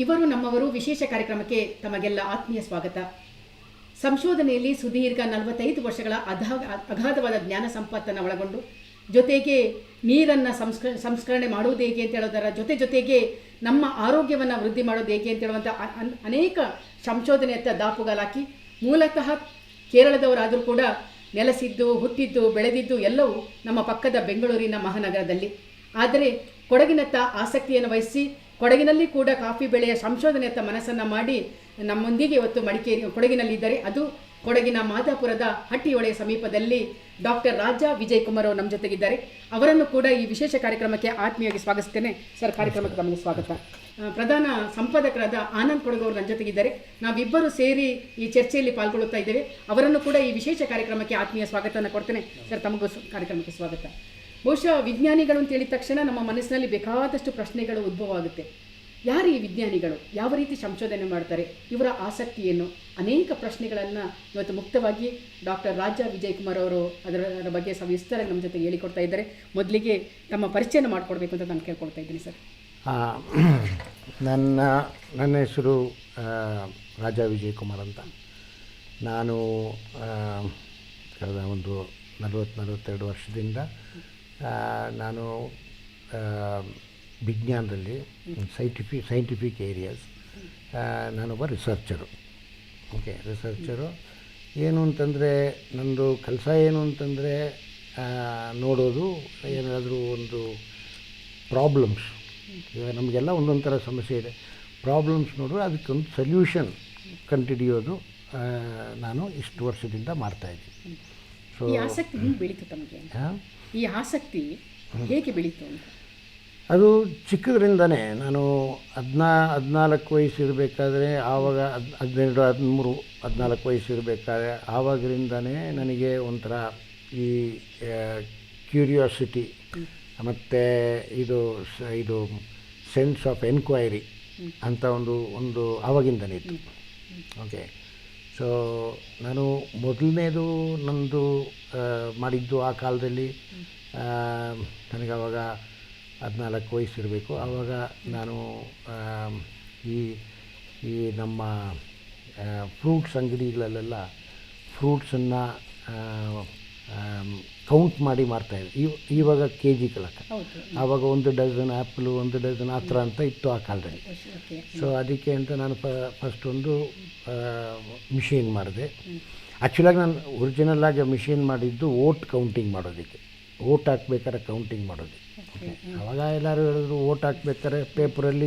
ಇವರು ನಮ್ಮವರು ವಿಶೇಷ ಕಾರ್ಯಕ್ರಮಕ್ಕೆ ತಮಗೆಲ್ಲ ಆತ್ಮೀಯ ಸ್ವಾಗತ. ಸಂಶೋಧನೆಯಲ್ಲಿ ಸುದೀರ್ಘ 45 ವರ್ಷಗಳ ಅಗಾಧವಾದ ಜ್ಞಾನ ಸಂಪತ್ತನ್ನು ಒಳಗೊಂಡು, ಜೊತೆಗೆ ನೀರನ್ನು ಸಂಸ್ಕರಣೆ ಮಾಡುವುದು ಹೇಗೆ ಅಂತ ಹೇಳೋದರ ಜೊತೆಗೆ ನಮ್ಮ ಆರೋಗ್ಯವನ್ನು ವೃದ್ಧಿ ಮಾಡೋದು ಹೇಗೆ ಅಂತ ಹೇಳುವಂಥ ಅನೇಕ ಸಂಶೋಧನೆಯತ್ತ ದಾಪುಗಾಲಾಕಿ, ಮೂಲತಃ ಕೇರಳದವರಾದರೂ ಕೂಡ ನೆಲೆಸಿದ್ದು, ಹುಟ್ಟಿದ್ದು, ಬೆಳೆದಿದ್ದು ಎಲ್ಲವೂ ನಮ್ಮ ಪಕ್ಕದ ಬೆಂಗಳೂರಿನ ಮಹಾನಗರದಲ್ಲಿ. ಆದರೆ ಕೊಡಗಿನತ್ತ ಆಸಕ್ತಿಯನ್ನು ವಹಿಸಿ ಕೊಡಗಿನಲ್ಲಿ ಕೂಡ ಕಾಫಿ ಬೆಳೆಯ ಸಂಶೋಧನೆಯತ್ತ ಮನಸ್ಸನ್ನು ಮಾಡಿ ನಮ್ಮೊಂದಿಗೆ ಇವತ್ತು ಕೊಡಗಿನಲ್ಲಿದ್ದಾರೆ. ಅದು ಕೊಡಗಿನ ಮಾದಾಪುರದ ಹಟ್ಟಿಹೊಳೆಯ ಸಮೀಪದಲ್ಲಿ ಡಾಕ್ಟರ್ ರಾಜಾ ವಿಜಯ್ ಕುಮಾರ್ ಅವರು ನಮ್ಮ ಜೊತೆಗಿದ್ದಾರೆ. ಅವರನ್ನು ಕೂಡ ಈ ವಿಶೇಷ ಕಾರ್ಯಕ್ರಮಕ್ಕೆ ಆತ್ಮೀಯವಾಗಿ ಸ್ವಾಗತಿಸ್ತೇನೆ. ಸರ್, ಕಾರ್ಯಕ್ರಮಕ್ಕೆ ತಮಗೆ ಸ್ವಾಗತ. ಪ್ರಧಾನ ಸಂಪಾದಕರಾದ ಆನಂದ್ ಕೊಡಗು ಅವರು ನನ್ನ ಜೊತೆಗಿದ್ದಾರೆ. ನಾವಿಬ್ಬರು ಸೇರಿ ಈ ಚರ್ಚೆಯಲ್ಲಿ ಪಾಲ್ಗೊಳ್ಳುತ್ತಾ ಇದ್ದೇವೆ. ಅವರನ್ನು ಕೂಡ ಈ ವಿಶೇಷ ಕಾರ್ಯಕ್ರಮಕ್ಕೆ ಆತ್ಮೀಯ ಸ್ವಾಗತವನ್ನು ಕೊಡ್ತೇನೆ. ಸರ್, ತಮಗೂ ಕಾರ್ಯಕ್ರಮಕ್ಕೆ ಸ್ವಾಗತ. ಬಹುಶಃ ವಿಜ್ಞಾನಿಗಳು ಅಂತ ಹೇಳಿದ ತಕ್ಷಣ ನಮ್ಮ ಮನಸ್ಸಿನಲ್ಲಿ ಬೇಕಾದಷ್ಟು ಪ್ರಶ್ನೆಗಳು ಉದ್ಭವ ಆಗುತ್ತೆ. ಯಾರು ಈ ವಿಜ್ಞಾನಿಗಳು? ಯಾವ ರೀತಿ ಸಂಶೋಧನೆ ಮಾಡ್ತಾರೆ? ಇವರ ಆಸಕ್ತಿ ಏನು? ಅನೇಕ ಪ್ರಶ್ನೆಗಳನ್ನು ಇವತ್ತು ಮುಕ್ತವಾಗಿ ಡಾಕ್ಟರ್ ರಾಜಾ ವಿಜಯ್ ಕುಮಾರ್ ಅವರು ಅದರ ಬಗ್ಗೆ ಸವಿಸ್ತಾರ ನಮ್ಮ ಜೊತೆಗೆ ಹೇಳಿಕೊಡ್ತಾ ಇದ್ದಾರೆ. ಮೊದಲಿಗೆ ತಮ್ಮ ಪರಿಚಯನ ಮಾಡಿಕೊಡ್ಬೇಕು ಅಂತ ನಾನು ಕೇಳ್ಕೊಳ್ತಾ ಇದ್ದೀನಿ ಸರ್. ನನ್ನ ಹೆಸರು ರಾಜಾ ವಿಜಯ್ ಕುಮಾರ್ ಅಂತ. ನಾನು ಕಳೆದ ಒಂದು 40-42 ವರ್ಷದಿಂದ ನಾನು ವಿಜ್ಞಾನದಲ್ಲಿ ಸೈಂಟಿಫಿಕ್ ಏರಿಯಾಸ್ ನಾನೊಬ್ಬ ರಿಸರ್ಚರು. ರಿಸರ್ಚರು ಏನು ಅಂತಂದರೆ, ನನ್ನದು ಕೆಲಸ ಏನು ಅಂತಂದರೆ ನೋಡೋದು, ಏನಾದರೂ ಒಂದು ಪ್ರಾಬ್ಲಮ್ಸ್, ಇವಾಗ ನಮಗೆಲ್ಲ ಒಂದೊಂದು ಥರ ಸಮಸ್ಯೆ ಇದೆ, ಪ್ರಾಬ್ಲಮ್ಸ್ ನೋಡೋದು, ಅದಕ್ಕೊಂದು ಸೊಲ್ಯೂಷನ್ ಕಂಡುಹಿಡಿಯೋದು ನಾನು ಇಷ್ಟು ವರ್ಷದಿಂದ ಮಾಡ್ತಾಯಿದ್ದೀನಿ. ಸೊ ಈ ಆಸಕ್ತಿ ಹೇಗೆ ಬೆಳೀತು ತಮಗೆ? ಈ ಆಸಕ್ತಿ ಹೇಗೆ ಬೆಳೀತು ಅಂತ? ಅದು ಚಿಕ್ಕದ್ರಿಂದನೇ. ನಾನು 14 ವಯಸ್ಸಿರಬೇಕಾದ್ರೆ, ಆವಾಗ 12, 13, 14 ವಯಸ್ಸಿರಬೇಕಾದ್ರೆ ಆವಾಗಲಿಂದನೇ ನನಗೆ ಒಂಥರ ಈ ಕ್ಯೂರಿಯಾಸಿಟಿ ಮತ್ತು ಇದು ಸೆನ್ಸ್ ಆಫ್ ಎನ್ಕ್ವೈರಿ ಅಂತ ಒಂದು ಆವಾಗಿಂದನೇ ಇತ್ತು. ಓಕೆ, ಸೊ ನಾನು ಮೊದಲನೇದು ನನ್ನದು ಮಾಡಿದ್ದು ಆ ಕಾಲದಲ್ಲಿ, ನನಗೆ ಆವಾಗ 14 ವಯಸ್ಸಿರಬೇಕು. ಆವಾಗ ನಾನು ಈ ನಮ್ಮ ಫ್ರೂಟ್ಸ್ ಅಂಗಡಿಗಳಲ್ಲೆಲ್ಲ ಫ್ರೂಟ್ಸನ್ನು ಕೌಂಟ್ ಮಾಡಿ ಮಾರ್ತಾಯಿದ್ದೆ. ಇವಾಗ ಕೆ ಜಿ ಲೆಕ್ಕ. ಆವಾಗ 1 ಡಜನ್ ಆ್ಯಪಲು, 1 ಡಜನ್ ಆ ಥರ ಅಂತ ಇತ್ತು ಆ ಕಾಲದಲ್ಲಿ. ಸೊ ಅದಕ್ಕೆ ಅಂತ ನಾನು ಫಸ್ಟ್ ಒಂದು ಮಿಷಿನ್ ಮಾಡಿದೆ. ಆ್ಯಕ್ಚುಲಾಗಿ ನಾನು ಒರಿಜಿನಲ್ಲಾಗಿ ಮಿಷಿನ್ ಮಾಡಿದ್ದು ಓಟ್ ಕೌಂಟಿಂಗ್ ಮಾಡೋದಕ್ಕೆ, ಓಟ್ ಹಾಕ್ಬೇಕಾದ್ರೆ ಕೌಂಟಿಂಗ್ ಮಾಡೋದಕ್ಕೆ. ಆವಾಗ ಎಲ್ಲರೂ ಹೇಳಿದ್ರು, ಓಟ್ ಹಾಕ್ಬೇಕಾದ್ರೆ ಪೇಪರಲ್ಲಿ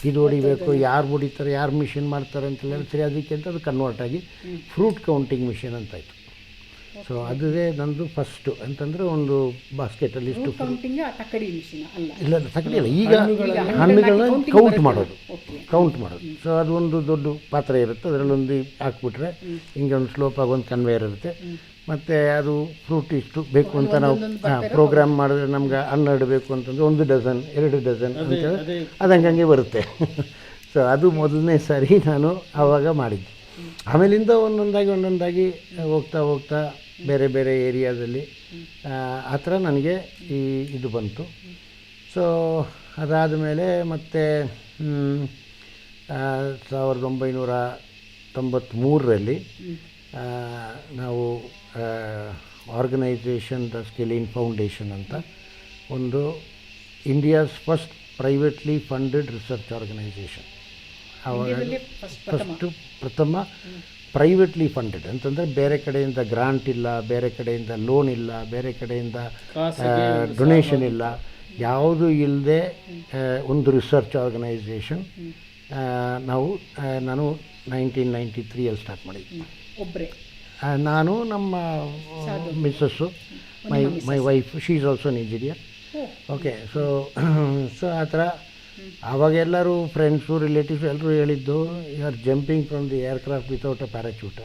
ಇದು ಹೊಡಿಬೇಕು, ಯಾರು ಹೊಡಿತಾರೆ, ಯಾರು ಮಿಷಿನ್ ಮಾಡ್ತಾರೆ ಅಂತೆಲ್ಲ. ಸರಿ, ಅದಕ್ಕೆ ಅಂತ ಅದು ಕನ್ವರ್ಟ್ ಆಗಿ ಫ್ರೂಟ್ ಕೌಂಟಿಂಗ್ ಮಿಷಿನ್ ಅಂತಾಯಿತು. ಸೊ ಅದೇ ನಂದು ಫಸ್ಟು ಅಂತಂದರೆ ಒಂದು ಬಾಸ್ಕೆಟಲ್ಲಿ ಇಷ್ಟು ಇಲ್ಲ, ತಕ್ಕಡಿ ಅಲ್ಲ, ಈಗ ಹಣ್ಣುಗಳನ್ನ ಕೌಂಟ್ ಮಾಡೋದು. ಸೊ ಅದು ಒಂದು ದೊಡ್ಡ ಪಾತ್ರೆ ಇರುತ್ತೆ, ಅದರಲ್ಲೊಂದು ಹಾಕ್ಬಿಟ್ರೆ ಹಿಂಗೆ ಒಂದು ಸ್ಲೋಪಾಗಿ ಒಂದು ಕನ್ವೇಯರ್ ಇರುತ್ತೆ. ಮತ್ತು ಅದು ಫ್ರೂಟ್ ಇಷ್ಟು ಬೇಕು ಅಂತ ನಾವು ಪ್ರೋಗ್ರಾಮ್ ಮಾಡಿದ್ರೆ, ನಮ್ಗೆ ಹಣ್ಣು ಇಡಬೇಕು ಅಂತಂದರೆ 1 ಡಜನ್ 2 ಡಜನ್ ಅಂತೇಳಿ ಅದು ಹಂಗೆ ಬರುತ್ತೆ. ಸೊ ಅದು ಮೊದಲನೇ ಸಾರಿ ನಾನು ಆವಾಗ ಮಾಡಿದ್ದೆ. ಆಮೇಲಿಂದ ಒಂದೊಂದಾಗಿ ಹೋಗ್ತಾ ಬೇರೆ ಬೇರೆ ಏರಿಯಾದಲ್ಲಿ ಆ ಥರ ನನಗೆ ಇದು ಬಂತು. ಸೊ ಅದಾದ ಮೇಲೆ ಮತ್ತೆ 1993ರಲ್ಲಿ ನಾವು ಆರ್ಗನೈಸೇಷನ್ ದ ಸ್ಕಿಲಿನ್ ಫೌಂಡೇಶನ್ ಅಂತ ಒಂದು India's first privately funded research organisation. ಆವಾಗ ಪ್ರಥಮ ಪ್ರೈವೇಟ್ಲಿ ಫಂಡೆಡ್ ಅಂತಂದರೆ ಬೇರೆ ಕಡೆಯಿಂದ ಗ್ರಾಂಟ್ ಇಲ್ಲ, ಬೇರೆ ಕಡೆಯಿಂದ ಲೋನ್ ಇಲ್ಲ, ಬೇರೆ ಕಡೆಯಿಂದ ಡೊನೇಷನ್ ಇಲ್ಲ, ಯಾವುದೂ ಇಲ್ಲದೆ ಒಂದು ರಿಸರ್ಚ್ ಆರ್ಗನೈಸೇಷನ್ ನಾನು 1993ಯಲ್ಲಿ ಸ್ಟಾರ್ಟ್ ಮಾಡಿದ್ದೆ. ಒಬ್ಬರೇ ನಾನು, ನಮ್ಮ missus, my wife, she is also an engineer. Okay, so ಆ ಥರ ಆವಾಗ ಎಲ್ಲರೂ ಫ್ರೆಂಡ್ಸು, ರಿಲೇಟಿವ್ಸ್ ಎಲ್ಲರೂ ಹೇಳಿದ್ದು, you are jumping from the aircraft without a parachute.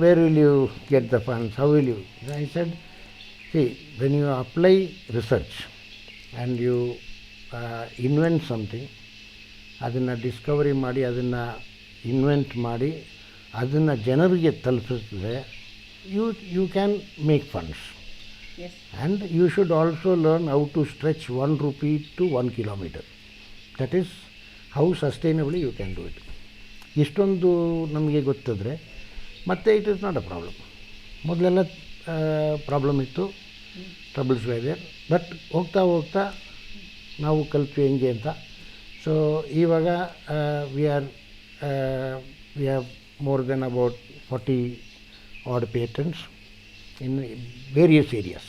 Where will you get the funds, how will you? I said, see, when you apply research and you invent something, ಅದನ್ನು discovery ಮಾಡಿ, ಅದನ್ನು invent ಮಾಡಿ, ಅದನ್ನು ಜನರಿಗೆ ತಲುಪಿಸಿದ್ರೆ you can make funds. Yes. And you should also learn how to stretch 1 rupee to 1 kilometer. That is how sustainably you can do it. ಇಷ್ಟೊಂದು ನಮಗೆ ಗೊತ್ತಿದ್ರೆ ಮತ್ತೆ it is not a problem. ಮೊದಲೆಲ್ಲ ಪ್ರಾಬ್ಲಮ್ ಇತ್ತು, ಟ್ರಬಲ್ಸ್ ಇದೆ, but ಹೋಗ್ತಾ ಹೋಗ್ತಾ ನಾವು ಕಲ್ತ್ವಿ ಹೆಂಗೆ ಅಂತ. ಸೊ ಇವಾಗ we have more than about 40 odd patents in various areas.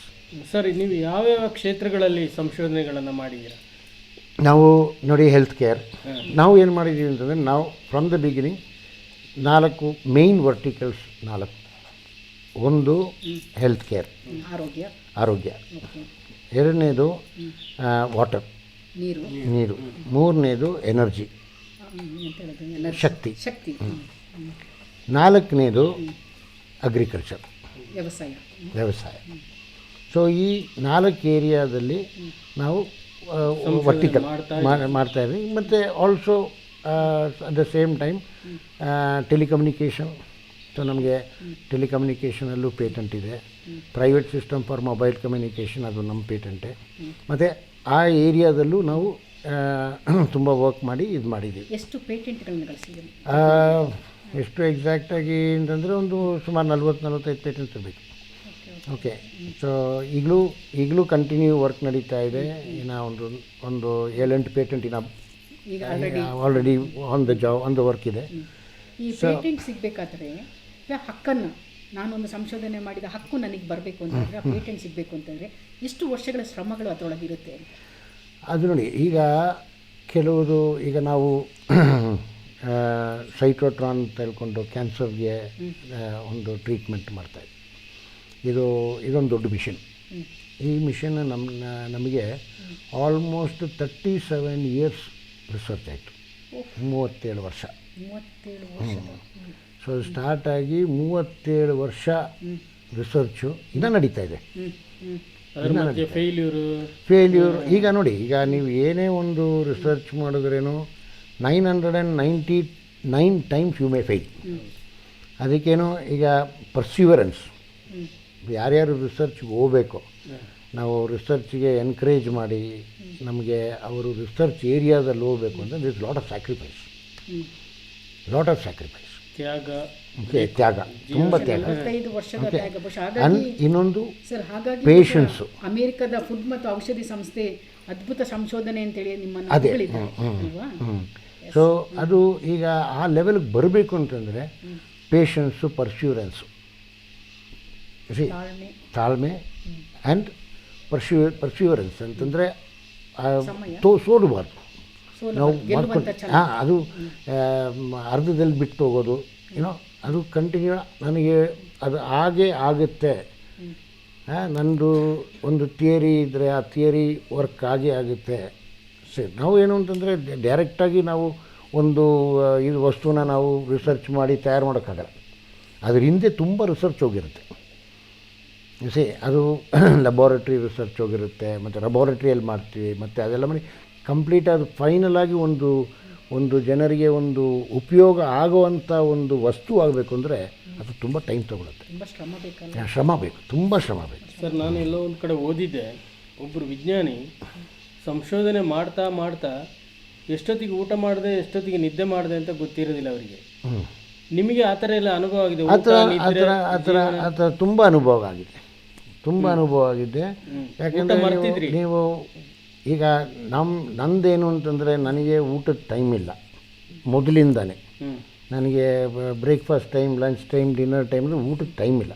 Sir, ನೀವು ಯಾವ್ಯಾವ ಕ್ಷೇತ್ರಗಳಲ್ಲಿ ಸಂಶೋಧನೆಗಳನ್ನು ಮಾಡಿದ್ದೀರಾ? ನಾವು ನೋಡಿ, ಹೆಲ್ತ್ ಕೇರ್ ನಾವು ಏನು ಮಾಡಿದ್ದೀವಿ ಅಂತಂದರೆ, ನಾವು from the beginning 4 main verticals. 4. ಒಂದು ಹೆಲ್ತ್ ಕೇರ್, ಆರೋಗ್ಯ. ಎರಡನೇದು ವಾಟರ್, ನೀರು. ಮೂರನೇದು ಎನರ್ಜಿ, ಶಕ್ತಿ. ನಾಲ್ಕನೇದು ಅಗ್ರಿಕಲ್ಚರ್, ವ್ಯವಸಾಯ. ಸೊ ಈ 4 ಏರಿಯಾದಲ್ಲಿ ನಾವು ವರ್ಟಿಕಲ್ ಮಾಡ್ತಾಯಿದ್ವಿ. ಮತ್ತು also at the same time telecommunication. So ನಮಗೆ ಟೆಲಿಕಮ್ಯುನಿಕೇಷನಲ್ಲೂ ಪೇಟೆಂಟ್ ಇದೆ. Private system for mobile communication, ಅದು ನಮ್ಮ ಪೇಟೆಂಟೇ. ಮತ್ತು ಆ ಏರಿಯಾದಲ್ಲೂ ನಾವು ತುಂಬ ವರ್ಕ್ ಮಾಡಿ ಇದು ಮಾಡಿದ್ದೀವಿ. ಎಷ್ಟು ಪೇಟೆಂಟ್ಗಳನ್ನು ಗಳಿಸಿದ್ದೀವಿ? ಎಷ್ಟು ಎಕ್ಸಾಕ್ಟಾಗಿ ಅಂತಂದರೆ ಒಂದು ಸುಮಾರು 40-45 ಪೇಟೆಂಟ್ಸ್ ಇರಬೇಕು. ಓಕೆ. ಸೊ ಈಗಲೂ ಕಂಟಿನ್ಯೂ ವರ್ಕ್ ನಡೀತಾ ಇದೆ. ಇನ್ನು ಒಂದು 7-8 ಪೇಟೆಂಟ್ ಇನ್ನು ಆಲ್ರೆಡಿ ಆನ್ ದ ವರ್ಕ್ ಇದೆ. ಈ ಪೇಟೆಂಟ್ ಸಿಗಬೇಕಾದ್ರೆ ಹಕ್ಕನ್ನು, ನಾನೊಂದು ಸಂಶೋಧನೆ ಮಾಡಿದ ಹಕ್ಕು ನನಗೆ ಬರಬೇಕು ಅಂತಂದರೆ, ಆ ಪೇಟೆಂಟ್ ಸಿಗಬೇಕು ಅಂತಂದರೆ ಎಷ್ಟು ವರ್ಷಗಳ ಶ್ರಮಗಳು ಅದರೊಳಗೆ ಇರುತ್ತೆ ಅಂತ? ಅದು ನೋಡಿ, ಈಗ ಕೆಲವರು, ಈಗ ನಾವು ಸೈಟೋಟ್ರಾನ್ ಅಂತ ಹೇಳ್ಕೊಂಡು ಕ್ಯಾನ್ಸರ್ಗೆ ಒಂದು ಟ್ರೀಟ್ಮೆಂಟ್ ಮಾಡ್ತಾಯಿದ್ವಿ. ಇದೊಂದು ದೊಡ್ಡ ಮಿಷನ್. ಈ ಮಿಷನ್ ನಮಗೆ ಆಲ್ಮೋಸ್ಟ್ 37 ಇಯರ್ಸ್ ರಿಸರ್ಚ್ ಆಯಿತು. 37 ವರ್ಷ. ಸೊ ಸ್ಟಾರ್ಟಾಗಿ 37 ವರ್ಷ ರಿಸರ್ಚು ಇನ್ನೂ ನಡೀತಾ ಇದೆ. ಫೇಲ್ಯೂರ್. ಈಗ ನೋಡಿ, ಈಗ ನೀವು ಏನೇ ಒಂದು ರಿಸರ್ಚ್ ಮಾಡಿದ್ರೇನು 999 ಟೈಮ್ಸ್ ಯು ಮೇ ಫೇಲ್. ಅದಕ್ಕೇನು ಈಗ ಪರ್ಸ್ಯೂವರೆನ್ಸ್. ಯಾರ್ಯಾರು ರಿಸರ್ಚ್ಗೆ ಹೋಗಬೇಕು, ನಾವು ರಿಸರ್ಚ್ಗೆ ಎನ್ಕರೇಜ್ ಮಾಡಿ, ನಮಗೆ ಅವರು ರಿಸರ್ಚ್ ಏರಿಯಾದಲ್ಲಿ ಹೋಗಬೇಕು ಅಂದರೆ ದಿಸ್ ಲಾಟ್ ಆಫ್ ಸ್ಯಾಕ್ರಿಫೈಸ್. ತ್ಯಾಗ, ತುಂಬ ತ್ಯಾಗ. ಇನ್ನೊಂದು ಪೇಷನ್ಸು. ಅಮೆರಿಕದ ಫುಡ್ ಮತ್ತು ಔಷಧಿ ಸಂಸ್ಥೆ ಅದ್ಭುತ ಸಂಶೋಧನೆ ಅಂತೇಳಿ ನಿಮ್ಮನ್ನು ಅದೇ. ಸೊ ಅದು ಈಗ ಆ ಲೆವೆಲ್ಗೆ ಬರಬೇಕು ಅಂತಂದರೆ ಪೇಷನ್ಸು, ಪರ್ಸ್ಯೂರೆನ್ಸು, ತಾಳ್ಮೆ ಆ್ಯಂಡ್ ಪರ್ಸ್ಯೂರೆನ್ಸ್ ಅಂತಂದರೆ ಸೋಲಬಾರ್ದು. ನಾವು ಅದು ಅರ್ಧದಲ್ಲಿ ಬಿಟ್ಟು ಹೋಗೋದು ಅದು ಕಂಟಿನ್ಯೂ. ನನಗೆ ಅದು ಹಾಗೇ ಆಗುತ್ತೆ. ನಂದು ಒಂದು ಥಿಯರಿ ಇದ್ದರೆ ಆ ಥಿಯರಿ ವರ್ಕ್ ಆಗೇ ಆಗುತ್ತೆ. ಸರಿ, ನಾವು ಏನು ಅಂತಂದರೆ ಡೈರೆಕ್ಟಾಗಿ ನಾವು ಒಂದು ಇದು ವಸ್ತುನ ನಾವು ರಿಸರ್ಚ್ ಮಾಡಿ ತಯಾರು ಮಾಡೋಕ್ಕಾಗಲ್ಲ. ಅದ್ರ ಹಿಂದೆ ತುಂಬ ರಿಸರ್ಚ್ ಹೋಗಿರುತ್ತೆ. ಅದು ಲಬೋರೇಟ್ರಿ ರಿಸರ್ಚ್ ಹೋಗಿರುತ್ತೆ, ಮತ್ತು ಲಬೋರೇಟ್ರಿಯಲ್ಲಿ ಮಾಡ್ತೀವಿ, ಮತ್ತು ಅದೆಲ್ಲ ಮಾಡಿ ಕಂಪ್ಲೀಟ್ ಅದು ಫೈನಲ್ ಆಗಿ ಒಂದು ಜನರಿಗೆ ಒಂದು ಉಪಯೋಗ ಆಗುವಂಥ ಒಂದು ವಸ್ತು ಆಗಬೇಕು ಅಂದರೆ ಅದು ತುಂಬ ಟೈಮ್ ತೊಗೊಳುತ್ತೆ. ಶ್ರಮ ಬೇಕು, ತುಂಬ ಶ್ರಮ ಬೇಕು. ಸರ್, ನಾನು ಎಲ್ಲೋ ಒಂದು ಕಡೆ ಓದಿದ್ದೆ, ಒಬ್ಬರು ವಿಜ್ಞಾನಿ ಸಂಶೋಧನೆ ಮಾಡ್ತಾ ಎಷ್ಟೊತ್ತಿಗೆ ಊಟ ಮಾಡಿದೆ, ಎಷ್ಟೊತ್ತಿಗೆ ನಿದ್ದೆ ಮಾಡಿದೆ ಅಂತ ಗೊತ್ತಿರೋದಿಲ್ಲ ಅವರಿಗೆ. ನಿಮಗೆ ಆ ಥರ ಎಲ್ಲ ಅನುಭವ ಆಗಿದೆ? ಆ ಥರ ತುಂಬ ಅನುಭವ ಆಗಿದೆ. ಯಾಕೆಂದರೆ ನೀವು ಈಗ ನಂದೇನು ಅಂತಂದರೆ, ನನಗೆ ಊಟದ ಟೈಮ್ ಇಲ್ಲ ಮೊದಲಿಂದಾನೆ. ನನಗೆ breakfast time, lunch time, dinner time ಅಂದರೆ ಊಟದ ಟೈಮ್ ಇಲ್ಲ.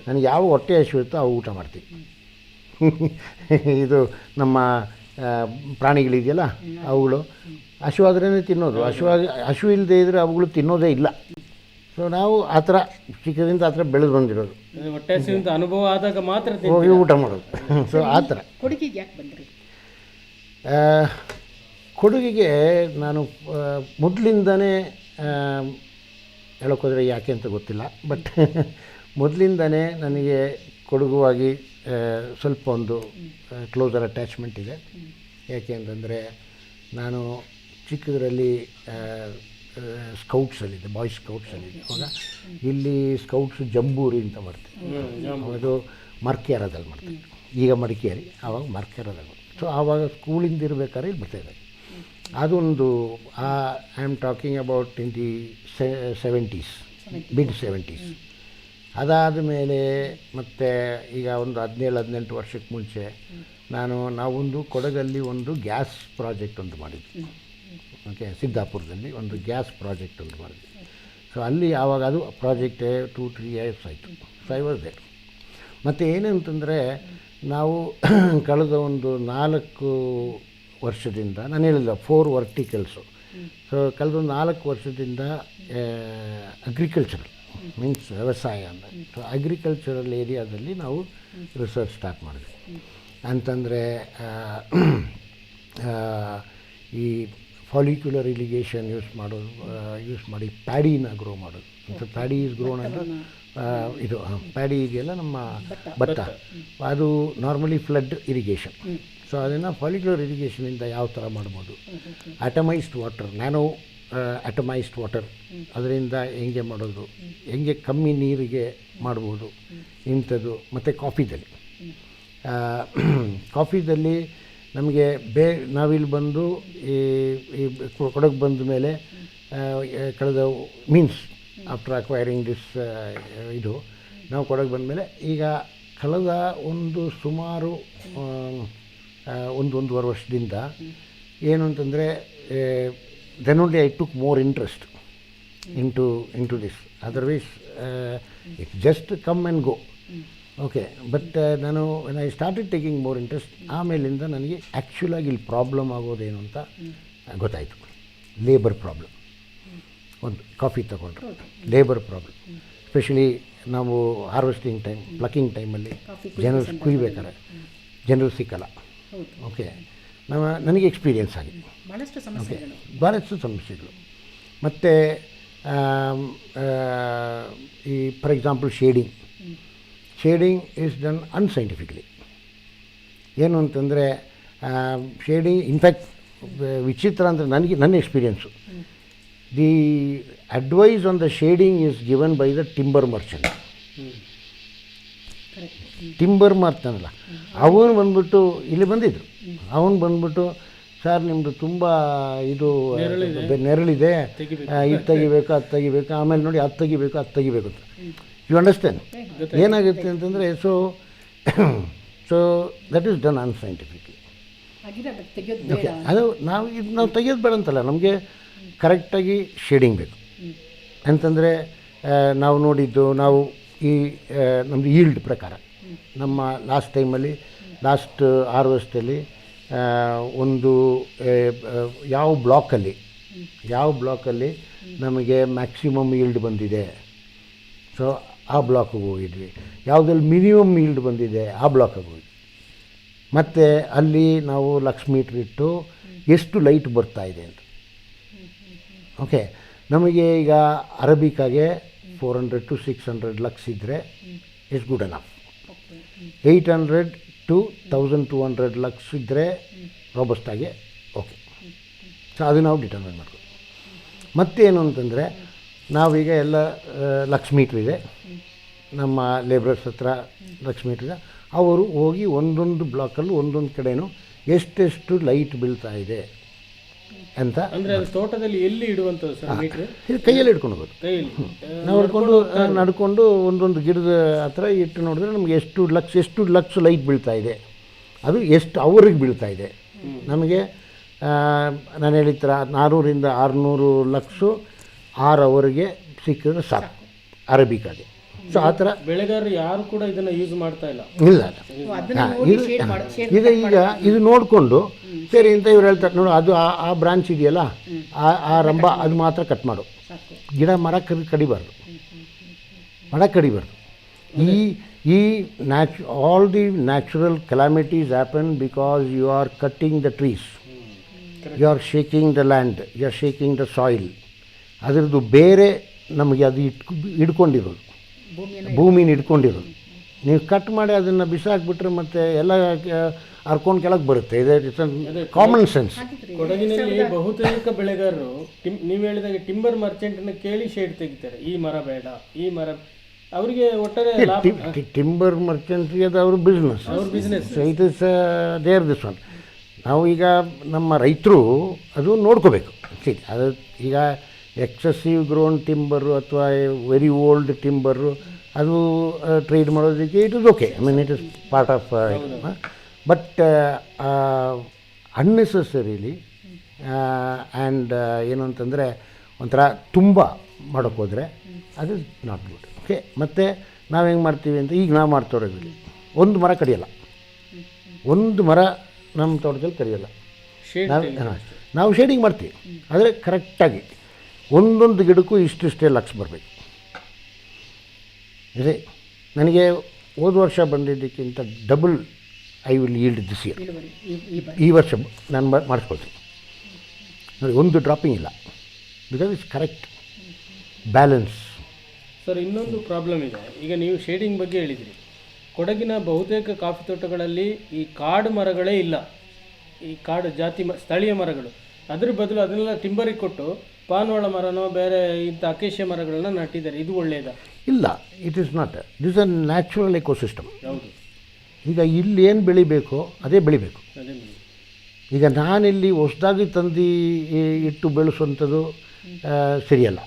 ನನಗೆ ಯಾವ ಹೊಟ್ಟೆ ಹಸಿವಿರುತ್ತೋ ಅವು ಊಟ ಮಾಡ್ತೀನಿ. ಇದು ನಮ್ಮ ಪ್ರಾಣಿಗಳಿದೆಯಲ್ಲ, ಅವುಗಳು ಹಸಿವಾದ್ರೇ ತಿನ್ನೋದು. ಹಸಿವು ಇಲ್ಲದೆ ಇದ್ದರೆ ಅವುಗಳು ತಿನ್ನೋದೇ ಇಲ್ಲ. ಸೊ ನಾವು ಆ ಥರ ಚಿಕ್ಕದಿಂದ ಆ ಥರ ಬೆಳೆದು ಬಂದಿರೋದು. ಹೊಟ್ಟೆ ಹಸಿವಿಂದ ಅನುಭವ ಆದಾಗ ಮಾತ್ರ ಹೋಗಿ ಊಟ ಮಾಡೋದು. ಸೊ ಆ ಥರ. ಕೊಡುಗೆಗೆ ಯಾಕೆ ಬಂದ್ರಿ? ಕೊಡುಗೆಗೆ ನಾನು ಮೊದಲಿಂದನೇ ಹೇಳೋಕ್ಕೋದ್ರೆ ಯಾಕೆ ಅಂತ ಗೊತ್ತಿಲ್ಲ, ಬಟ್ ಮೊದಲಿಂದನೇ ನನಗೆ ಕೊಡುಗುವಾಗಿ ಸ್ವಲ್ಪ ಒಂದು ಕ್ಲೋಸರ್ ಅಟ್ಯಾಚ್ಮೆಂಟ್ ಇದೆ. ಯಾಕೆ ಅಂತಂದರೆ, ನಾನು ಚಿಕ್ಕದರಲ್ಲಿ ಸ್ಕೌಟ್ಸಲ್ಲಿದ್ದೆ, ಬಾಯ್ಸ್ ಸ್ಕೌಟ್ಸಲ್ಲಿದ್ದೆ. ಅವಾಗ ಇಲ್ಲಿ ಸ್ಕೌಟ್ಸು ಜಂಬೂರಿ ಅಂತ ಮಾಡ್ತೀವಿ, ಅದು ಮರ್ಕ್ಯಾರದಲ್ಲಿ ಮಾಡ್ತೀವಿ. ಈಗ ಮಡಿಕೇರಿ, ಆವಾಗ ಮಾರ್ಕೆರದಾಗ. ಸೊ ಆವಾಗ ಸ್ಕೂಲಿಂದ ಇರಬೇಕಾದ್ರೆ ಇಲ್ಲಿ ಬರ್ತಾಯಿದ್ದೆ. ಅದೊಂದು I am talking about in the 70s, mid 70s. ಅದಾದ ಮೇಲೆ ಮತ್ತೆ ಈಗ ಒಂದು 17-18 ವರ್ಷಕ್ಕೆ ಮುಂಚೆ ನಾವೊಂದು ಕೊಡಗಲ್ಲಿ ಒಂದು ಗ್ಯಾಸ್ ಪ್ರಾಜೆಕ್ಟ್ ಒಂದು ಮಾಡಿದ್ವಿ. ಓಕೆ, ಸಿದ್ದಾಪುರದಲ್ಲಿ ಒಂದು ಗ್ಯಾಸ್ ಪ್ರಾಜೆಕ್ಟ್ ಒಂದು ಮಾಡಿದ್ವಿ. ಸೊ ಅಲ್ಲಿ ಆವಾಗ ಅದು ಪ್ರಾಜೆಕ್ಟ್ 2-3 years ಆಯಿತು. So I was there. ಮತ್ತು ಏನಂತಂದರೆ ನಾವು ಕಳೆದ ಒಂದು 4 ವರ್ಷದಿಂದ, ನಾನು ಹೇಳಿಲ್ಲ 4 ವರ್ಟಿಕಲ್ಸು. ಸೊ ಕಳೆದ ಒಂದು 4 ವರ್ಷದಿಂದ ಅಗ್ರಿಕಲ್ಚರಲ್ ಮೀನ್ಸ್ ವ್ಯವಸಾಯ ಅಂದರೆ, ಸೊ ಅಗ್ರಿಕಲ್ಚರಲ್ ಏರಿಯಾದಲ್ಲಿ ನಾವು ರಿಸರ್ಚ್ ಸ್ಟಾರ್ಟ್ ಮಾಡಿದ್ವಿ. ಅಂತಂದರೆ ಈ ಫಾಲಿಕ್ಯುಲರ್ ಇರಿಗೇಷನ್ ಯೂಸ್ ಮಾಡಿ ಪ್ಯಾಡಿನ ಗ್ರೋ ಮಾಡೋದು. ಮತ್ತು ಪ್ಯಾಡಿ ಈಸ್ ಗ್ರೋನ್ ಅಂದರೆ ಇದು ಪ್ಯಾಡಿ ಇದೆಯಲ್ಲ ನಮ್ಮ ಭತ್ತ, ಅದು ನಾರ್ಮಲಿ ಫ್ಲಡ್ ಇರಿಗೇಷನ್. ಸೊ ಅದನ್ನು ಫಾಲಿಕ್ಯುಲರ್ ಇರಿಗೇಷನಿಂದ ಯಾವ ಥರ ಮಾಡ್ಬೋದು, ಅಟಮೈಸ್ಡ್ ವಾಟರ್, ನ್ಯಾನೋ ಅಟಮೈಸ್ಡ್ ವಾಟರ್, ಅದರಿಂದ ಹೆಂಗೆ ಮಾಡೋದು, ಹೆಂಗೆ ಕಮ್ಮಿ ನೀರಿಗೆ ಮಾಡ್ಬೋದು ಇಂಥದ್ದು. ಮತ್ತು ಕಾಫಿದಲ್ಲಿ ನಮಗೆ ನಾವಿಲ್ಲಿ ಬಂದು ಈ ಕೊಡಗು ಬಂದ ಮೇಲೆ ಕಳೆದ ಮೀನ್ಸ್ ಆಫ್ಟರ್ ಅಕ್ವೈರಿಂಗ್ ದಿಸ್ ಇದು ನಾವು ಕೊಡಗು ಬಂದ ಮೇಲೆ ಈಗ ಕಳೆದ ಒಂದು ಸುಮಾರು 1-1.5 ವರ್ಷದಿಂದ ಏನು ಅಂತಂದರೆ then only I took more interest into this. Otherwise it just come and go. Okay, but ನಾನು when I started taking more interest, ಆಮೇಲಿಂದ ನನಗೆ ಆ್ಯಕ್ಚುಲಾಗಿ ಇಲ್ಲಿ ಪ್ರಾಬ್ಲಮ್ ಆಗೋದೇನು ಅಂತ ಗೊತ್ತಾಯಿತು. Labour problem. ಒಂದು ಕಾಫಿ ತಗೊಂಡ್ರೆ ಲೇಬರ್ ಪ್ರಾಬ್ಲಮ್, ಎಸ್ಪೆಷಲಿ ನಾವು ಹಾರ್ವೆಸ್ಟಿಂಗ್ ಟೈಮ್, ಪ್ಲಕ್ಕಿಂಗ್ ಟೈಮಲ್ಲಿ ಜನರು ಕುಯ್ಬೇಕಾದ್ರೆ ಜನರು ಸಿಕ್ಕಲ್ಲ. ಓಕೆ, ನನಗೆ ಎಕ್ಸ್ಪೀರಿಯೆನ್ಸ್ ಆಗಿದೆ. ಓಕೆ, ಭಾಳಷ್ಟು ಸಮಸ್ಯೆಗಳು. ಮತ್ತು ಈ for example shading is done unscientifically. ಏನು ಅಂತಂದರೆ ಶೇಡಿಂಗ್ ಇನ್ಫ್ಯಾಕ್ಟ್ ವಿಚಿತ್ರ ಅಂದರೆ ನನ್ನ experience, the advice on the shading is given by the timber merchant. Timber ಮಾರ್ತಾನಲ್ಲ ಅವನು ಬಂದ್ಬಿಟ್ಟು ಇಲ್ಲಿ ಬಂದಿದ್ರು. ಅವನು ಬಂದ್ಬಿಟ್ಟು, ಸರ್ ನಿಮ್ಮದು ತುಂಬ ಇದು ನೆರಳಿದೆ, ಇದು ತೆಗಿಬೇಕು ಅದು ತೆಗಿಬೇಕು, ಆಮೇಲೆ ನೋಡಿ ಅದು ತೆಗಿಬೇಕು ಅಂತ. ಯು ಅಂಡರ್ಸ್ಟ್ಯಾಂಡ್ ಏನಾಗುತ್ತೆ ಅಂತಂದರೆ, so that is done unscientifically. Okay, ಅದು ನಾವು ತೆಗಿಯೋದು ಬೇಡ ಅಂತಲ್ಲ, ನಮಗೆ ಕರೆಕ್ಟಾಗಿ ಶೇಡಿಂಗ್ ಬೇಕು. ಅಂತಂದರೆ ನಾವು ನೋಡಿದ್ದು, ನಾವು ಈ ನಮ್ಮದು ಈಲ್ಡ್ ಪ್ರಕಾರ ನಮ್ಮ ಲಾಸ್ಟ್ ಹಾರ್ವೆಸ್ಟಲ್ಲಿ ಒಂದು ಯಾವ ಬ್ಲಾಕಲ್ಲಿ ನಮಗೆ ಮ್ಯಾಕ್ಸಿಮಮ್ ಈಲ್ಡ್ ಬಂದಿದೆ, ಸೊ ಆ ಬ್ಲಾಕಿಗೆ ಹೋಗಿದ್ವಿ. ಯಾವುದ್ರಲ್ಲಿ ಮಿನಿಮಮ್ ಈಲ್ಡ್ ಬಂದಿದೆ ಆ ಬ್ಲಾಕಿಗೆ ಹೋಗಿದ್ವಿ. ಮತ್ತು ಅಲ್ಲಿ ನಾವು ಲಕ್ಷ ಮೀಟ್ರ್ ಇಟ್ಟು ಎಷ್ಟು ಲೈಟ್ ಬರ್ತಾ ಇದೆ ಅಂತ. ಓಕೆ, ನಮಗೆ ಈಗ ಅರಬಿಕಾಗೆ 400 to 600 ಲಕ್ಸ್ ಇದ್ದರೆ it's good enough. 800 to 1200 lux ಇದ್ದರೆ ರೋಬಸ್ಟಾಗೆ ಓಕೆ. ಸೊ ಅದು ನಾವು ಡಿಟರ್ಮೈನ್ ಮಾಡ್ಬೋದು. ಮತ್ತೇನು ಅಂತಂದರೆ, ನಾವೀಗ ಎಲ್ಲ ಲಕ್ಷ ಮೀಟ್ರ್ ಇದೆ, ನಮ್ಮ ಲೇಬರ್ಸ್ ಹತ್ರ ಲಕ್ಷ ಮೀಟ್ರ್ ಇದೆ. ಅವರು ಹೋಗಿ ಒಂದೊಂದು ಬ್ಲಾಕಲ್ಲೂ ಒಂದೊಂದು ಕಡೆಯೂ ಎಷ್ಟೆಷ್ಟು ಲೈಟ್ ಬೀಳ್ತಾ ಇದೆ ಅಂತ. ಅಂದರೆ ತೋಟದಲ್ಲಿ ಎಲ್ಲಿ ಇಡುವಂಥದ್ದು ಸರ್ ಮೀಟ್ರ್? ಇದು ಕೈಯಲ್ಲಿ ಹಿಡ್ಕೊಂಡು ಹೋಗೋದು. ನಾವು ನಡ್ಕೊಂಡು ಒಂದೊಂದು ಗಿಡದ ಹತ್ರ ಇಟ್ಟು ನೋಡಿದ್ರೆ ನಮಗೆ ಎಷ್ಟು ಲಕ್ಷ ಲೈಟ್ ಬೀಳ್ತಾ ಇದೆ, ಅದು ಎಷ್ಟು ಅವರಿಗೆ ಬೀಳ್ತಾ ಇದೆ. ನಮಗೆ ನಾನು ಹೇಳಿದ 400 to 600 ಲಕ್ಷ 6 ಅವರಿಗೆ ಸಿಕ್ಕಿದ್ರೆ ಸಾಕು ಅರಬಿಕಾಗೆ. ಸೊ ಆ ಥರ ಬೆಳೆಗಾರರು ಯಾರು ಕೂಡ ಇದನ್ನು ಯೂಸ್ ಮಾಡ್ತಾ ಇಲ್ಲ. ಇದು ನೋಡಿಕೊಂಡು ಸರಿ ಅಂತ ಇವ್ರು ಹೇಳ್ತಾರೆ, ನೋಡು ಅದು ಆ ಬ್ರಾಂಚ್ ಇದೆಯಲ್ಲ, ಆ ರಂಬ ಅದು ಮಾತ್ರ ಕಟ್ ಮಾಡು, ಮರ ಕಡಿಬಾರ್ದು. All the natural calamities happen because you are cutting the trees. You are shaking the land, you are shaking the soil. ಅದರದ್ದು ಬೇರೆ ನಮಗೆ ಅದು ಹಿಡ್ಕೊಂಡಿರೋದು, ಭೂಮಿನ ಹಿಡ್ಕೊಂಡಿರೋದು. ನೀವು ಕಟ್ ಮಾಡಿ ಅದನ್ನು ಬಿಸಾಕ್ಬಿಟ್ರೆ ಮತ್ತೆ ಎಲ್ಲ ಹರ್ಕೊಂಡು ಕೆಳಗೆ ಬರುತ್ತೆ. It's common sense. ಕೊಡಗಿನಲ್ಲಿ ಬಹುತೇಕ ಬೆಳೆಗಾರರು ನೀವು ಹೇಳಿದಾಗ ಟಿಂಬರ್ ಮರ್ಚೆಂಟನ್ನು ಕೇಳಿ ಶೇಡ್ ತೆಗಿತಾರೆ. ಈ ಮರ ಬೇಡ, ಈ ಮರ ಅವರಿಗೆ ಒಟ್ಟಾರೆ ಲಾಭ, ಟಿಂಬರ್ ಮರ್ಚೆಂಟ್ರಿ ಅದು ಅವ್ರ ಬಿಸ್ನೆಸ್. ಅವ್ರ business. So it is there this one. ನಾವು ಈಗ ನಮ್ಮ ರೈತರು ಅದು ನೋಡ್ಕೋಬೇಕು. ಅದು ಈಗ ಎಕ್ಸೆಸಿವ್ ಗ್ರೋನ್ ಟಿಂಬರು ಅಥವಾ ವೆರಿ ಓಲ್ಡ್ ಟಿಂಬರು ಅದು ಟ್ರೇಡ್ ಮಾಡೋದಕ್ಕೆ it is okay. I mean it is part of. But unnecessarily and ಏನು ಅಂತಂದರೆ ಒಂಥರ ತುಂಬ ಮಾಡೋಕ್ಕೋದ್ರೆ ಅದು ನಾಟ್ ಗುಡ್. ಓಕೆ. ಮತ್ತು ನಾವು ಹೆಂಗೆ ಮಾಡ್ತೀವಿ ಅಂತ ಈಗ ನಾವು ಮಾಡ್ತೋರೋದ್ರಲ್ಲಿ ಒಂದು ಮರ ಕಡಿಯೋಲ್ಲ, ಒಂದು ಮರ ನಮ್ಮ ತೋಟದಲ್ಲಿ ಕಡಿಯೋಲ್ಲ. ನಾವು ಶೇಡಿಂಗ್ ಮಾಡ್ತೀವಿ, ಆದರೆ ಕರೆಕ್ಟಾಗಿ ಒಂದೊಂದು ಗಿಡಕ್ಕೂ ಇಷ್ಟಿಷ್ಟೇ ಲಕ್ಷ ಬರಬೇಕು. ಇದೆ ನನಗೆ ಹೋದ ವರ್ಷ ಬಂದಿದ್ದಕ್ಕಿಂತ double I will yield this year. ಈ ವರ್ಷ ನಾನು ಮಾಡಿಸ್ಕೊಳ್ತೀನಿ ನೋಡಿ, ಒಂದು ಡ್ರಾಪಿಂಗ್ ಇಲ್ಲ. Because it's correct balance. Sir, ಇನ್ನೊಂದು ಪ್ರಾಬ್ಲಮ್ ಇದೆ. ಈಗ ನೀವು ಶೇಡಿಂಗ್ ಬಗ್ಗೆ ಹೇಳಿದ್ರಿ. ಕೊಡಗಿನ ಬಹುತೇಕ ಕಾಫಿ ತೋಟಗಳಲ್ಲಿ ಈ ಕಾಡು ಮರಗಳೇ ಇಲ್ಲ, ಈ ಕಾಡು ಜಾತಿ ಸ್ಥಳೀಯ ಮರಗಳು. ಅದ್ರ ಬದಲು ಅದನ್ನೆಲ್ಲ ಟಿಂಬರಿಗೆ ಕೊಟ್ಟು ಪಾನವಾಳ ಮರನೋ ಬೇರೆ ಇಂಥ ಅಕೇಶಿಯ ಮರಗಳನ್ನ ನಟ್ಟಿದ್ದಾರೆ. ಇದು ಒಳ್ಳೆಯದಾ? ಇಲ್ಲ, it is not. This a natural ecosystem. ಹೌದು. ಈಗ ಇಲ್ಲಿ ಏನು ಬೆಳಿಬೇಕೋ ಅದೇ ಬೆಳಿಬೇಕು. ಅದೇ ಈಗ ನಾನಿಲ್ಲಿ ಹೊಸದಾಗಿ ತಂದು ಇಟ್ಟು ಬೆಳೆಸುವಂಥದ್ದು ಸರಿಯಲ್ಲ.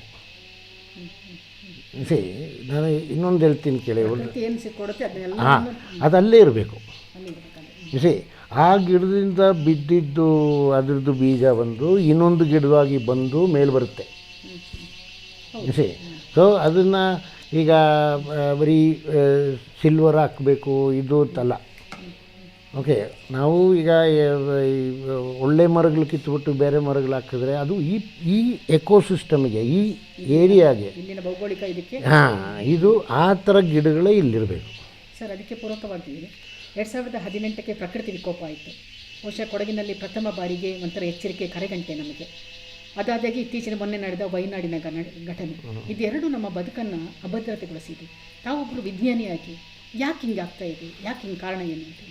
ಸರಿ, ನಾನು ಇನ್ನೊಂದು ಹೇಳ್ತೀನಿ ಕೇಳಿ. ಹಾಂ, ಅದು ಅಲ್ಲೇ ಇರಬೇಕು. ಸರಿ, ಆ ಗಿಡದಿಂದ ಬಿದ್ದಿದ್ದು ಅದರದ್ದು ಬೀಜ ಬಂದು ಇನ್ನೊಂದು ಗಿಡವಾಗಿ ಬಂದು ಮೇಲೆ ಬರುತ್ತೆ. ಸರಿ, ಸೊ ಅದನ್ನು ಈಗ ಬರೀ ಸಿಲ್ವರ್ ಹಾಕಬೇಕು ಇದು ಅಂತಲ್ಲ. ಓಕೆ, ನಾವು ಈಗ ಒಳ್ಳೆ ಮರಗಳು ಕಿತ್ತುಬಿಟ್ಟು ಬೇರೆ ಮರಗಳು ಹಾಕಿದ್ರೆ ಅದು ಈ ಎಕೋಸಿಸ್ಟಮ್ಗೆ, ಈ ಏರಿಯಾಗೆ, ಭೌಗೋಳಿಕ ಇದಕ್ಕೆ ಇದು ಆ ಥರ ಗಿಡಗಳೇ ಇಲ್ಲಿರಬೇಕು. ಸರ್, ಅದಕ್ಕೆ ಪೂರಕವಾಗಿ 2018ಕ್ಕೆ ಪ್ರಕೃತಿ ವಿಕೋಪ ಆಯಿತು. ಬಹುಶಃ ಕೊಡಗಿನಲ್ಲಿ ಪ್ರಥಮ ಬಾರಿಗೆ ಒಂಥರ ಎಚ್ಚರಿಕೆ ಕರೆಗಂಟೆ ನಮಗೆ. ಅದಾದಾಗಿ ಇತ್ತೀಚಿನ ಮೊನ್ನೆ ನಡೆದ ವೈನಾಡಿನ ಘಟನೆ, ಇದೆರಡು ನಮ್ಮ ಬದುಕನ್ನು ಅಭದ್ರತೆಗೊಳಿಸಿದೆ. ತಾವೊಬ್ಬರು ವಿಜ್ಞಾನಿಯಾಗಿ ಯಾಕೆ ಹಿಂಗೆ ಆಗ್ತಾ ಇದೆ, ಯಾಕೆ ಹಿಂಗೆ ಕಾರಣ ಏನು ಅಂತ?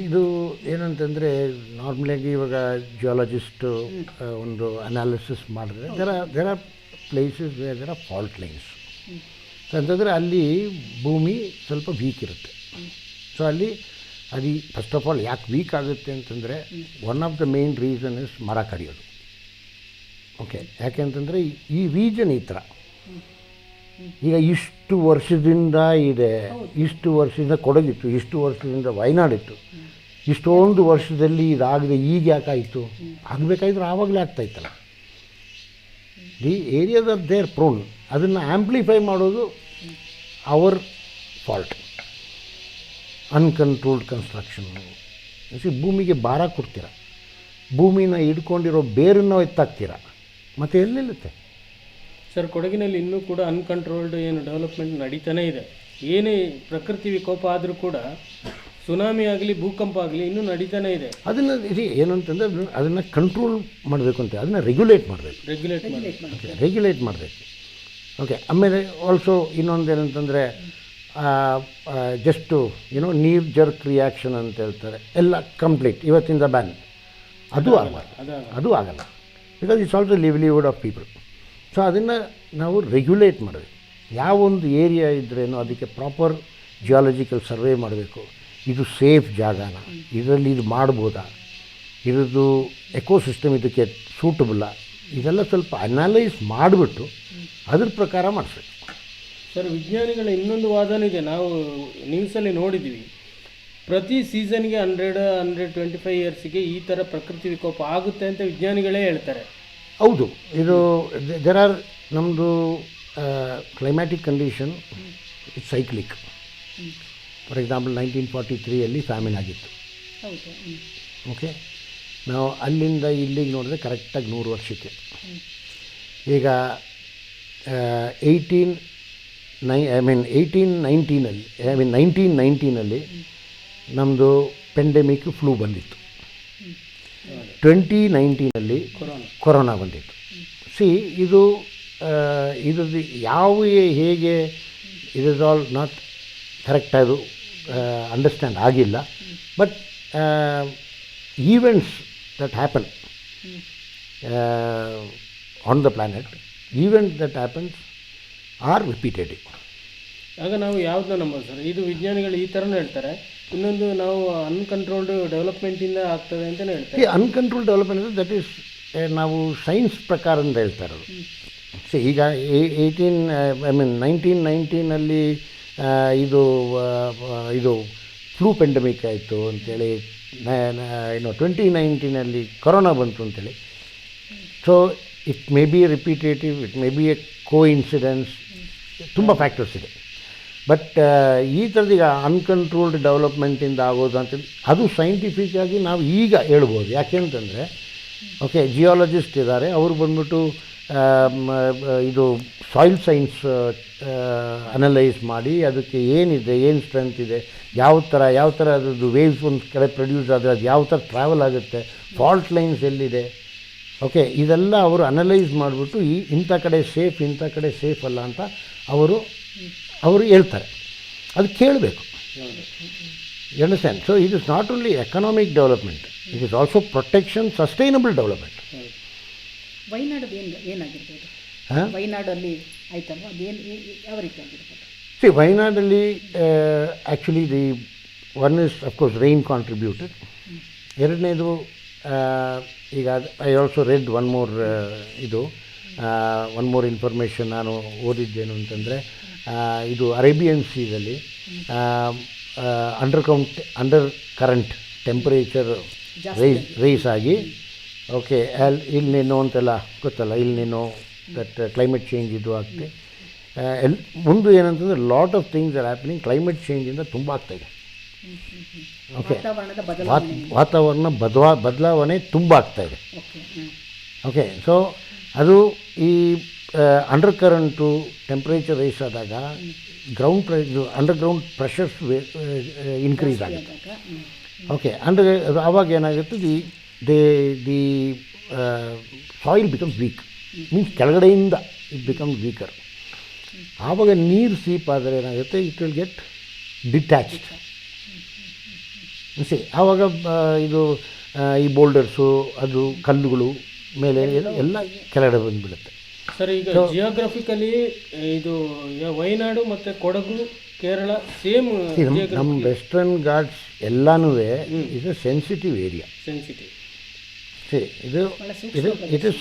ಇದು ಏನಂತಂದರೆ, ನಾರ್ಮಲಾಗಿ ಇವಾಗ ಜಿಯಾಲಜಿಸ್ಟು ಒಂದು ಅನಾಲಿಸಿಸ್ ಮಾಡಿದ್ರೆ there are places where there are fault lines ಅಂತಂದರೆ ಅಲ್ಲಿ ಭೂಮಿ ಸ್ವಲ್ಪ ವೀಕ್ ಇರುತ್ತೆ. ಸೊ ಅಲ್ಲಿ ಅದು ಫಸ್ಟ್ ಆಫ್ ಆಲ್ ಯಾಕೆ ವೀಕ್ ಆಗುತ್ತೆ ಅಂತಂದರೆ, one of the main reason is ಮರ ಕಡಿಯೋದು. ಓಕೆ, ಯಾಕೆ ಅಂತಂದರೆ ಈ ರೀಜನ್ ಈ ಥರ ಈಗ ಇಷ್ಟು ವರ್ಷದಿಂದ ಇದೆ, ಇಷ್ಟು ವರ್ಷದಿಂದ ಕೊಡಗಿತ್ತು, ಇಷ್ಟು ವರ್ಷದಿಂದ ವಯನಾಡಿತ್ತು, ಇಷ್ಟೊಂದು ವರ್ಷದಲ್ಲಿ ಇದಾಗದೆ ಈಗ ಯಾಕಾಯಿತು? ಆಗಬೇಕಾದ್ರೆ ಆವಾಗಲೇ ಆಗ್ತಾಯಿತ್ತಲ್ಲ. The areas are there prone. ಅದನ್ನು ಆ್ಯಂಪ್ಲಿಫೈ ಮಾಡೋದು ಅವರ್ ಫಾಲ್ಟ್. Uncontrolled construction. ಭೂಮಿಗೆ ಭಾರ ಕೊಡ್ತೀರ, ಭೂಮಿನ ಹಿಡ್ಕೊಂಡಿರೋ ಬೇರನ್ನು ಎತ್ತಾಕ್ತೀರ, ಮತ್ತು ಎಲ್ಲಿರುತ್ತೆ? ಸರ್, ಕೊಡಗಿನಲ್ಲಿ ಇನ್ನೂ ಕೂಡ ಅನ್ಕಂಟ್ರೋಲ್ಡ್ ಏನು ಡೆವಲಪ್ಮೆಂಟ್ ನಡೀತಾನೇ ಇದೆ. ಏನೇ ಪ್ರಕೃತಿ ವಿಕೋಪ ಆದರೂ ಕೂಡ, ಸುನಾಮಿ ಆಗಲಿ ಭೂಕಂಪ ಆಗಲಿ ಇನ್ನೂ ನಡೀತಾನೇ ಇದೆ. ಅದನ್ನು ಏನು ಅಂತಂದರೆ ಅದನ್ನು ಕಂಟ್ರೋಲ್ ಮಾಡಬೇಕು ಅಂತ, ಅದನ್ನು ರೆಗ್ಯುಲೇಟ್ ಮಾಡಬೇಕು. ರೆಗ್ಯುಲೇಟ್ ಮಾಡಬೇಕು. ಓಕೆ, ಆಮೇಲೆ ಆಲ್ಸೋ ಇನ್ನೊಂದು ಏನಂತಂದರೆ ಜಸ್ಟು ನೀರ್ ಜರ್ಕ್ ರಿಯಾಕ್ಷನ್ ಅಂತ ಹೇಳ್ತಾರೆ, ಎಲ್ಲ ಕಂಪ್ಲೀಟ್ ಇವತ್ತಿಂದ ಬ್ಯಾನ್. ಅದು ಆಗಲ್ಲ. Because it's also livelihood of people. So ಅದನ್ನು ನಾವು ರೆಗ್ಯುಲೇಟ್ ಮಾಡಬೇಕು. ಯಾವೊಂದು ಏರಿಯಾ ಇದ್ರೇನೋ ಅದಕ್ಕೆ ಪ್ರಾಪರ್ ಜಿಯಾಲಜಿಕಲ್ ಸರ್ವೆ ಮಾಡಬೇಕು. ಇದು ಸೇಫ್ ಜಾಗನ, ಇದರಲ್ಲಿ ಇದು ಮಾಡ್ಬೋದಾ, ಇರೋದು ಎಕೋಸಿಸ್ಟಮ್ ಇದಕ್ಕೆ ಸೂಟಬಲ್ಲ, ಇದೆಲ್ಲ ಸ್ವಲ್ಪ ಅನಲೈಸ್ ಮಾಡಿಬಿಟ್ಟು ಅದ್ರ ಪ್ರಕಾರ ಮಾಡಿಸ್ಬೇಕು. ಸರ್, ವಿಜ್ಞಾನಿಗಳ ಇನ್ನೊಂದು ವಾದನೂ ಇದೆ. ನಾವು ನ್ಯೂಸಲ್ಲಿ ನೋಡಿದ್ದೀವಿ, ಪ್ರತಿ ಸೀಸನ್ಗೆ 100-125 ಇಯರ್ಸಿಗೆ ಈ ಥರ ಪ್ರಕೃತಿ ವಿಕೋಪ ಆಗುತ್ತೆ ಅಂತ ವಿಜ್ಞಾನಿಗಳೇ ಹೇಳ್ತಾರೆ. ಹೌದು, ಇದು ದೇರ್ ಆರ್ ನಮ್ಮದು climatic condition it's cyclic. For example 1943 famine ಆಗಿತ್ತು. ಓಕೆ, ನಾವು ಅಲ್ಲಿಂದ ಇಲ್ಲಿಗೆ ನೋಡಿದ್ರೆ ಕರೆಕ್ಟಾಗಿ 100 ವರ್ಷಕ್ಕೆ. ಈಗ 1919ನಲ್ಲಿ ನಮ್ಮದು ಪೆಂಡೆಮಿಕ್ ಫ್ಲೂ ಬಂದಿತ್ತು. 2019ನಲ್ಲಿ ಕೊರೋನಾ ಬಂದಿತ್ತು. ಇದು ಯಾವ ಹೇಗೆ it is all not correct, ಅದು ಅಂಡರ್ಸ್ಟ್ಯಾಂಡ್ ಆಗಿಲ್ಲ. But events that happen on the planet, events that happens are repeated. ಆಗ ನಾವು ಯಾವುದನ್ನ ನಂಬೋದು ಸರ್? ಇದು ವಿಜ್ಞಾನಿಗಳು ಈ ಥರನೂ ಹೇಳ್ತಾರೆ, ಇನ್ನೊಂದು ನಾವು ಅನ್ಕಂಟ್ರೋಲ್ಡ್ ಡೆವಲಪ್ಮೆಂಟಿಂದ ಆಗ್ತದೆ ಅಂತಲೇ ಹೇಳ್ತಾರೆ. ಅನ್ಕಂಟ್ರೋಲ್ ಡೆವಲಪ್ಮೆಂಟ್ ದಟ್ ಈಸ್ ನಾವು ಸೈನ್ಸ್ ಪ್ರಕಾರ ಅಂತ ಹೇಳ್ತಾ ಇರೋದು. ಈಗ 1919 ಇದು ಫ್ಲೂ ಪೆಂಡಮಿಕ್ ಆಯಿತು ಅಂತೇಳಿ, 2019 ಕೊರೋನಾ ಬಂತು ಅಂತೇಳಿ. So it may be repetitive, it may be a coincidence, ತುಂಬ ಫ್ಯಾಕ್ಟರ್ಸ್ ಇದೆ. ಬಟ್ ಈ ಥರದ್ದು ಈಗ ಅನ್ಕಂಟ್ರೋಲ್ಡ್ ಡೆವಲಪ್ಮೆಂಟಿಂದ ಆಗೋದು ಅಂತೇಳಿ ಅದು ಸೈಂಟಿಫಿಕ್ಕಾಗಿ ನಾವು ಈಗ ಹೇಳ್ಬೋದು. ಯಾಕೆಂತಂದರೆ ಓಕೆ, ಜಿಯಾಲಜಿಸ್ಟ್ ಇದ್ದಾರೆ, ಅವರು ಬಂದ್ಬಿಟ್ಟು ಇದು ಸಾಯಿಲ್ ಸೈನ್ಸ್ ಅನಲೈಸ್ ಮಾಡಿ ಅದಕ್ಕೆ ಏನಿದೆ, ಏನು ಸ್ಟ್ರೆಂತ್ ಇದೆ, ಯಾವ ಥರ ಅದರದ್ದು ವೇವ್ಸ್ ಒಂದು ಕಡೆ ಪ್ರೊಡ್ಯೂಸ್ ಆದರೆ ಅದು ಯಾವ ಥರ ಟ್ರಾವೆಲ್ ಆಗುತ್ತೆ, ಫಾಲ್ಟ್ ಲೈನ್ಸ್ ಎಲ್ಲಿದೆ, ಓಕೆ, ಇದೆಲ್ಲ ಅವರು ಅನಲೈಸ್ ಮಾಡಿಬಿಟ್ಟು ಇಂಥ ಕಡೆ ಸೇಫ್, ಇಂಥ ಕಡೆ ಸೇಫ್ ಅಲ್ಲ ಅಂತ ಅವರು ಹೇಳ್ತಾರೆ. ಅದು ಕೇಳಬೇಕು. You understand? So it is not only economic development, it is also protection, sustainable development. ವೈನಾಡದು ಏನಾಗಿರ್ಬೋದು? ವೈನಾಡಲ್ಲಿ ಆಯ್ತಲ್ವ, ಅದೇನು ಯಾವ ರೀತಿ ಆಗಿರ್ಬೋದು? ವೈನಾಡಲ್ಲಿ actually one is of course rain contributed. ಎರಡನೇದು ಈಗ I also read one more information ನಾನು ಓದಿದ್ದೇನು ಅಂತಂದರೆ, ಇದು ಅರೇಬಿಯನ್ ಸೀದಲ್ಲಿ ಅಂಡರ್ ಕರೆಂಟ್ ಟೆಂಪರೇಚರ್ ರೈಸ್ ಆಗಿ, ಓಕೆ, ಇಲ್ನೇನೋ ಅಂತೆಲ್ಲ ಗೊತ್ತಲ್ಲ, ಇಲ್ನೇನೋ ದಟ್ ಕ್ಲೈಮೇಟ್ ಚೇಂಜ್ ಇದು ಆಗ್ತದೆ. ಮುಂದೆ ಏನಂತಂದರೆ lot of things are happening, climate ಚೇಂಜಿಂದ ತುಂಬ ಆಗ್ತಾಯಿದೆ. ಓಕೆ, ವಾತಾವರಣ ಬದಲಾವಣೆ ತುಂಬ ಆಗ್ತಾಯಿದೆ. ಓಕೆ, ಸೊ ಅದು ಈ ಅಂಡರ್ ಕರೆಂಟು ಟೆಂಪ್ರೇಚರ್ ರೈಸ್ ಆದಾಗ ಅಂಡರ್ಗ್ರೌಂಡ್ ಪ್ರೆಷರ್ಸ್ ಇನ್ಕ್ರೀಸ್ ಆಗುತ್ತೆ. ಓಕೆ, ಆವಾಗ ಏನಾಗುತ್ತೆ, the soil becomes weak, means ಕೆಳಗಡೆಯಿಂದ ಇಟ್ ಬಿಕಮ್ಸ್ ವೀಕರ್. ಆವಾಗ ನೀರು ಸೀಪ್ ಆದರೆ ಏನಾಗುತ್ತೆ, ಇಟ್ ವಿಲ್ ಗೆಟ್ ಡಿಟ್ಯಾಚ್ಡ್. ಆವಾಗ ಇದು ಈ ಬೋಲ್ಡರ್ಸು, ಅದು ಕಲ್ಲುಗಳು ಮೇಲೆ ಎಲ್ಲ ಕೆಳಗಡೆ ಬಂದುಬಿಡುತ್ತೆ. ಸರ್, ಈಗ ಜಿಯೋಗ್ರಫಿಕಲಿ ಇದು ವಯನಾಡು ಮತ್ತು ಕೊಡಗು, ಕೇರಳ ಸೇಮ್. ನಮ್ಮ ವೆಸ್ಟರ್ನ್ ಘಾಟ್ಸ್ ಎಲ್ಲನೂ is a sensitive area. Sensitive it is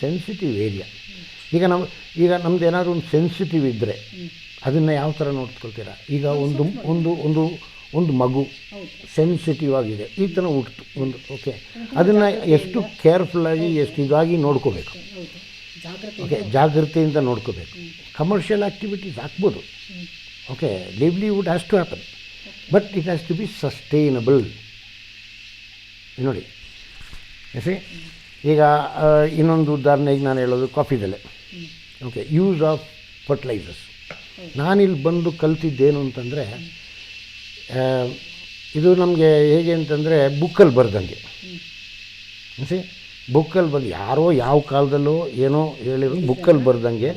sensitive area. ಈಗ ನಮ್ದು ಏನಾದರೂ ಒಂದು ಸೆನ್ಸಿಟಿವ್ ಇದ್ದರೆ ಅದನ್ನು ಯಾವ ಥರ ನೋಡ್ಕೊಳ್ತೀರಾ? ಈಗ ಒಂದು ಮಗು ಸೆನ್ಸಿಟಿವ್ ಆಗಿದೆ, ಈ ಥರ ಹುಟ್ಟಿತು ಒಂದು, ಓಕೆ, ಅದನ್ನು ಎಷ್ಟು ಕೇರ್ಫುಲ್ಲಾಗಿ ಎಷ್ಟು ಇದಾಗಿ ನೋಡ್ಕೋಬೇಕು. ಓಕೆ, ಜಾಗೃತಿಯಿಂದ ನೋಡ್ಕೋಬೇಕು. ಕಮರ್ಷಿಯಲ್ ಆ್ಯಕ್ಟಿವಿಟೀಸ್ ಹಾಕ್ಬೋದು, okay, livelihood has to happen, but it has to be sustainable. ನೋಡಿ ಈಗ ಇನ್ನೊಂದು ಉದಾಹರಣೆಗೆ ನಾನು ಹೇಳೋದು ಕಾಫಿದಲ್ಲೇ. Okay, use of fertilisers. ನಾನಿಲ್ಲಿ ಬಂದು ಕಲ್ತಿದ್ದೇನು ಅಂತಂದರೆ, ಇದು ನಮಗೆ ಹೇಗೆ ಅಂತಂದರೆ ಬುಕ್ಕಲ್ಲಿ ಬರ್ದಂಗೆ. ಬುಕ್ಕಲ್ಲಿ ಬಂದು ಯಾರೋ ಯಾವ ಕಾಲದಲ್ಲೋ ಏನೋ ಹೇಳಿದ್ರು, ಬುಕ್ಕಲ್ಲಿ ಬರ್ದಂಗೆ.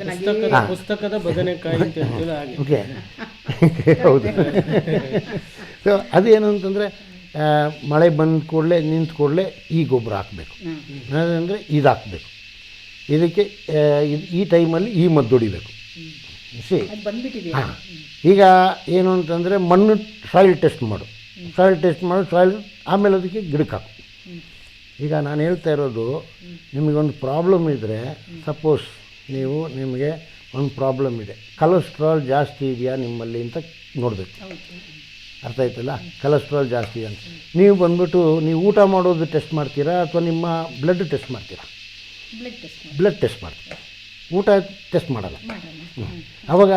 ಪುಸ್ತಕದ ಬದನೆಕಾಯಿ ಅಂತ ಹೇಳ್ತೀವಿ ಹಾಗೆ. ಓಕೆ, ಹೌದು. ಸೊ ಅದೇನು ಅಂತಂದರೆ, ಮಳೆ ಬಂದ ಕೂಡಲೇ ನಿಂತ ಕೂಡಲೇ ಈ ಗೊಬ್ಬರ ಹಾಕಬೇಕು, ಅಂದರೆ ಇದು ಹಾಕಬೇಕು, ಇದಕ್ಕೆ ಈ ಟೈಮಲ್ಲಿ ಈ ಮದ್ದು ಹೊಡಿಬೇಕು. ಹಾಂ, ಈಗ ಏನು ಅಂತಂದರೆ ಮಣ್ಣು ಸಾಯಿಲ್ ಟೆಸ್ಟ್ ಮಾಡು, ಸಾಯಿಲ್ ಆಮೇಲೆ ಅದಕ್ಕೆ ಗಿಡಕ್ಕೆ ಹಾಕು. ಈಗ ನಾನು ಹೇಳ್ತಾ ಇರೋದು, ನಿಮಗೊಂದು ಪ್ರಾಬ್ಲಮ್ ಇದ್ದರೆ, ಸಪೋಸ್ ನಿಮಗೆ ಒಂದು ಪ್ರಾಬ್ಲಮ್ ಇದೆ, ಕೊಲೆಸ್ಟ್ರಾಲ್ ಜಾಸ್ತಿ ಇದೆಯಾ ನಿಮ್ಮಲ್ಲಿ ಅಂತ ನೋಡಬೇಕು. ಅರ್ಥ ಆಯ್ತಲ್ಲ? ಕೊಲೆಸ್ಟ್ರಾಲ್ ಜಾಸ್ತಿ ಅಂತ ನೀವು ಬಂದ್ಬಿಟ್ಟು ನೀವು ಊಟ ಮಾಡೋದು ಟೆಸ್ಟ್ ಮಾಡ್ತೀರಾ ಅಥವಾ ನಿಮ್ಮ ಬ್ಲಡ್ ಟೆಸ್ಟ್ ಮಾಡ್ತೀರಾ? ಬ್ಲಡ್ ಟೆಸ್ಟ್ ಮಾಡ್ತೀರಾ, ಊಟ ಟೆಸ್ಟ್ ಮಾಡಲ್ಲ. ಆವಾಗ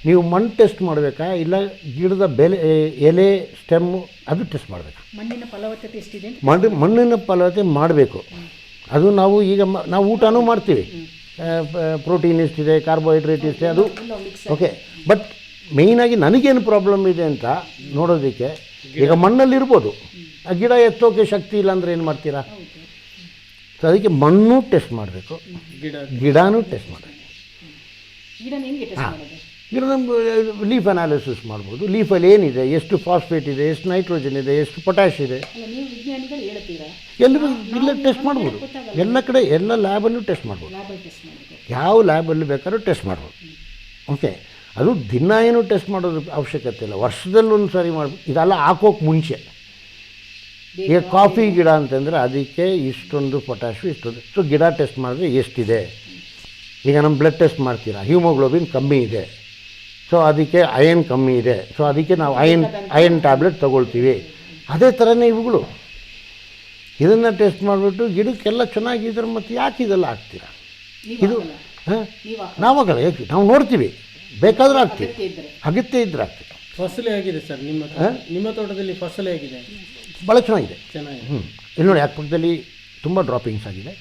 ನೀವು ಮಣ್ಣು ಟೆಸ್ಟ್ ಮಾಡಬೇಕಾ, ಇಲ್ಲ ಗಿಡದ ಎಲೆ ಸ್ಟೆಮ್ಮು ಅದು ಟೆಸ್ಟ್ ಮಾಡಬೇಕು. ಮಣ್ಣಿನ ಫಲವತ್ತತೆ ಎಷ್ಟಿದೆ, ಮಣ್ಣಿನ ಫಲವತ್ತತೆ ಮಾಡಬೇಕು. ಅದು ನಾವು ಊಟನೂ ಮಾಡ್ತೀವಿ, ಪ್ರೋಟೀನ್ ಎಷ್ಟಿದೆ, ಕಾರ್ಬೋಹೈಡ್ರೇಟ್ ಎಷ್ಟಿದೆ, ಅದು ಓಕೆ. ಬಟ್ ಮೇಯ್ನಾಗಿ ನನಗೇನು ಪ್ರಾಬ್ಲಮ್ ಇದೆ ಅಂತ ನೋಡೋದಕ್ಕೆ, ಈಗ ಮಣ್ಣಲ್ಲಿರ್ಬೋದು, ಆ ಗಿಡ ಎತ್ತೋಕೆ ಶಕ್ತಿ ಇಲ್ಲ ಅಂದರೆ ಏನು ಮಾಡ್ತೀರಾ? ಸೊ ಅದಕ್ಕೆ ಮಣ್ಣು ಟೆಸ್ಟ್ ಮಾಡಬೇಕು, ಗಿಡನೂ ಟೆಸ್ಟ್ ಮಾಡಬೇಕು. ಗಿಡ ಲೀಫ್ ಅನಾಲಿಸಿಸ್ ಮಾಡ್ಬೋದು. ಲೀಫಲ್ಲಿ ಏನಿದೆ, ಎಷ್ಟು ಫಾಸ್ಫೇಟ್ ಇದೆ, ಎಷ್ಟು ನೈಟ್ರೋಜನ್ ಇದೆ, ಎಷ್ಟು ಪೊಟ್ಯಾಶ್ ಇದೆ, ಎಲ್ಲ ಟೆಸ್ಟ್ ಮಾಡ್ಬೋದು. ಎಲ್ಲ ಕಡೆ ಎಲ್ಲ ಲ್ಯಾಬಲ್ಲೂ ಟೆಸ್ಟ್ ಮಾಡ್ಬೋದು, ಯಾವ ಲ್ಯಾಬಲ್ಲಿ ಬೇಕಾದ್ರೂ ಟೆಸ್ಟ್ ಮಾಡ್ಬೋದು. ಓಕೆ, ಅದು ದಿನ ಏನು ಟೆಸ್ಟ್ ಮಾಡೋದು ಅವಶ್ಯಕತೆ ಇಲ್ಲ, ವರ್ಷದಲ್ಲಿ ಒಂದು ಸಾರಿ ಮಾಡ್ಬೇಕು. ಇದೆಲ್ಲ ಹಾಕೋಕೆ ಮುಂಚೆ ಈಗ ಕಾಫಿ ಗಿಡ ಅಂತಂದರೆ ಅದಕ್ಕೆ ಇಷ್ಟೊಂದು ಪೊಟ್ಯಾಶು ಇಷ್ಟೊಂದು, ಸೊ ಗಿಡ ಟೆಸ್ಟ್ ಮಾಡಿದ್ರೆ ಎಷ್ಟಿದೆ. ಈಗ ನಮ್ಮ ಬ್ಲಡ್ ಟೆಸ್ಟ್ ಮಾಡ್ತೀರಾ, ಹಿಮೋಗ್ಲೋಬಿನ್ ಕಮ್ಮಿ ಇದೆ, ಸೊ ಅದಕ್ಕೆ ಅಯನ್ ಕಮ್ಮಿ ಇದೆ, ಸೊ ಅದಕ್ಕೆ ನಾವು ಅಯನ್ ಟ್ಯಾಬ್ಲೆಟ್ ತೊಗೊಳ್ತೀವಿ. ಅದೇ ಥರನೇ ಇವುಗಳು, ಇದನ್ನು ಟೆಸ್ಟ್ ಮಾಡಿಬಿಟ್ಟು ಗಿಡಕ್ಕೆಲ್ಲ ಚೆನ್ನಾಗಿದ್ರೆ ಮತ್ತು ಯಾಕೆ ಇದೆಲ್ಲ ಹಾಕ್ತೀರಾ? ಇದು ಹಾಂ ನಾವಾಗಲ್ಲ, ಯಾಕೆ ನಾವು ನೋಡ್ತೀವಿ, ಬೇಕಾದ್ರೆ ಹಾಕ್ತೀವಿ, ಅಗತ್ಯ ಇದ್ರೆ ಹಾಕ್ತೀವಿ. ಫಸಲೇ ಆಗಿದೆ ಸರ್ ನಿಮ್ಮ ತೋಟದಲ್ಲಿ, ಫಸಲೇ ಆಗಿದೆ, ಭಾಳ ಚೆನ್ನಾಗಿದೆ. ಚೆನ್ನಾಗಿದೆ. ಇಲ್ಲಿ ನೋಡಿ ಅಕ್ಕಪಕ್ಕದಲ್ಲಿ ತುಂಬ ಡ್ರಾಪಿಂಗ್ಸ್ ಆಗಿದೆ,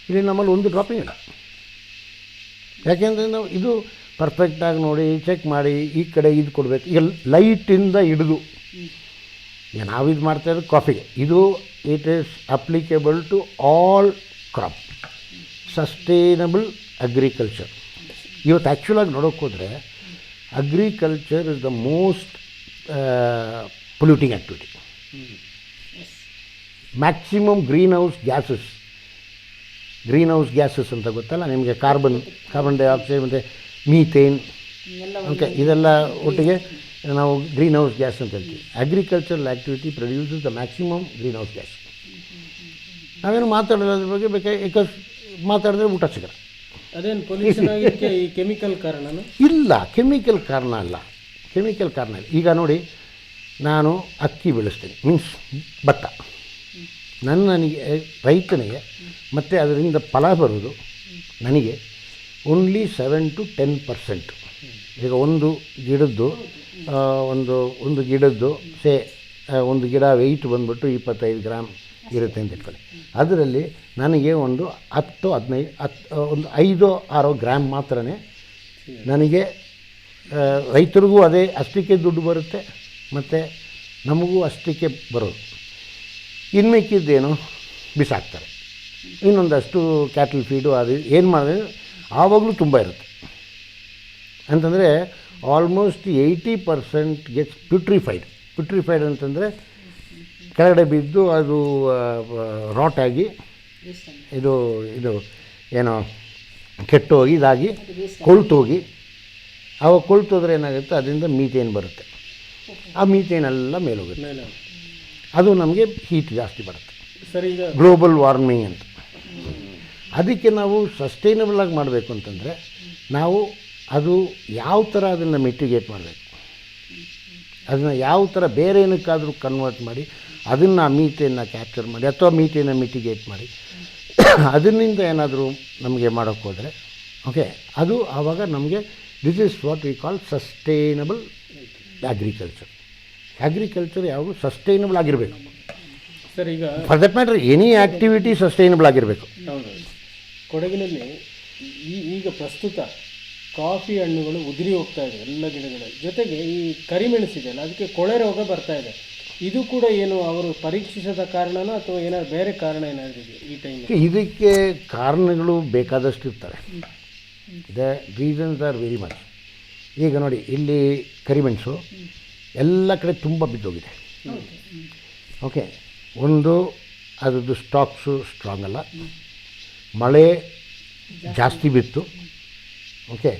ಇಲ್ಲಿ ನಮ್ಮಲ್ಲಿ ಒಂದು ಡ್ರಾಪಿಂಗ್ ಇಲ್ಲ. ಯಾಕೆಂದರೆ ನಾವು ಇದು ಪರ್ಫೆಕ್ಟಾಗಿ ನೋಡಿ ಚೆಕ್ ಮಾಡಿ ಈ ಕಡೆ ಇದು ಕೊಡಬೇಕು. ಈಗ ಲೈಟಿಂದ ಹಿಡಿದು ಈಗ ನಾವಿದು ಮಾಡ್ತಾಯಿರೋದು ಕಾಫಿಗೆ, ಇದು it is applicable to all crop, sustainable agriculture. ಇವತ್ತು ಆ್ಯಕ್ಚುಲಾಗಿ ನೋಡೋಕೆ ಹೋದರೆ agriculture is the most polluting activity. Maximum greenhouse gases ಅಂತ ಗೊತ್ತಲ್ಲ ನಿಮಗೆ, ಕಾರ್ಬನ್ ಡೈಆಕ್ಸೈಡ್ ಮತ್ತು ಮೀಥೇನ್, ಓಕೆ, ಇದೆಲ್ಲ ಒಟ್ಟಿಗೆ ನಾವು ಗ್ರೀನ್ ಹೌಸ್ ಗ್ಯಾಸ್ ಅಂತ ಹೇಳ್ತೀವಿ. Agricultural activity produces the maximum greenhouse gas. ನಾವೇನು ಮಾತಾಡೋದ್ರ ಬಗ್ಗೆ ಯಾಕೆ ಮಾತಾಡಿದ್ರೆ ಊಟ ಸಿಗಲ್ಲ. ಅದೇನು ಪೊಲ್ಯೂಷನ್ ಆಗೋಕ್ಕೆ ಈ ಕೆಮಿಕಲ್ ಕಾರಣನಾ? ಇಲ್ಲ, ಕೆಮಿಕಲ್ ಕಾರಣ ಅಲ್ಲ. ಈಗ ನೋಡಿ, ನಾನು ಅಕ್ಕಿ ಬೆಳೆಸ್ತೀನಿ, ಮೀನ್ಸ್ ಭತ್ತ, ನನಗೆ ರೈತನಿಗೆ ಮತ್ತು ಅದರಿಂದ ಫಲ ಬರೋದು ನನಗೆ ಓನ್ಲಿ 7 to 10%. ಈಗ ಒಂದು ಗಿಡದ್ದು ಒಂದು ಗಿಡದ್ದು ಒಂದು ಗಿಡ ವೆಯ್ಟ್ ಬಂದ್ಬಿಟ್ಟು 25 ಗ್ರಾಮ್ ಇರುತ್ತೆ ಅಂತ ಇಟ್ಕೊಳ್ಳಿ. ಅದರಲ್ಲಿ ನನಗೆ ಒಂದು 5-6 ಗ್ರಾಮ್ ಮಾತ್ರ ನನಗೆ, ರೈತರಿಗೂ ಅಷ್ಟಕ್ಕೆ ದುಡ್ಡು ಬರುತ್ತೆ ಮತ್ತು ನಮಗೂ ಅಷ್ಟಕ್ಕೆ ಬರೋದು. ಇನ್ನು ಮಿಕ್ಕಿದ್ದೇನು ಬಿಸಾಕ್ತಾರೆ. ಇನ್ನೊಂದಷ್ಟು ಕ್ಯಾಟಲ್ ಫೀಡು ಅದು ಏನು ಮಾಡಿದ್ರೆ ಆವಾಗಲೂ ತುಂಬ ಇರುತ್ತೆ. ಅಂತಂದರೆ ಆಲ್ಮೋಸ್ಟ್ 80% ಗೆಟ್ಸ್ ಪ್ಯೂಟ್ರಿಫೈಡ್ ಅಂತಂದರೆ ಕೆಳಗಡೆ ಬಿದ್ದು ಅದು ರಾಟ್ ಆಗಿ ಇದು ಏನೋ ಕೆಟ್ಟೋಗಿ ಇದಾಗಿ ಕೊಳ್ತೋಗಿ, ಆವಾಗ ಕೊಳ್ತೋದ್ರೆ ಏನಾಗುತ್ತೆ, ಅದರಿಂದ ಮೀಥೇನ್ ಬರುತ್ತೆ. ಆ ಮೀಥೇನೆಲ್ಲ ಮೇಲೋಗುತ್ತೆ, ಅದು ನಮಗೆ ಹೀಟ್ ಜಾಸ್ತಿ ಬರುತ್ತೆ. ಸರ್, ಈಗ ಗ್ಲೋಬಲ್ ವಾರ್ಮಿಂಗ್ ಅಂತ. ಅದಕ್ಕೆ ನಾವು ಸಸ್ಟೈನಬಲ್ ಆಗಿ ಮಾಡಬೇಕು ಅಂತಂದರೆ ನಾವು ಅದು ಯಾವ ಥರ ಅದನ್ನು ಮಿಟಿಗೇಟ್ ಮಾಡಬೇಕು, ಅದನ್ನು ಯಾವ ಥರ ಬೇರೆ ಏನಕ್ಕಾದರೂ ಕನ್ವರ್ಟ್ ಮಾಡಿ ಅದನ್ನು ಮೀಥೇನ್ನ ಕ್ಯಾಪ್ಚರ್ ಮಾಡಿ ಅಥವಾ ಮೀಥೇನ ಮಿಟಿಗೇಟ್ ಮಾಡಿ ಅದರಿಂದ ಏನಾದರೂ ನಮಗೆ ಮಾಡೋಕ್ಕೆ ಹೋದರೆ ಓಕೆ, ಅದು ಆವಾಗ ನಮಗೆ this is what we call sustainable agriculture ಯಾವುದು ಸಸ್ಟೈನಬಲ್ ಆಗಿರಬೇಕು. ಸರ್, ಈಗ for that matter any activity sustainable ಆಗಿರಬೇಕು. ಹೌದು. ಕೊಡಗಿನಲ್ಲಿ ಈಗ ಪ್ರಸ್ತುತ ಕಾಫಿ ಹಣ್ಣುಗಳು ಉದುರಿ ಹೋಗ್ತಾ ಇದೆ ಎಲ್ಲ ಗಿಡಗಳ ಜೊತೆಗೆ. ಈ ಕರಿಮೆಣಸಿದೆಯಲ್ಲ, ಅದಕ್ಕೆ ಕೊಳೆ ರೋಗ ಬರ್ತಾ ಇದೆ. ಇದು ಕೂಡ ಏನು ಅವರು ಪರೀಕ್ಷಿಸದ ಕಾರಣನೋ ಅಥವಾ ಏನಾದ್ರು ಬೇರೆ ಕಾರಣ ಏನಾದರೂ ಈ ಟೈಮ್? ಇದಕ್ಕೆ ಕಾರಣಗಳು ಬೇಕಾದಷ್ಟು ಇರ್ತವೆ. The reasons are very much. ಈಗ ನೋಡಿ, ಇಲ್ಲಿ ಕರಿಮೆಣಸು ಎಲ್ಲ ಕಡೆ ತುಂಬ ಬಿದ್ದೋಗಿದೆ. ಓಕೆ, ಒಂದು ಅದರದ್ದು ಸ್ಟಾಕ್ಸು ಸ್ಟ್ರಾಂಗ್ ಅಲ್ಲ, ಮಳೆ ಜಾಸ್ತಿ ಬಿತ್ತು. ಓಕೆ,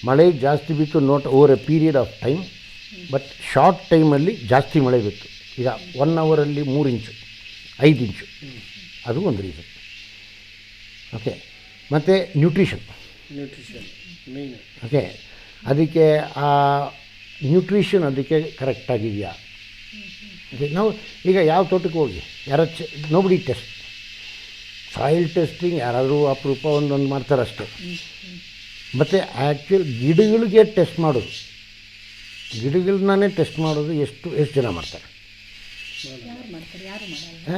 ಮಳೆ ಜಾಸ್ತಿ ಬಿತ್ತು not over A period of time, but short ಟೈಮಲ್ಲಿ ಜಾಸ್ತಿ ಮಳೆ ಬಿತ್ತು. ಈಗ 1 ಅವರಲ್ಲಿ 3 ಇಂಚು 5 ಇಂಚು, ಅದು ಒಂದು ರೀಸನ್. ಓಕೆ, ಮತ್ತು ನ್ಯೂಟ್ರಿಷನ್ ಮೇನ್. ಓಕೆ, ಅದಕ್ಕೆ ಆ ನ್ಯೂಟ್ರಿಷನ್ ಅದಕ್ಕೆ ಕರೆಕ್ಟಾಗಿದೆಯಾ? ಓಕೆ, ನಾವು ಈಗ ಯಾವ ತೋಟಕ್ಕೆ ಹೋಗಿ ನೋಬಡಿ ಟೆಸ್ಟ್, ಸಾಯಿಲ್ ಟೆಸ್ಟಿಂಗ್ ಯಾರಾದರೂ ಅಪರೂಪ ಒಂದೊಂದು ಮಾಡ್ತಾರೆ ಅಷ್ಟೇ. ಮತ್ತು ಆ್ಯಕ್ಚುಲ್ ಗಿಡಗಳಿಗೆ ಟೆಸ್ಟ್ ಮಾಡೋದು, ಗಿಡಗಳನ್ನೇ ಟೆಸ್ಟ್ ಮಾಡೋದು ಎಷ್ಟು ಜನ ಮಾಡ್ತಾರೆ?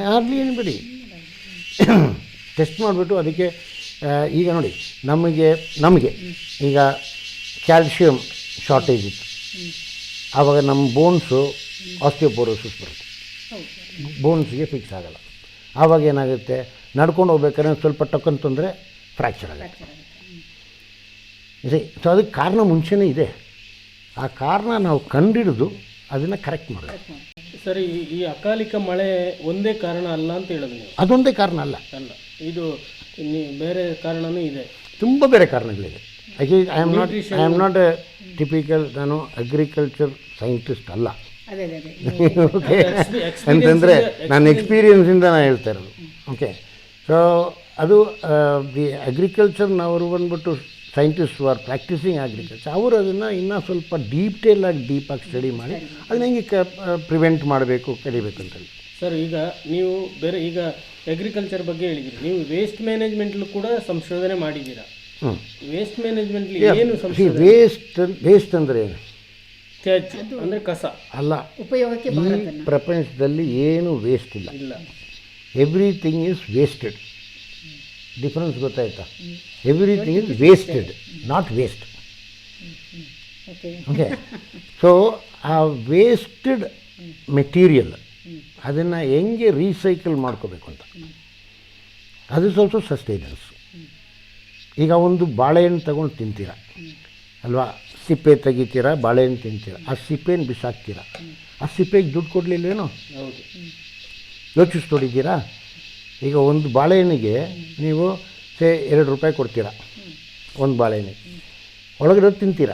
ಯಾರಲಿ ಏನು ಬಿಡಿ, ಟೆಸ್ಟ್ ಮಾಡಿಬಿಟ್ಟು ಅದಕ್ಕೆ ಈಗ ನೋಡಿ, ನಮಗೆ ಈಗ ಕ್ಯಾಲ್ಶಿಯಂ ಶಾರ್ಟೇಜ್ ಇತ್ತು, ಆವಾಗ ನಮ್ಮ ಬೋನ್ಸು ಆಸ್ಟಿಯೋಪೋರೋಸಿಸ್ ಬರುತ್ತೆ, ಬೋನ್ಸ್ಗೆ ಫಿಕ್ಸ್ ಆಗಲ್ಲ. ಆವಾಗ ಏನಾಗುತ್ತೆ, ನಡ್ಕೊಂಡು ಹೋಗ್ಬೇಕಾದ್ರೆ ಸ್ವಲ್ಪ ಟಕ್ಕಂತಂದರೆ ಫ್ರ್ಯಾಕ್ಚರ್ ಆಗುತ್ತೆ. ಸೊ ಅದಕ್ಕೆ ಕಾರಣ ಮುಂಚೆನೇ ಇದೆ. ಆ ಕಾರಣ ನಾವು ಕಂಡಿಡಿದು ಅದನ್ನು ಕರೆಕ್ಟ್ ಮಾಡಬೇಕು. ಸರಿ, ಈ ಅಕಾಲಿಕ ಮಳೆ ಒಂದೇ ಕಾರಣ ಅಲ್ಲ ಅಂತ ಹೇಳೋದು ನೀವು? ಅದೊಂದೇ ಕಾರಣ ಅಲ್ಲ, ಇದು ಬೇರೆ ಕಾರಣವೂ ಇದೆ, ತುಂಬ ಬೇರೆ ಕಾರಣಗಳಿದೆ. ಐ ಆಮ್ ನಾಟ್ ಟಿಪಿಕಲ್ ನಾನು ಅಗ್ರಿಕಲ್ಚರ್ ಸೈಂಟಿಸ್ಟ್ ಅಲ್ಲ. ಅದೇ ಅದೇ ಅದೇ ಓಕೆ, ಅಂತಂದರೆ ನನ್ನ ಎಕ್ಸ್ಪೀರಿಯನ್ಸಿಂದ ನಾನು ಹೇಳ್ತಾ ಇರೋದು. ಓಕೆ, ಸೊ ಅದು ದಿ ಅಗ್ರಿಕಲ್ಚರ್ನವರು ಬಂದ್ಬಿಟ್ಟು ಸೈಂಟಿಸ್ಟ್ ಆರ್ ಪ್ರಾಕ್ಟೀಸಿಂಗ್ ಅಗ್ರಿಕಲ್ಚರ್, ಅವರು ಅದನ್ನು ಇನ್ನೂ ಸ್ವಲ್ಪ ಡೀಪಾಗಿ ಸ್ಟಡಿ ಮಾಡಿ ಅದನ್ನ ಹೆಂಗೆ ಪ್ರಿವೆಂಟ್ ಮಾಡಬೇಕು, ಕಡಿಬೇಕು ಅಂತೇಳಿ. ಸರ್, ಈಗ ನೀವು ಬೇರೆ ಈಗ ಅಗ್ರಿಕಲ್ಚರ್ ಬಗ್ಗೆ ಹೇಳಿದ್ದೀರಿ, ನೀವು ವೇಸ್ಟ್ ಮ್ಯಾನೇಜ್ಮೆಂಟ್ಲು ಕೂಡ ಸಂಶೋಧನೆ ಮಾಡಿದ್ದೀರಾ. ವೇಸ್ಟ್ ಮ್ಯಾನೇಜ್ಮೆಂಟ್ಲಿ ಏನು ಸಂಶೋಧನೆ? ವೇಸ್ಟ್ ಅಂದರೆ ಏನು? ತ್ಯಾಜ್ಯ ಅಂದರೆ ಕಸ ಅಲ್ಲ. ಉಪಯೋಗಕ್ಕೆ ಈ ಪ್ರಪಂಚದಲ್ಲಿ ಏನು ವೇಸ್ಟ್ ಇಲ್ಲ. Everything is wasted. ಡಿಫ್ರೆನ್ಸ್ ಗೊತ್ತಾಯ್ತಾ? Everything is wasted, not waste. Okay, so ಆ ವೇಸ್ಟೆಡ್ ಮೆಟೀರಿಯಲ್ ಅದನ್ನು ಹೆಂಗೆ ರೀಸೈಕಲ್ ಮಾಡ್ಕೋಬೇಕು ಅಂತ, ಅದು ಸ್ವಲ್ಪ ಸಸ್ಟೈನೆನ್ಸ್. ಈಗ ಒಂದು ಬಾಳೆಹಣ್ಣು ತಗೊಂಡು ತಿಂತೀರ ಅಲ್ವಾ, ಸಿಪ್ಪೆ ತೆಗಿತೀರ, ಬಾಳೆಹಣ್ಣು ತಿಂತೀರ, ಆ ಸಿಪ್ಪೆನ ಬಿಸಾಕ್ತೀರ, ಆ ಸಿಪ್ಪೆಗೆ ದುಡ್ಡು ಕೊಡಲಿಲ್ವೇನೋ? ಯೋಚಿಸಿ ನೋಡಿದ್ದೀರಾ? ಈಗ ಒಂದು ಬಾಳೆಹಣ್ಣಿಗೆ ನೀವು 2 ರೂಪಾಯಿ ಕೊಡ್ತೀರ, ಒಂದು ಬಾಳೆಹಣ್ಣಿಗೆ ಒಳಗಡೆ ತಿಂತೀರ,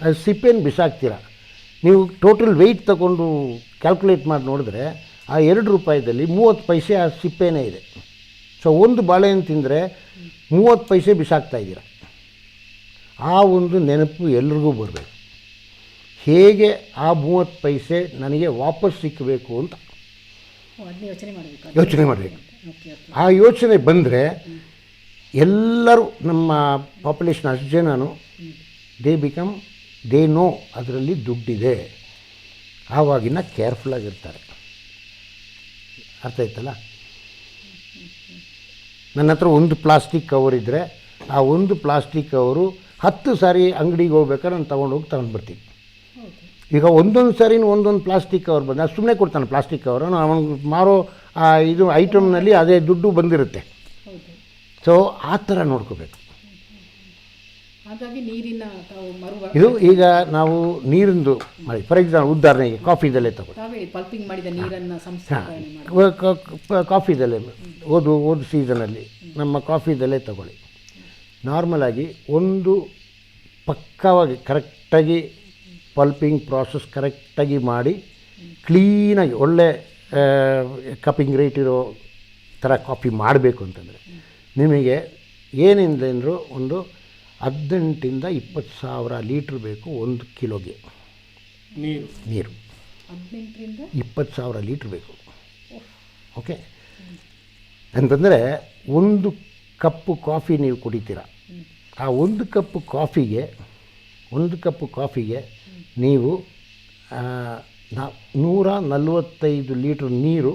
ಅದು ಸಿಪ್ಪೆನ ಬಿಸಾಕ್ತೀರ. ನೀವು ಟೋಟಲ್ ವೆಯ್ಟ್ ತಗೊಂಡು ಕ್ಯಾಲ್ಕುಲೇಟ್ ಮಾಡಿ ನೋಡಿದ್ರೆ ಆ 2 ರೂಪಾಯಿದಲ್ಲಿ 30 ಪೈಸೆ ಆ ಸಿಪ್ಪೆನೇ ಇದೆ. ಸೊ ಒಂದು ಬಾಳೆಹಣ್ಣು ತಿಂದರೆ 30 ಪೈಸೆ ಬಿಸಾಕ್ತಾ ಇದ್ದೀರ. ಆ ಒಂದು ನೆನಪು ಎಲ್ರಿಗೂ ಬರಬೇಕು. ಹೇಗೆ ಆ 30 ಪೈಸೆ ನನಗೆ ವಾಪಸ್ ಸಿಕ್ಕಬೇಕು ಅಂತ ಯೋಚನೆ ಮಾಡಬೇಕು. ಆ ಯೋಚನೆ ಬಂದರೆ ಎಲ್ಲರೂ ನಮ್ಮ ಪಾಪ್ಯುಲೇಷನ್ ಅಷ್ಟು ಜನನು ದೇ ನೋ ಅದರಲ್ಲಿ ದುಡ್ಡಿದೆ, ಆವಾಗಿನ ಕೇರ್ಫುಲ್ಲಾಗಿರ್ತಾರೆ. ಅರ್ಥ ಆಯ್ತಲ್ಲ? ನನ್ನ ಹತ್ರ ಒಂದು ಪ್ಲಾಸ್ಟಿಕ್ ಕವರ್ ಇದ್ದರೆ ಆ ಒಂದು ಪ್ಲಾಸ್ಟಿಕ್ ಕವರು 10 ಸಾರಿ ಅಂಗಡಿಗೆ ಹೋಗ್ಬೇಕಾದ್ರೆ ನಾನು ತೊಗೊಂಡು ಬರ್ತೀನಿ. ಈಗ ಒಂದೊಂದು ಸಾರಿನೂ ಒಂದೊಂದು ಪ್ಲಾಸ್ಟಿಕ್ ಕವರ್ ಬಂದು ಅದು ಸುಮ್ಮನೆ ಕೊಡ್ತಾನೆ ಪ್ಲಾಸ್ಟಿಕ್ ಕವರು, ಅವನಿಗೆ ಮಾರೋ ಇದು ಐಟಮ್ನಲ್ಲಿ ಅದೇ ದುಡ್ಡು ಬಂದಿರುತ್ತೆ. ಸೊ ಆ ಥರ ನೋಡ್ಕೋಬೇಕು. ಹಾಗಾಗಿ ನೀರಿನ ಇದು ಈಗ ನಾವು ನೀರಿಂದು ಮಾಡಿ, ಫಾರ್ ಎಕ್ಸಾಂಪಲ್ ಉದಾಹರಣೆಗೆ ಕಾಫಿದಲ್ಲೇ ತಗೊಳ್ಳಿ. ಪಲ್ಪಿಂಗ್ ಮಾಡಿದ ನೀರನ್ನು ಕಾಫಿದಲ್ಲೇ ಓದು ಸೀಸನಲ್ಲಿ ನಮ್ಮ ಕಾಫಿದಲ್ಲೇ ತಗೊಳ್ಳಿ. ನಾರ್ಮಲಾಗಿ ಒಂದು ಪಕ್ಕವಾಗಿ ಕರೆಕ್ಟಾಗಿ ಪಲ್ಪಿಂಗ್ ಪ್ರಾಸೆಸ್ ಕರೆಕ್ಟಾಗಿ ಮಾಡಿ ಕ್ಲೀನಾಗಿ ಒಳ್ಳೆ ಕಪ್ಪಿಂಗ್ ರೇಟ್ ಇರೋ ಥರ ಕಾಫಿ ಮಾಡಬೇಕು ಅಂತಂದರೆ ನಿಮಗೆ ಏನಿಲ್ಲ ಅಂದರೂ ಒಂದು 18,000 to 20,000 ಲೀಟ್ರ್ ಬೇಕು 1 ಕಿಲೋಗೆ ನೀರು. 20,000 ಲೀಟ್ರ್ ಬೇಕು. ಓಕೆ, ಅಂತಂದರೆ 1 ಕಪ್ಪು ಕಾಫಿ ನೀವು ಕುಡಿತೀರ, ಆ 1 ಕಪ್ಪು ಕಾಫಿಗೆ ನೀವು 145 ಲೀಟ್ರ್ ನೀರು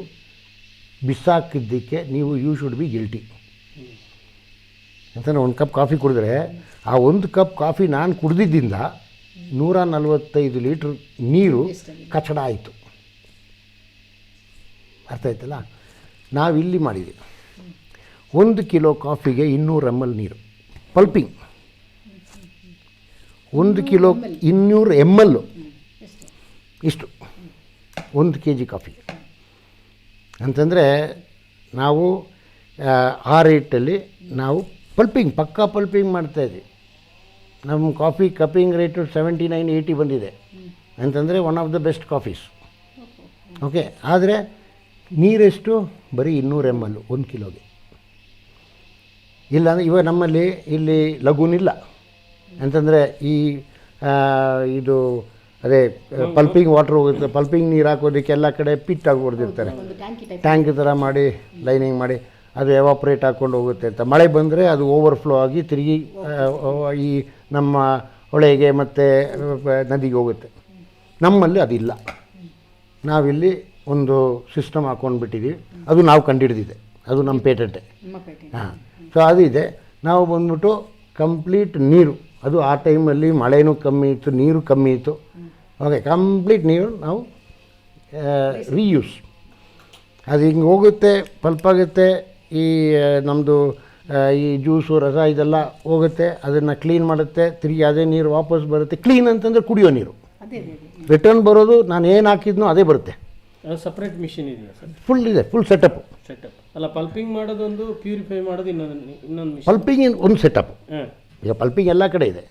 ಬಿಸಾಕಿದ್ದಕ್ಕೆ ಯು ಶುಡ್ ಬಿ ಗಿಲ್ಟಿ. ಅಂತಂದರೆ 1 ಕಪ್ ಕಾಫಿ ಕುಡಿದ್ರೆ ಆ 1 ಕಪ್ ಕಾಫಿ ನಾನು ಕುಡಿದಿದ್ದರಿಂದ 145 ಲೀಟ್ರ್ ನೀರು ಕಚಡ ಆಯಿತು. ಅರ್ಥ ಆಯ್ತಲ್ಲ? ನಾವಿಲ್ಲಿ ಮಾಡಿದ್ದೀವಿ 1 ಕಿಲೋ ಕಾಫಿಗೆ 200 ml ನೀರು ಪಲ್ಪಿಂಗ್. 1 ಕಿಲೋ 200 ml ಇಷ್ಟು 1 kg ಕಾಫಿ ಅಂತಂದರೆ ನಾವು ಆ ರೇಟಲ್ಲಿ ನಾವು ಪಕ್ಕಾ ಪಲ್ಪಿಂಗ್ ಮಾಡ್ತಾಯಿದ್ವಿ. ನಮ್ಮ ಕಾಫಿ ಕಪ್ಪಿಂಗ್ ರೇಟು 79-80 ಬಂದಿದೆ ಅಂತಂದರೆ one of the best coffees. Okay, ಆದರೆ ನೀರೆಷ್ಟು? ಬರೀ 200 ml 1 ಕಿಲೋಗೆ. ಇಲ್ಲಾಂದರೆ ಇವಾಗ ನಮ್ಮಲ್ಲಿ ಇಲ್ಲಿ ಲಗೂನಿಲ್ಲ ಅಂತಂದರೆ ಇದು ಅದೇ ಪಲ್ಪಿಂಗ್ ವಾಟ್ರ್ ಹೋಗುತ್ತೆ, ಪಲ್ಪಿಂಗ್ ನೀರು ಹಾಕೋದಕ್ಕೆ ಎಲ್ಲ ಕಡೆ ಪಿಟ್ಟಾಗಿ ಹೊಡೆದಿರ್ತಾರೆ, ಟ್ಯಾಂಕ್ ಥರ ಮಾಡಿ ಲೈನಿಂಗ್ ಮಾಡಿ ಅದು ಎವಾಪ್ರೇಟ್ ಹಾಕ್ಕೊಂಡು ಹೋಗುತ್ತೆ ಅಂತ. ಮಳೆ ಬಂದರೆ ಅದು ಓವರ್ಫ್ಲೋ ಆಗಿ ತಿರುಗಿ ಈ ನಮ್ಮ ಹೊಳೆಗೆ ಮತ್ತು ನದಿಗೆ ಹೋಗುತ್ತೆ. ನಮ್ಮಲ್ಲಿ ಅದಿಲ್ಲ. ನಾವಿಲ್ಲಿ ಒಂದು ಸಿಸ್ಟಮ್ ಹಾಕ್ಕೊಂಡು ಬಿಟ್ಟಿದ್ದೀವಿ, ಅದು ನಾವು ಕಂಡುಹಿಡಿದಿದೆ, ಅದು ನಮ್ಮ ಪೇಟೆಂಟೆ. ಹಾಂ, ಸೊ ಅದು ಇದೆ. ನಾವು ಬಂದ್ಬಿಟ್ಟು ಕಂಪ್ಲೀಟ್ ನೀರು, ಅದು ಆ ಟೈಮಲ್ಲಿ ಮಳೆನೂ ಕಮ್ಮಿ ಇತ್ತು, ನೀರು ಕಮ್ಮಿ ಇತ್ತು. ಓಕೆ, ಕಂಪ್ಲೀಟ್ ನೀರು ನಾವು ರೀಯೂಸ್. ಅದು ಹಿಂಗೆ ಹೋಗುತ್ತೆ, ಪಲ್ಪಾಗುತ್ತೆ. ಈ ನಮ್ಮದು ಈ ಜ್ಯೂಸು ರಸ ಇದೆಲ್ಲ ಹೋಗುತ್ತೆ, ಅದನ್ನು ಕ್ಲೀನ್ ಮಾಡುತ್ತೆ, ತಿರುಗಿ ಅದೇ ನೀರು ವಾಪಸ್ ಬರುತ್ತೆ. ಕ್ಲೀನ್ ಅಂತಂದರೆ ಕುಡಿಯೋ ನೀರು. ರಿಟರ್ನ್ ಬರೋದು ನಾನು ಏನು ಹಾಕಿದ್ನೋ ಅದೇ ಬರುತ್ತೆ. ಸಪ್ರೇಟ್ ಮಿಷಿನ್ ಇದೆಯಾ ಸರ್? ಫುಲ್ ಇದೆ, ಫುಲ್ ಸೆಟಪ್ ಅಲ್ಲ. ಪಲ್ಪಿಂಗ್ ಮಾಡೋದೊಂದು, ಪ್ಯೂರಿಫೈ ಮಾಡೋದು ಇನ್ನೊಂದು ಪಲ್ಪಿಂಗ್ ಒಂದು ಸೆಟಪ್. ಈಗ ಪಲ್ಪಿಂಗ್ ಎಲ್ಲ ಕಡೆ ಇದೆ.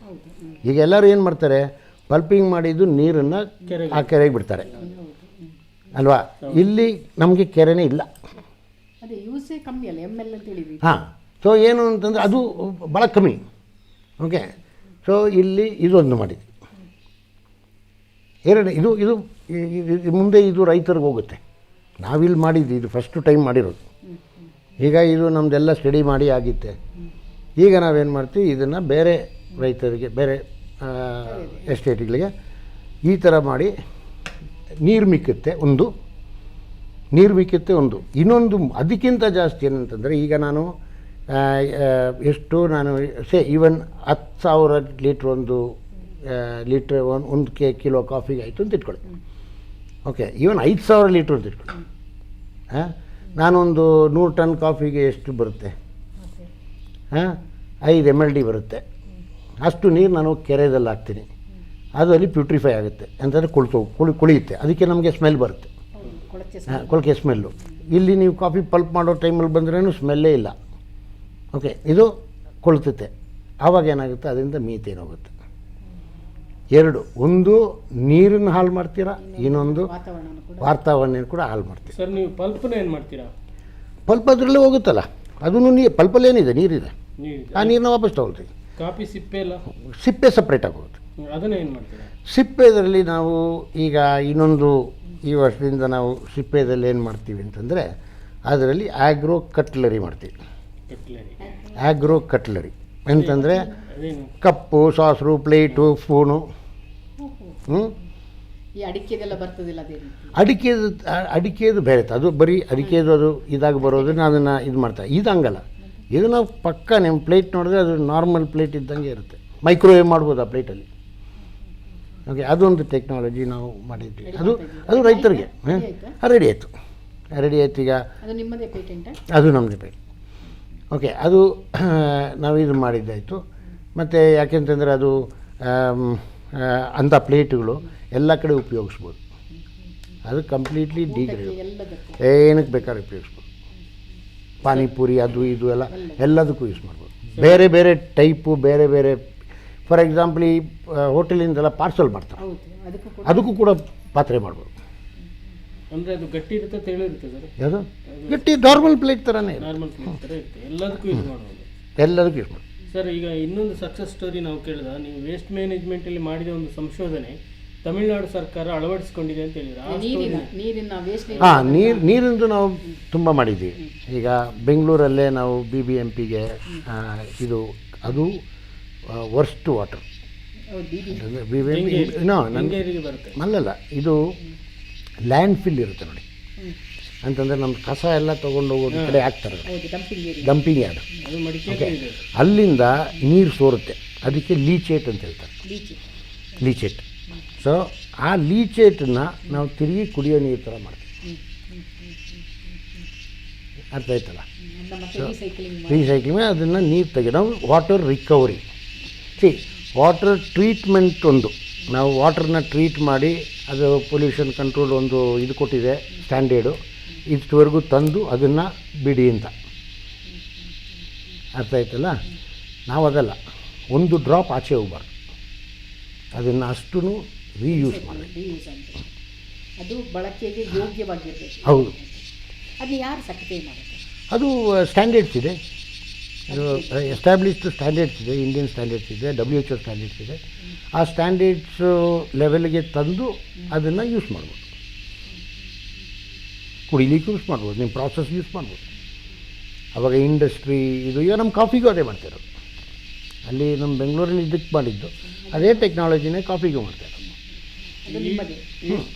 ಈಗ ಎಲ್ಲರೂ ಏನು ಮಾಡ್ತಾರೆ, ಪಲ್ಪಿಂಗ್ ಮಾಡಿದ್ದು ನೀರನ್ನು ಆ ಕೆರೆಗೆ ಬಿಡ್ತಾರೆ ಅಲ್ವಾ. ಇಲ್ಲಿ ನಮಗೆ ಕೆರೆನೇ ಇಲ್ಲ. ಅದೇ ಯೂಸೇ ಕಮ್ಮಿ ಅಲ್ಲ, ML ಅಂತ ಹೇಳಿದ್ವಿ. ಹಾಂ, ಸೊ ಏನು ಅಂತಂದರೆ ಅದು ಭಾಳ ಕಮ್ಮಿ. ಓಕೆ, ಸೊ ಇಲ್ಲಿ ಇದೊಂದು ಮಾಡಿದ್ವಿ. ಎರಡು ಇದು ಇದು ಮುಂದೆ ಇದು ರೈತರಿಗೆ ಹೋಗುತ್ತೆ. ನಾವಿಲ್ಲಿ ಮಾಡಿದ್ದು ಇದು ಫಸ್ಟು ಟೈಮ್ ಮಾಡಿರೋದು. ಈಗ ಇದು ನಮ್ಮದೆಲ್ಲ ಸ್ಟಡಿ ಮಾಡಿ ಆಗಿತ್ತೆ. ಈಗ ನಾವೇನು ಮಾಡ್ತೀವಿ, ಇದನ್ನು ಬೇರೆ ರೈತರಿಗೆ, ಬೇರೆ ಎಸ್ಟೇಟ್ಗಳಿಗೆ ಈ ಥರ ಮಾಡಿ ನೀರು ಮಿಕ್ಕುತ್ತೆ ಒಂದು, ಇನ್ನೊಂದು ಅದಕ್ಕಿಂತ ಜಾಸ್ತಿ ಏನಂತಂದರೆ, ಈಗ ನಾನು ಎಷ್ಟು ನಾನು ಈವನ್ 10,000 ಲೀಟ್ರ್ ಒಂದು ಕಿಲೋ ಕಾಫಿಗೆ ಆಯಿತು ಅಂತ ಇಟ್ಕೊಳ್ಳಿ. ಓಕೆ, ಈವನ್ 5,000 ಲೀಟ್ರ್ ಅಂತ ಇಟ್ಕೊಳ್ಳಿ. ನಾನೊಂದು 100 ಟನ್ ಕಾಫಿಗೆ ಎಷ್ಟು ಬರುತ್ತೆ? 5 MLD ಬರುತ್ತೆ. ಅಷ್ಟು ನೀರು ನಾನು ಕೆರೆಯಲ್ಲಿ ಹಾಕ್ತೀನಿ. ಅದು ಅಲ್ಲಿ ಪ್ಯೂಟ್ರಿಫೈ ಆಗುತ್ತೆ, ಅಂತಂದರೆ ಕುಳಿಯುತ್ತೆ. ಅದಕ್ಕೆ ನಮಗೆ ಸ್ಮೆಲ್ ಬರುತ್ತೆ, ಕೊಳಕೆ ಸ್ಮೆಲ್ಲು. ಇಲ್ಲಿ ನೀವು ಕಾಫಿ ಪಲ್ಪ್ ಮಾಡೋ ಟೈಮಲ್ಲಿ ಬಂದ್ರೂ ಸ್ಮೆಲ್ಲೇ ಇಲ್ಲ. ಓಕೆ, ಇದು ಕೊಳ್ತುತ್ತೆ. ಆವಾಗ ಏನಾಗುತ್ತೆ, ಅದರಿಂದ ಮೀಥೇನ್ ಹೋಗುತ್ತೆ. ಎರಡು, ಒಂದು ನೀರನ್ನು ಹಾಳು ಮಾಡ್ತೀರಾ, ಇನ್ನೊಂದು ವಾತಾವರಣ ಕೂಡ ಹಾಳು ಮಾಡ್ತೀರಾ. ಸರ್, ನೀವು ಪಲ್ಪ್ನ ಏನು ಮಾಡ್ತೀರಾ? ಪಲ್ಪ್ ಅದರಲ್ಲೇ ಹೋಗುತ್ತಲ್ಲ, ಅದನ್ನು ಪಲ್ಪಲ್ಲಿ ಏನಿದೆ, ನೀರಿದೆ, ಆ ನೀರನ್ನ ವಾಪಸ್ ತಗೊಳ್ತೀವಿ. ಕಾಫಿ ಸಿಪ್ಪೆ ಎಲ್ಲ? ಸಿಪ್ಪೆ ಸಪ್ರೇಟಾಗಿ ಹೋಗುತ್ತೆ. ಅದನ್ನು ಏನು ಮಾಡ್ತೀರಾ? ಸಿಪ್ಪೆದಲ್ಲಿ ನಾವು ಈಗ ಇನ್ನೊಂದು ಈ ವರ್ಷದಿಂದ ನಾವು ಸಿಪ್ಪೆದಲ್ಲಿ ಏನು ಮಾಡ್ತೀವಿ ಅಂತಂದರೆ, ಅದರಲ್ಲಿ ಆಗ್ರೋ ಕಟ್ಲರಿ ಮಾಡ್ತೀವಿ. ಆಗ್ರೋ ಕಟ್ಲರಿ ಅಂತಂದರೆ ಕಪ್ಪು, ಸಾಸ್ರು, ಪ್ಲೇಟು, ಸ್ಪೂನು. ಅಡಿಕೆದು ಬೇರೆ, ಅದು ಬರೀ ಅಡಿಕೆದು ಅದು ಇದಾಗಿ ಬರೋದನ್ನ ಅದನ್ನು ಇದು ಮಾಡ್ತಾರೆ. ಇದು ಹಂಗಲ್ಲ, ಇದು ನಾವು ಪಕ್ಕ ನಿಮ್ಮ ಪ್ಲೇಟ್ ನೋಡಿದ್ರೆ ಅದು ನಾರ್ಮಲ್ ಪ್ಲೇಟ್ ಇದ್ದಂಗೆ ಇರುತ್ತೆ. ಮೈಕ್ರೋವೇವ್ ಮಾಡ್ಬೋದು ಆ ಪ್ಲೇಟಲ್ಲಿ. ಓಕೆ, ಅದೊಂದು ಟೆಕ್ನಾಲಜಿ ನಾವು ಮಾಡಿದ್ವಿ. ಅದು ರೈತರಿಗೆ ರೆಡಿ ಆಯಿತು. ಈಗ ಅದು ನಮ್ಮದೇ ಪೇಟೆಂಟ್. ಓಕೆ, ಅದು ನಾವು ಇದು ಮಾಡಿದ್ದಾಯಿತು. ಮತ್ತು ಯಾಕೆಂತಂದರೆ ಅದು ಅಂಥ ಪ್ಲೇಟ್ಗಳು ಎಲ್ಲ ಕಡೆ ಉಪಯೋಗಿಸ್ಬೋದು. ಅದು ಕಂಪ್ಲೀಟ್ಲಿ ಡಿಗ್ರೇಡ್, ಏನಕ್ಕೆ ಬೇಕಾದ್ರೆ ಉಪಯೋಗಿಸ್ಬೋದು. ಪಾನಿಪುರಿ ಅದು ಇದು ಎಲ್ಲದಕ್ಕೂ ಯೂಸ್ ಮಾಡ್ಬೋದು. ಬೇರೆ ಬೇರೆ ಟೈಪು, ಬೇರೆ ಬೇರೆ. ಫಾರ್ ಎಕ್ಸಾಂಪಲ್, ಈ ಹೋಟೆಲಿಂದೆಲ್ಲ ಪಾರ್ಸಲ್ ಮಾಡ್ತಾರೆ, ಅದಕ್ಕೂ ಕೂಡ ಪಾತ್ರೆ ಮಾಡ್ಬೋದು. ಅಂದರೆ ಅದು ಗಟ್ಟಿ ಇರುತ್ತೆ, ತೆಳು ಇರುತ್ತೆ ಸರ್? ಯಾವುದು ಗಟ್ಟಿ? ನಾರ್ಮಲ್ ಪ್ಲೇಟ್ ಥರನೇ ಎಲ್ಲದಕ್ಕೂ ಯೂಸ್ ಮಾಡ್ಬೋದು. ಎಲ್ಲದಕ್ಕೂ ಯೂಸ್ ಮಾಡ್ಬೋದು ಸರ್. ಈಗ ಇನ್ನೊಂದು ಸಕ್ಸಸ್ ಸ್ಟೋರಿ ನಾವು ಕೇಳಿದ, ನೀವು ವೇಸ್ಟ್ ಮ್ಯಾನೇಜ್ಮೆಂಟಲ್ಲಿ ಮಾಡಿದ ಒಂದು ಸಂಶೋಧನೆ ತಮಿಳುನಾಡು ಸರ್ಕಾರ ಅಳವಡಿಸ್ಕೊಂಡಿದೆ ಅಂತ ಹೇಳಿದ್ರು. ಹಾಂ, ನೀರಿಂದು ನಾವು ತುಂಬ ಮಾಡಿದ್ದೀವಿ. ಈಗ ಬೆಂಗಳೂರಲ್ಲೇ ನಾವು BBMPಗೆ ಅದು ವರ್ಸ್ಟ್ ವಾಟರ್ BBMP ಅಲ್ಲಲ್ಲ, ಇದು ಲ್ಯಾಂಡ್ ಫಿಲ್ ಇರುತ್ತೆ ನೋಡಿ. ಅಂತಂದರೆ ನಮ್ಮ ಕಸ ಎಲ್ಲ ತೊಗೊಂಡು ಹೋಗೋದು ಕಡೆ ಹಾಕ್ತಾರೆ, ಡಂಪಿಂಗ್ ಯಾರ್ಡ್. ಅಲ್ಲಿಂದ ನೀರು ಸೋರುತ್ತೆ, ಅದಕ್ಕೆ ಲೀಚೇಟ್ ಅಂತ ಹೇಳ್ತಾರೆ. ಲೀಚೇಟ್. ಸೊ ಆ ಲೀಚೇಟನ್ನು ನಾವು ತಿರುಗಿ ಕುಡಿಯೋ ನೀರು ಥರ ಮಾಡ್ತೀವಿ. ಅರ್ಥ ಆಯ್ತಲ್ಲ? ರೀಸೈಕ್ಲಿಂಗ್ ಅದನ್ನು ನೀರು ತೆಗೆ ನಾವು ವಾಟರ್ ರಿಕವರಿ. ವಾಟರ್ ಟ್ರೀಟ್ಮೆಂಟ್ ಒಂದು, ನಾವು ವಾಟರ್ನ ಟ್ರೀಟ್ ಮಾಡಿ ಅದು ಪೊಲ್ಯೂಷನ್ ಕಂಟ್ರೋಲ್ ಒಂದು ಇದು ಕೊಟ್ಟಿದೆ ಸ್ಟ್ಯಾಂಡರ್ಡು, ಇಷ್ಟವರೆಗೂ ತಂದು ಅದನ್ನು ಬಿಡಿ ಅಂತ. ಅರ್ಥ ಆಯ್ತಲ್ಲ? ನಾವು ಅದಲ್ಲ, ಒಂದು ಡ್ರಾಪ್ ಆಚೆ ಹೋಗ್ಬಾರ್ದು, ಅದನ್ನು ಅಷ್ಟೂ ರೀಯೂಸ್ ಮಾಡಿ. ಅದು ಬಳಕೆಗೆ ಯೋಗ್ಯವಾಗಿರಬೇಕು. ಹೌದು. ಅದು ಯಾರು ಸಕ್ರಿಯ ಮಾಡುತ್ತೆ? ಅದು ಸ್ಟ್ಯಾಂಡರ್ಡ್ಸ್ ಇದೆ, ಅದು ಎಸ್ಟಾಬ್ಲಿಷ್ಡ್ ಸ್ಟ್ಯಾಂಡರ್ಡ್ಸ್ ಇದೆ, ಇಂಡಿಯನ್ ಸ್ಟ್ಯಾಂಡರ್ಡ್ಸ್ ಇದೆ, WHO ಸ್ಟ್ಯಾಂಡರ್ಡ್ಸ್ ಇದೆ. ಆ ಸ್ಟ್ಯಾಂಡರ್ಡ್ಸು ಲೆವೆಲ್ಗೆ ತಂದು ಅದನ್ನು ಯೂಸ್ ಮಾಡ್ಬೋದು. ಕುಡಿಲಿಕ್ಕೆ ಯೂಸ್ ಮಾಡ್ಬೋದು, ನಿಮ್ಮ ಪ್ರಾಸೆಸ್ ಯೂಸ್ ಮಾಡ್ಬೋದು. ಆವಾಗ ಇಂಡಸ್ಟ್ರಿ ಇದು, ಈಗ ನಮ್ಮ ಕಾಫಿಗೂ ಅದೇ ಮಾಡ್ತಿರೋದು. ಅಲ್ಲಿ ನಮ್ಮ ಬೆಂಗಳೂರಲ್ಲಿ ಇದಕ್ಕೆ ಮಾಡಿದ್ದು ಅದೇ ಟೆಕ್ನಾಲಜಿನೇ ಕಾಫಿಗೂ ಮಾಡ್ತಾರೆ.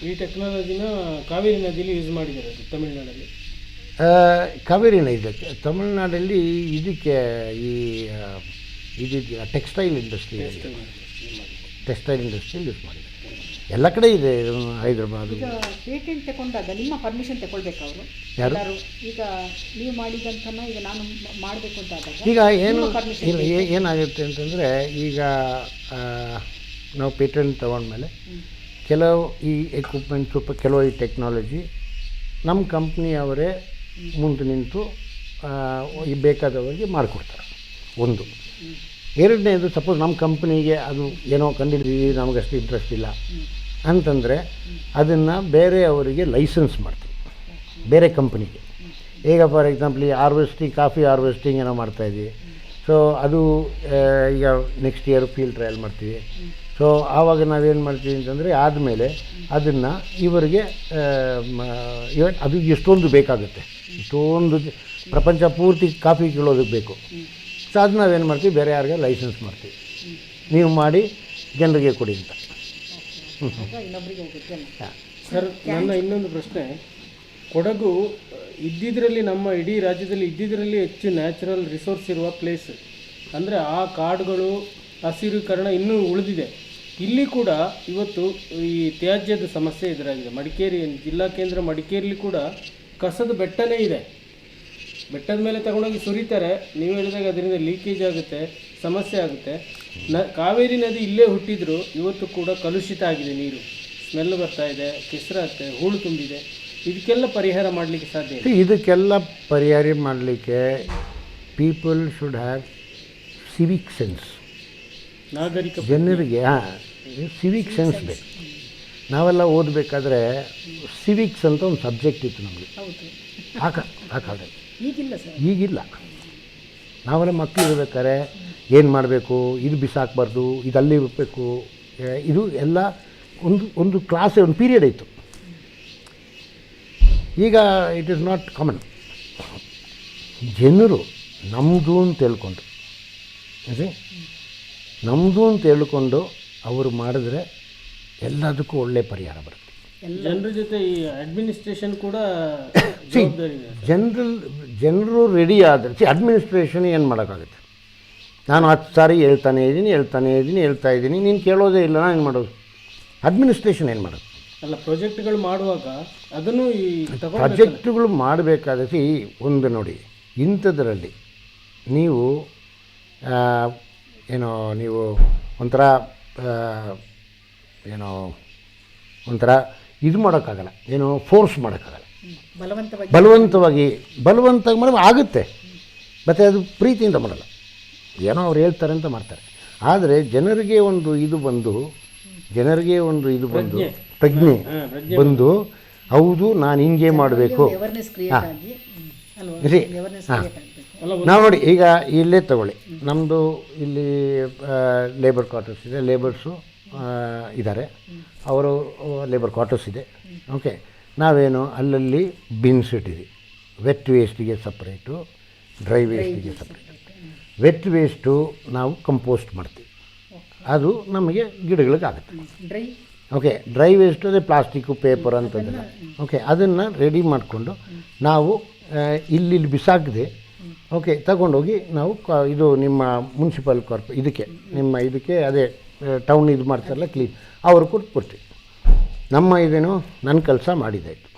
ಈ ಟೆಕ್ನಾಲಜಿನ ಕಾವೇರಿ ನದಿಯಲ್ಲಿ ಯೂಸ್ ಮಾಡಿದ್ದಾರೆ ತಮಿಳುನಾಡಲ್ಲಿ. ಕಾವೇರಿನ ಇದಕ್ಕೆ ತಮಿಳುನಾಡಲ್ಲಿ ಇದಕ್ಕೆ ಈ ಟೆಕ್ಸ್ಟೈಲ್ ಇಂಡಸ್ಟ್ರಿ ಯೂಸ್ ಮಾಡಿದ್ದಾರೆ. ಎಲ್ಲ ಕಡೆ ಇದೆ, ಹೈದರಾಬಾದ್. ಈಗ ಪೇಟೆಂಟ್ ತಗೊಂಡಾಗ ನಿಮ್ಮ ಪರ್ಮಿಷನ್ ತಗೊಳ್ಬೇಕು ಅವರು ಯಾರು? ಈಗ ನೀವು ಮಾಡಿದಂತನ ಈಗ ನಾನು ಮಾಡಬೇಕು ಅಂತ ಆದಾಗ ಈಗ ಏನಾಗುತ್ತೆ ಅಂತಂದರೆ, ಈಗ ನಾವು ಪೇಟೆಂಟ್ ತೊಗೊಂಡ್ಮೇಲೆ ಕೆಲವು ಈ ಎಕ್ವಿಪ್ಮೆಂಟ್ಸು, ಕೆಲವು ಈ ಟೆಕ್ನಾಲಜಿ ನಮ್ಮ ಕಂಪ್ನಿಯವರೇ ಮುಂದೆ ನಿಂತು ಈ ಬೇಕಾದವರಿಗೆ ಮಾಡಿಕೊಡ್ತಾರೆ. ಒಂದು ಎರಡನೇದು ಸಪೋಸ್ ನಮ್ಮ ಕಂಪ್ನಿಗೆ ಅದು ಏನೋ ಕಂಡಿದ್ದೀವಿ ನಮಗಷ್ಟು ಇಂಟ್ರೆಸ್ಟ್ ಇಲ್ಲ ಅಂತಂದರೆ ಅದನ್ನು ಬೇರೆಯವರಿಗೆ ಲೈಸೆನ್ಸ್ ಮಾಡ್ತೀವಿ, ಬೇರೆ ಕಂಪ್ನಿಗೆ. ಈಗ ಫಾರ್ ಎಕ್ಸಾಂಪಲ್ ಈ ಕಾಫಿ ಹಾರ್ವೆಸ್ಟಿಂಗ್ ಏನೋ ಮಾಡ್ತಾಯಿದ್ವಿ. ಸೊ ಅದು ಈಗ ನೆಕ್ಸ್ಟ್ ಇಯರ್ ಫೀಲ್ಡ್ ಟ್ರಯಲ್ ಮಾಡ್ತೀವಿ. ಸೊ ಆವಾಗ ನಾವೇನು ಮಾಡ್ತೀವಿ ಅಂತಂದರೆ ಆದಮೇಲೆ ಅದನ್ನು ಇವರಿಗೆ ಅದು ಎಷ್ಟೊಂದು ಬೇಕಾಗುತ್ತೆ, ಇಷ್ಟೊಂದು ಪ್ರಪಂಚ ಪೂರ್ತಿ ಕಾಫಿ ಕೀಳೋದಕ್ಕೆ ಬೇಕು. ಸೊ ಅದು ನಾವೇನು ಮಾಡ್ತೀವಿ, ಬೇರೆ ಯಾರಿಗೆ ಲೈಸೆನ್ಸ್ ಮಾಡ್ತೀವಿ, ನೀವು ಮಾಡಿ ಜನರಿಗೆ ಕೊಡಿ ಅಂತ. ಸರ್, ನನ್ನ ಇನ್ನೊಂದು ಪ್ರಶ್ನೆ, ಕೊಡಗು ಇದ್ದಿದ್ರಲ್ಲಿ ನಮ್ಮ ಇಡೀ ರಾಜ್ಯದಲ್ಲಿ ಇದ್ದಿದ್ರಲ್ಲಿ ಹೆಚ್ಚು ನ್ಯಾಚುರಲ್ ರಿಸೋರ್ಸ್ ಇರುವ ಪ್ಲೇಸ್. ಅಂದರೆ ಆ ಕಾಡುಗಳು, ಹಸಿರೀಕರಣ ಇನ್ನೂ ಉಳಿದಿದೆ. ಇಲ್ಲಿ ಕೂಡ ಇವತ್ತು ಈ ತ್ಯಾಜ್ಯದ ಸಮಸ್ಯೆ ಎದುರಾಗಿದೆ. ಮಡಿಕೇರಿ ಜಿಲ್ಲಾ ಕೇಂದ್ರ ಮಡಿಕೇರಿಲಿ ಕೂಡ ಕಸದ ಬೆಟ್ಟನೇ ಇದೆ. ಬೆಟ್ಟದ ಮೇಲೆ ತಗೊಂಡೋಗಿ ಸುರಿತಾರೆ. ನೀವು ಹೇಳಿದಾಗ ಅದರಿಂದ ಲೀಕೇಜ್ ಆಗುತ್ತೆ, ಸಮಸ್ಯೆ ಆಗುತ್ತೆ. ಕಾವೇರಿ ನದಿ ಇಲ್ಲೇ ಹುಟ್ಟಿದ್ರು ಇವತ್ತು ಕೂಡ ಕಲುಷಿತ ಆಗಿದೆ ನೀರು. ಸ್ಮೆಲ್ ಬರ್ತಾ ಇದೆ, ಕೆಸರಾಗ್ತದೆ, ಹೂಳು ತುಂಬಿದೆ. ಇದಕ್ಕೆಲ್ಲ ಪರಿಹಾರ ಮಾಡಲಿಕ್ಕೆ ಸಾಧ್ಯ ಇದೆ? ಇದಕ್ಕೆಲ್ಲ ಪರಿಹಾರ ಮಾಡಲಿಕ್ಕೆ people should have Civic sense. ನಾಗರಿಕ ಜನರಿಗೆ ಸಿವಿಕ್ ಸೆನ್ಸ್ ಬೇಕು. ನಾವೆಲ್ಲ ಓದಬೇಕಾದ್ರೆ ಸಿವಿಕ್ಸ್ ಅಂತ ಒಂದು ಸಬ್ಜೆಕ್ಟ್ ಇತ್ತು ನಮಗೆ ಆ ಕಾಲದಲ್ಲಿ. ಈಗಿಲ್ಲ. ನಾವೆಲ್ಲ ಮಕ್ಕಳು ಇರಬೇಕಾದ್ರೆ ಏನು ಮಾಡಬೇಕು, ಇದು ಬಿಸಾಕಬಾರ್ದು, ಇದು ಅಲ್ಲಿ ಇರಬೇಕು, ಇದು ಎಲ್ಲ ಒಂದು ಕ್ಲಾಸ್, ಒಂದು ಪೀರಿಯಡ್ ಇತ್ತು. ಈಗ ಇಟ್ ಈಸ್ ನಾಟ್ ಕಾಮನ್. ಜನರು ನಮ್ಮದು ಅಂತ ಹೇಳ್ಕೊಂಡು ಅವರು ಮಾಡಿದ್ರೆ ಎಲ್ಲದಕ್ಕೂ ಒಳ್ಳೆ ಪರಿಹಾರ ಬರುತ್ತೆ. ಜನರ ಜೊತೆ ಈ ಅಡ್ಮಿನಿಸ್ಟ್ರೇಷನ್ ಕೂಡ ಜನರು ರೆಡಿ ಆದರೆ ಅಡ್ಮಿನಿಸ್ಟ್ರೇಷನ್ ಏನು ಮಾಡೋಕ್ಕಾಗುತ್ತೆ? ನಾನು 10 ಸಾರಿ ಹೇಳ್ತಾ ಇದ್ದೀನಿ, ನೀನು ಕೇಳೋದೇ ಇಲ್ಲ, ನಾನು ಏನು ಮಾಡೋದು? ಅಡ್ಮಿನಿಸ್ಟ್ರೇಷನ್ ಏನು ಮಾಡೋದು? ಅಲ್ಲ, ಪ್ರಾಜೆಕ್ಟ್ಗಳು ಮಾಡುವಾಗ ಅದನ್ನು ಪ್ರಾಜೆಕ್ಟ್ಗಳು ಮಾಡಬೇಕಾದ್ರೆ ಒಂದು ನೋಡಿ, ಇಂಥದ್ರಲ್ಲಿ ನೀವು ನೀವು ಒಂಥರ ಇದು ಮಾಡೋಕ್ಕಾಗಲ್ಲ, ಫೋರ್ಸ್ ಮಾಡೋಕ್ಕಾಗಲ್ಲ. ಬಲವಂತವಾಗಿ ಮಾಡಿದ್ರೆ ಆಗುತ್ತೆ, ಮತ್ತು ಅದು ಪ್ರೀತಿಯಿಂದ ಮಾಡಲ್ಲ. ಅವ್ರು ಹೇಳ್ತಾರೆ ಅಂತ ಮಾಡ್ತಾರೆ. ಆದರೆ ಜನರಿಗೆ ಒಂದು ಇದು ಬಂದು ಪ್ರಜ್ಞೆ ಬಂದು, ಹೌದು ನಾನು ಹಿಂಗೆ ಮಾಡಬೇಕು. ನಾವು ನೋಡಿ, ಈಗ ಇಲ್ಲೇ ತಗೊಳ್ಳಿ, ನಮ್ಮದು ಇಲ್ಲಿ ಲೇಬರ್ ಕ್ವಾರ್ಟರ್ಸ್ ಇದೆ, ಲೇಬರ್ಸು ಇದ್ದಾರೆ, ಅವರು ಲೇಬರ್ ಕ್ವಾರ್ಟರ್ಸ್ ಇದೆ. ಓಕೆ, ನಾವೇನು ಅಲ್ಲಲ್ಲಿ ಬಿನ್ಸ್ ಇಟ್ಟಿದ್ದೀವಿ. ವೆಟ್ ವೇಸ್ಟಿಗೆ ಸಪ್ರೇಟು, ಡ್ರೈ ವೇಸ್ಟಿಗೆ ಸಪ್ರೇಟು. ವೆಟ್ ವೇಸ್ಟು ನಾವು ಕಂಪೋಸ್ಟ್ ಮಾಡ್ತೀವಿ, ಅದು ನಮಗೆ ಗಿಡಗಳಿಗಾಗುತ್ತೆ. ಓಕೆ, ಡ್ರೈ ವೇಸ್ಟು ಅದೇ ಪ್ಲಾಸ್ಟಿಕ್ಕು, ಪೇಪರ್ ಅಂತಂದರೆ ಓಕೆ, ಅದನ್ನು ರೆಡಿ ಮಾಡಿಕೊಂಡು ನಾವು ಇಲ್ಲಿ ಬಿಸಾಕದೆ ಓಕೆ ತಗೊಂಡೋಗಿ ನಾವು ಇದು ನಿಮ್ಮ ಮುನ್ಸಿಪಲ್ ಇದಕ್ಕೆ ಅದೇ ಟೌನ್ ಇದು ಮಾಡ್ತಾರಲ್ಲ ಕ್ಲೀನ್, ಅವರು ಕೊಟ್ಬಿಡ್ತೀವಿ. ನಮ್ಮ ಇದೇನು ನನ್ನ ಕೆಲಸ ಮಾಡಿದ್ದಾಯಿತು,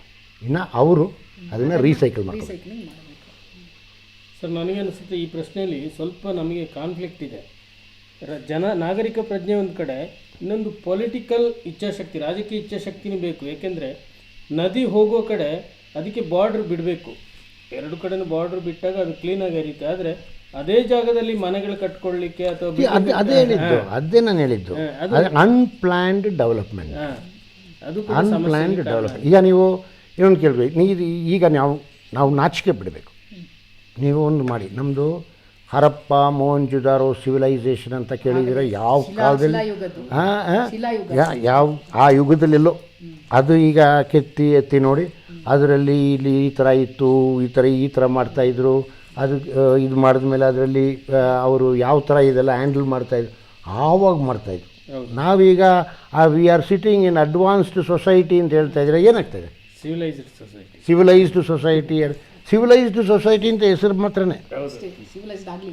ಇನ್ನು ಅವರು ಅದನ್ನು ರೀಸೈಕಲ್ ಮಾಡ್ತಾರೆ. ಸರ್, ನನಗೆ ಅನಿಸುತ್ತೆ ಈ ಪ್ರಶ್ನೆಯಲ್ಲಿ ಸ್ವಲ್ಪ ನಮಗೆ ಕಾನ್ಫ್ಲಿಕ್ಟ್ ಇದೆ. ನಾಗರಿಕ ಪ್ರಜ್ಞೆ ಒಂದು ಕಡೆ, ಇನ್ನೊಂದು ಪೊಲಿಟಿಕಲ್ ಇಚ್ಛಾಶಕ್ತಿ, ರಾಜಕೀಯ ಇಚ್ಛಾಶಕ್ತಿನೂ ಬೇಕು. ಏಕೆಂದರೆ ನದಿ ಹೋಗೋ ಕಡೆ ಅದಕ್ಕೆ ಬಾರ್ಡ್ರ್ ಬಿಡಬೇಕು. ಎರಡು ಕಡೆನೂ ಬಾರ್ಡ್ರ್ ಬಿಟ್ಟಾಗ ಅದು ಕ್ಲೀನಾಗಿ ಹರಿಯುತ್ತೆ. ಆದರೆ ಅದೇ ಜಾಗದಲ್ಲಿ ಮನೆಗಳು ಕಟ್ಕೊಳ್ಳಿಕ್ಕೆ ಅಥವಾ ಅದೇ ನಾನು ಹೇಳಿದ್ದು ಅನ್ಪ್ಲ್ಯಾನ್ಡ್ ಡೆವಲಪ್ಮೆಂಟ್. ಈಗ ನೀವು ಇನ್ನೊಂದು ಕೇಳಬೇಕು, ಈಗ ನಾವು ನಾಚಿಕೆ ಬಿಡಬೇಕು. ನೀವು ಒಂದು ಮಾಡಿ, ನಮ್ಮದು ಹರಪ್ಪ ಮೊಹೆಂಜೊದಾರೋ ಸಿವಿಲೈಸೇಷನ್ ಅಂತ ಕೇಳಿದರೆ ಯಾವ ಕಾಲದಲ್ಲಿ ಆ ಯುಗದಲ್ಲೆಲ್ಲೋ ಅದು ಈಗ ಎತ್ತಿ ನೋಡಿ, ಅದರಲ್ಲಿ ಇಲ್ಲಿ ಈ ಥರ ಇತ್ತು, ಈ ಥರ ಮಾಡ್ತಾಯಿದ್ರು. ಅದು ಇದು ಮಾಡಿದ್ಮೇಲೆ ಅದರಲ್ಲಿ ಅವರು ಯಾವ ಥರ ಇದೆಲ್ಲ ಹ್ಯಾಂಡಲ್ ಮಾಡ್ತಾಯಿದ್ರು, ಆವಾಗ ಮಾಡ್ತಾಯಿದ್ರು. ನಾವೀಗ we are sitting in advanced society ಅಂತ ಹೇಳ್ತಾ ಇದ್ರೆ ಏನಾಗ್ತದೆ? ಸಿವಿಲೈಸ್ಡ್ ಸೊಸೈಟಿ ಅಂತ ಹೆಸರು ಮಾತ್ರನೇ.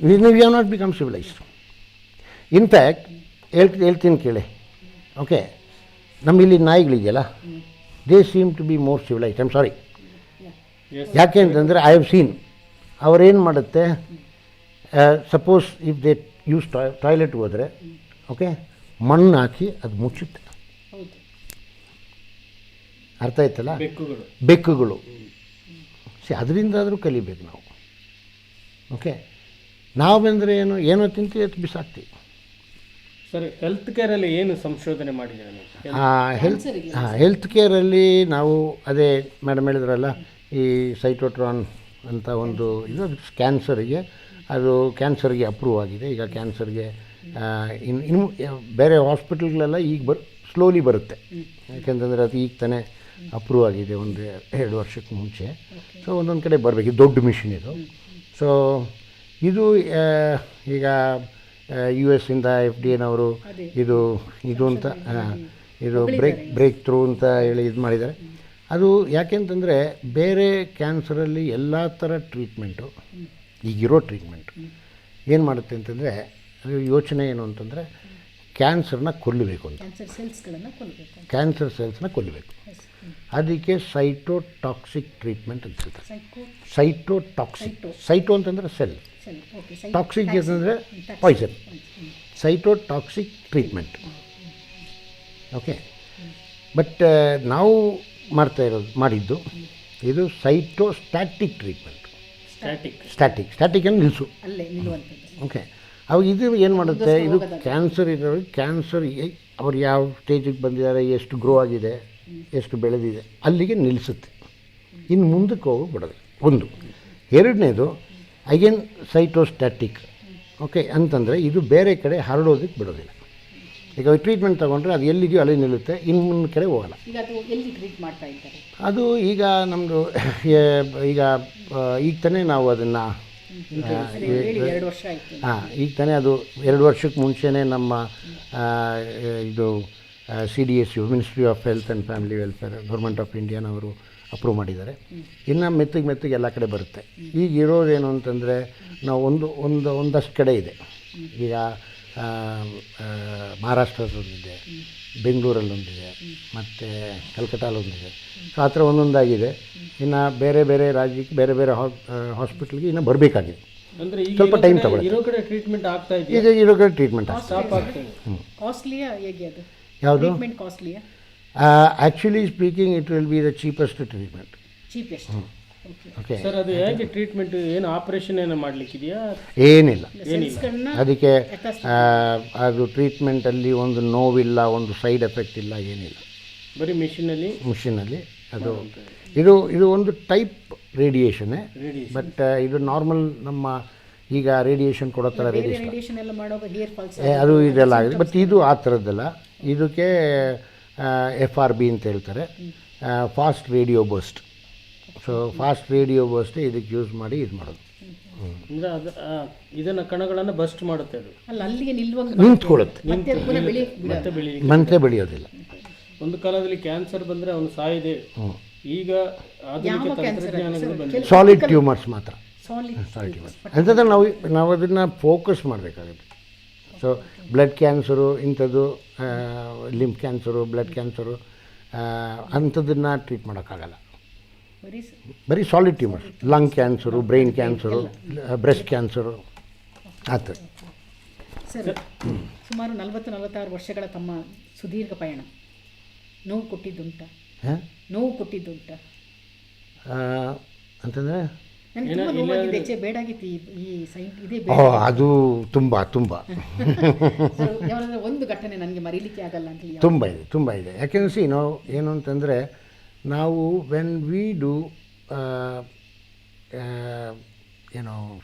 We have not become civilised. In fact ಹೇಳ್ತೀನಿ ಕೇಳಿ. ಓಕೆ, ನಮ್ಮಲ್ಲಿ ನಾಯಿಗಳಿದೆಯಲ್ಲ, they seem to be more civilised. I am sorry. ಯಾಕೆ ಅಂತಂದರೆ ಐ ಹ್ಯಾವ್ ಸೀನ್ ಅವರೇನು ಮಾಡುತ್ತೆ, suppose if they use toilet ಹೋದರೆ ಓಕೆ, ಮಣ್ಣು ಹಾಕಿ ಅದು ಮುಚ್ಚುತ್ತೆ. ಅರ್ಥ ಆಯ್ತಲ್ಲ? ಬೆಕ್ಕುಗಳು ಅದರಿಂದಾದರೂ ಕಲಿಬೇಕು ನಾವು. ಓಕೆ, ನಾವು ಬಂದರೆ ಏನೋ ತಿಂತೀವಿ ಅದು ಬಿಸಾಕ್ತೀವಿ. ಸರ್, ಹೆಲ್ತ್ ಕೇರಲ್ಲಿ ಏನು ಸಂಶೋಧನೆ ಮಾಡಿದ್ದೀರಾ ನೀವು? ಹೆಲ್ತ್ ಕೇರಲ್ಲಿ ನಾವು ಅದೇ ಮೇಡಮ್ ಹೇಳಿದ್ರಲ್ಲ, ಈ ಸೈಟೋಟ್ರಾನ್ ಅಂತ ಒಂದು ಇದು ಕ್ಯಾನ್ಸರಿಗೆ, ಅದು ಕ್ಯಾನ್ಸರ್ಗೆ ಅಪ್ರೂವ್ ಆಗಿದೆ. ಈಗ ಕ್ಯಾನ್ಸರ್ಗೆ ಇನ್ನು ಬೇರೆ ಹಾಸ್ಪಿಟಲ್ಗಳೆಲ್ಲ ಈಗ ಸ್ಲೋಲಿ ಬರುತ್ತೆ, ಯಾಕೆಂತಂದರೆ ಅದು ಈಗ ತಾನೇ ಅಪ್ರೂವ್ ಆಗಿದೆ, 1-2 ವರ್ಷಕ್ಕೆ ಮುಂಚೆ. ಸೊ ಒಂದೊಂದು ಕಡೆ ಬರಬೇಕು, ದೊಡ್ಡ ಮಿಷಿನ್ ಇದು. ಸೊ ಇದು ಈಗ US ಇಂದ FDA ಇದು ಅಂತ ಇದು ಬ್ರೇಕ್ ಥ್ರೂ ಅಂತ ಹೇಳಿ ಇದು ಮಾಡಿದ್ದಾರೆ. ಅದು ಯಾಕೆಂತಂದರೆ ಬೇರೆ ಕ್ಯಾನ್ಸರಲ್ಲಿ ಎಲ್ಲ ಥರ ಟ್ರೀಟ್ಮೆಂಟು, ಈಗಿರೋ ಟ್ರೀಟ್ಮೆಂಟು ಏನು ಮಾಡುತ್ತೆ ಅಂತಂದರೆ, ಅದು ಯೋಚನೆ ಏನು ಅಂತಂದರೆ ಕ್ಯಾನ್ಸರ್ನ ಕೊಲ್ಲಬೇಕು ಅಂತ, ಕ್ಯಾನ್ಸರ್ ಸೆಲ್ಸ್ನ ಕೊಲ್ಲಬೇಕು. ಅದಕ್ಕೆ ಸೈಟೋಟಾಕ್ಸಿಕ್ ಟ್ರೀಟ್ಮೆಂಟ್ ಅಂತ ಹೇಳ್ತಾರೆ. ಸೈಟೋ ಅಂತಂದರೆ ಸೆಲ್, ಟಾಕ್ಸಿಕ್ ಅಂತಂದರೆ poison, cytotoxic treatment. Okay, but ನಾವು ಮಾಡಿದ್ದು ಇದು ಸೈಟೋಸ್ಟ್ಯಾಟಿಕ್ ಟ್ರೀಟ್ಮೆಂಟ್. ಸ್ಟ್ಯಾಟಿಕ್ ಅಂದರೆ ನಿಲ್ಲಿಸು. ಓಕೆ, ಅವಾಗ ಇದು ಏನು ಮಾಡುತ್ತೆ, ಇದು ಕ್ಯಾನ್ಸರ್ ಇರೋರಿಗೆ ಕ್ಯಾನ್ಸರ್ ಅವ್ರು ಯಾವ ಸ್ಟೇಜಿಗೆ ಬಂದಿದ್ದಾರೆ, ಎಷ್ಟು ಗ್ರೋ ಆಗಿದೆ, ಎಷ್ಟು ಬೆಳೆದಿದೆ, ಅಲ್ಲಿಗೆ ನಿಲ್ಲಿಸುತ್ತೆ, ಇನ್ನು ಮುಂದಕ್ಕೆ ಹೋಗಿ ಬಿಡೋದು ಒಂದು. ಎರಡನೇದು ಅಗೇನ್ ಸೈಟೋಸ್ಟ್ಯಾಟಿಕ್. ಓಕೆ, ಅಂತಂದರೆ ಇದು ಬೇರೆ ಕಡೆ ಹರಡೋದಕ್ಕೆ ಬಿಡೋದಿಲ್ಲ. ಈಗ ಟ್ರೀಟ್ಮೆಂಟ್ ತೊಗೊಂಡ್ರೆ ಅದು ಎಲ್ಲಿದೆಯೋ ಅಲ್ಲಿ ನಿಲ್ಲುತ್ತೆ, ಇನ್ನು ಮುಂದೆ ಕಡೆ ಹೋಗಲ್ಲ. ಅದು ಈಗ ನಮ್ಮದು ಈಗ ತಾನೇ ನಾವು ಅದನ್ನು ಈಗ ತಾನೇ ಅದು 2 ವರ್ಷಕ್ಕೆ ಮುಂಚೆನೇ ನಮ್ಮ ಇದು CDSU, ministry of health and family welfare, government of ಇಂಡಿಯಾನವರು ಅಪ್ರೂವ್ ಮಾಡಿದ್ದಾರೆ. ಇನ್ನು ಮೆತ್ತಗೆ ಎಲ್ಲ ಕಡೆ ಬರುತ್ತೆ. ಈಗ ಇರೋದೇನು ಅಂತಂದರೆ ನಾವು ಒಂದಷ್ಟು ಕಡೆ ಇದೆ. ಈಗ ಮಹಾರಾಷ್ಟ್ರದೊಂದಿದೆ, ಬೆಂಗಳೂರಲ್ಲೊಂದಿದೆ, ಮತ್ತು ಕಲ್ಕಟ್ಟಾಲೊಂದಿದೆ. ಸೊ ಆ ಥರ ಒಂದೊಂದಾಗಿದೆ. ಇನ್ನು ಬೇರೆ ಬೇರೆ ರಾಜ್ಯಕ್ಕೆ ಬೇರೆ ಬೇರೆ ಹಾಸ್ಪಿಟ್ಲಿಗೆ ಇನ್ನೂ ಬರಬೇಕಾಗಿದೆ. ಅಂದರೆ ಸ್ವಲ್ಪ ಟೈಮ್ ತಗೊಳ್ಳುತ್ತೆ. ಇರೋ ಕಡೆ ಟ್ರೀಟ್ಮೆಂಟ್ ಆಗ್ತಾ ಇದೆ, ಈಗ ಇರೋ ಕಡೆ ಟ್ರೀಟ್ಮೆಂಟ್ ಯಾವುದು? Actually speaking it will be the cheapest treatment. Okay sir, ಅದು ಹೇಗೆ ಟ್ರೀಟ್ಮೆಂಟ್? ಏನು ಆಪರೇಷನ್ ಏನೋ ಮಾಡಲಿಕ್ಕಿದೆಯಾ? ಏನಿಲ್ಲ. ಅದಕ್ಕೆ ಅದು ಟ್ರೀಟ್ಮೆಂಟಲ್ಲಿ ಒಂದು ನೋವಿಲ್ಲ, ಒಂದು ಸೈಡ್ ಎಫೆಕ್ಟ್ ಇಲ್ಲ, ಏನಿಲ್ಲ. ಬರೀ ಮಿಷಿನಲ್ಲಿ ಅದು ಇದು ಒಂದು ಟೈಪ್ ರೇಡಿಯೇಷನ್ನೇ. ಬಟ್ ಇದು ನಾರ್ಮಲ್ ನಮ್ಮ ಈಗ ರೇಡಿಯೇಷನ್ ಕೊಡೋ ಥರ ರೇಡಿಯೇಷನ್ ಅದು ಇದೆಲ್ಲ ಆಗಿದೆ. ಬಟ್ ಇದು ಆ ಥರದ್ದಲ್ಲ. ಇದಕ್ಕೆ FRB ಅಂತ ಹೇಳ್ತಾರೆ, fast radio burst. So fast radio burst ಇದಕ್ಕೆ ಯೂಸ್ ಮಾಡಿ ಇದು ಮಾಡೋದು. ಅಂದರೆ ಅದು ಇದನ್ನು ಕಣಗಳನ್ನು ಬಸ್ಟ್ ಮಾಡುತ್ತೆ, ಅದು ನಿಂತ್ಕೊಳ್ಳುತ್ತೆ, ಮತ್ತೆ ಬೆಳೆಯೋದಿಲ್ಲ. ಒಂದು ಕಾಲದಲ್ಲಿ ಕ್ಯಾನ್ಸರ್ ಬಂದರೆ ಅವನು ಸಾಯಿದೆ. ಈಗ ಆಧುನಿಕ ತಂತ್ರಜ್ಞಾನಗಳು ಬಂದಿದೆ. ಸಾಲಿಡ್ ಟ್ಯೂಮರ್ಸ್ ಮಾತ್ರ, ಸಾಲಿಡ್ ಟ್ಯೂಮರ್ಸ್ ಅಂತಂದರೆ ನಾವು ಅದನ್ನು ಫೋಕಸ್ ಮಾಡಬೇಕಾಗುತ್ತೆ. ಸೊ ಬ್ಲಡ್ ಕ್ಯಾನ್ಸರು, ಇಂಥದ್ದು ಲಿಂಫ್ ಕ್ಯಾನ್ಸರು, ಬ್ಲಡ್ ಕ್ಯಾನ್ಸರು ಅಂಥದ್ದನ್ನು ಟ್ರೀಟ್ ಮಾಡೋಕ್ಕಾಗಲ್ಲ. ಬರೀ solid tumours, lung cancer, brain cancer, breast cancer ಆ ಥರ. ಸರ್, ಸುಮಾರು 40-46 ವರ್ಷಗಳ ತಮ್ಮ ಸುದೀರ್ಘ ಪಯಣ ನೋವು ಕೊಟ್ಟಿದ್ದುಂಟ ಅಂತಂದರೆ ಬೇಡಾಗಿತ್ತು ಈ ಇದೇ ಅದು ತುಂಬ ಒಂದು ಘಟನೆ ನನಗೆ ಮರೀಲಿಕ್ಕೆ ಆಗಲ್ಲ ಅಂತ ತುಂಬ ಇದೆ. ಯಾಕೆಂದ್ರೆ ನಾವು ಏನು ಅಂತಂದರೆ, ನಾವು ವೆನ್ ವಿ ಡೂ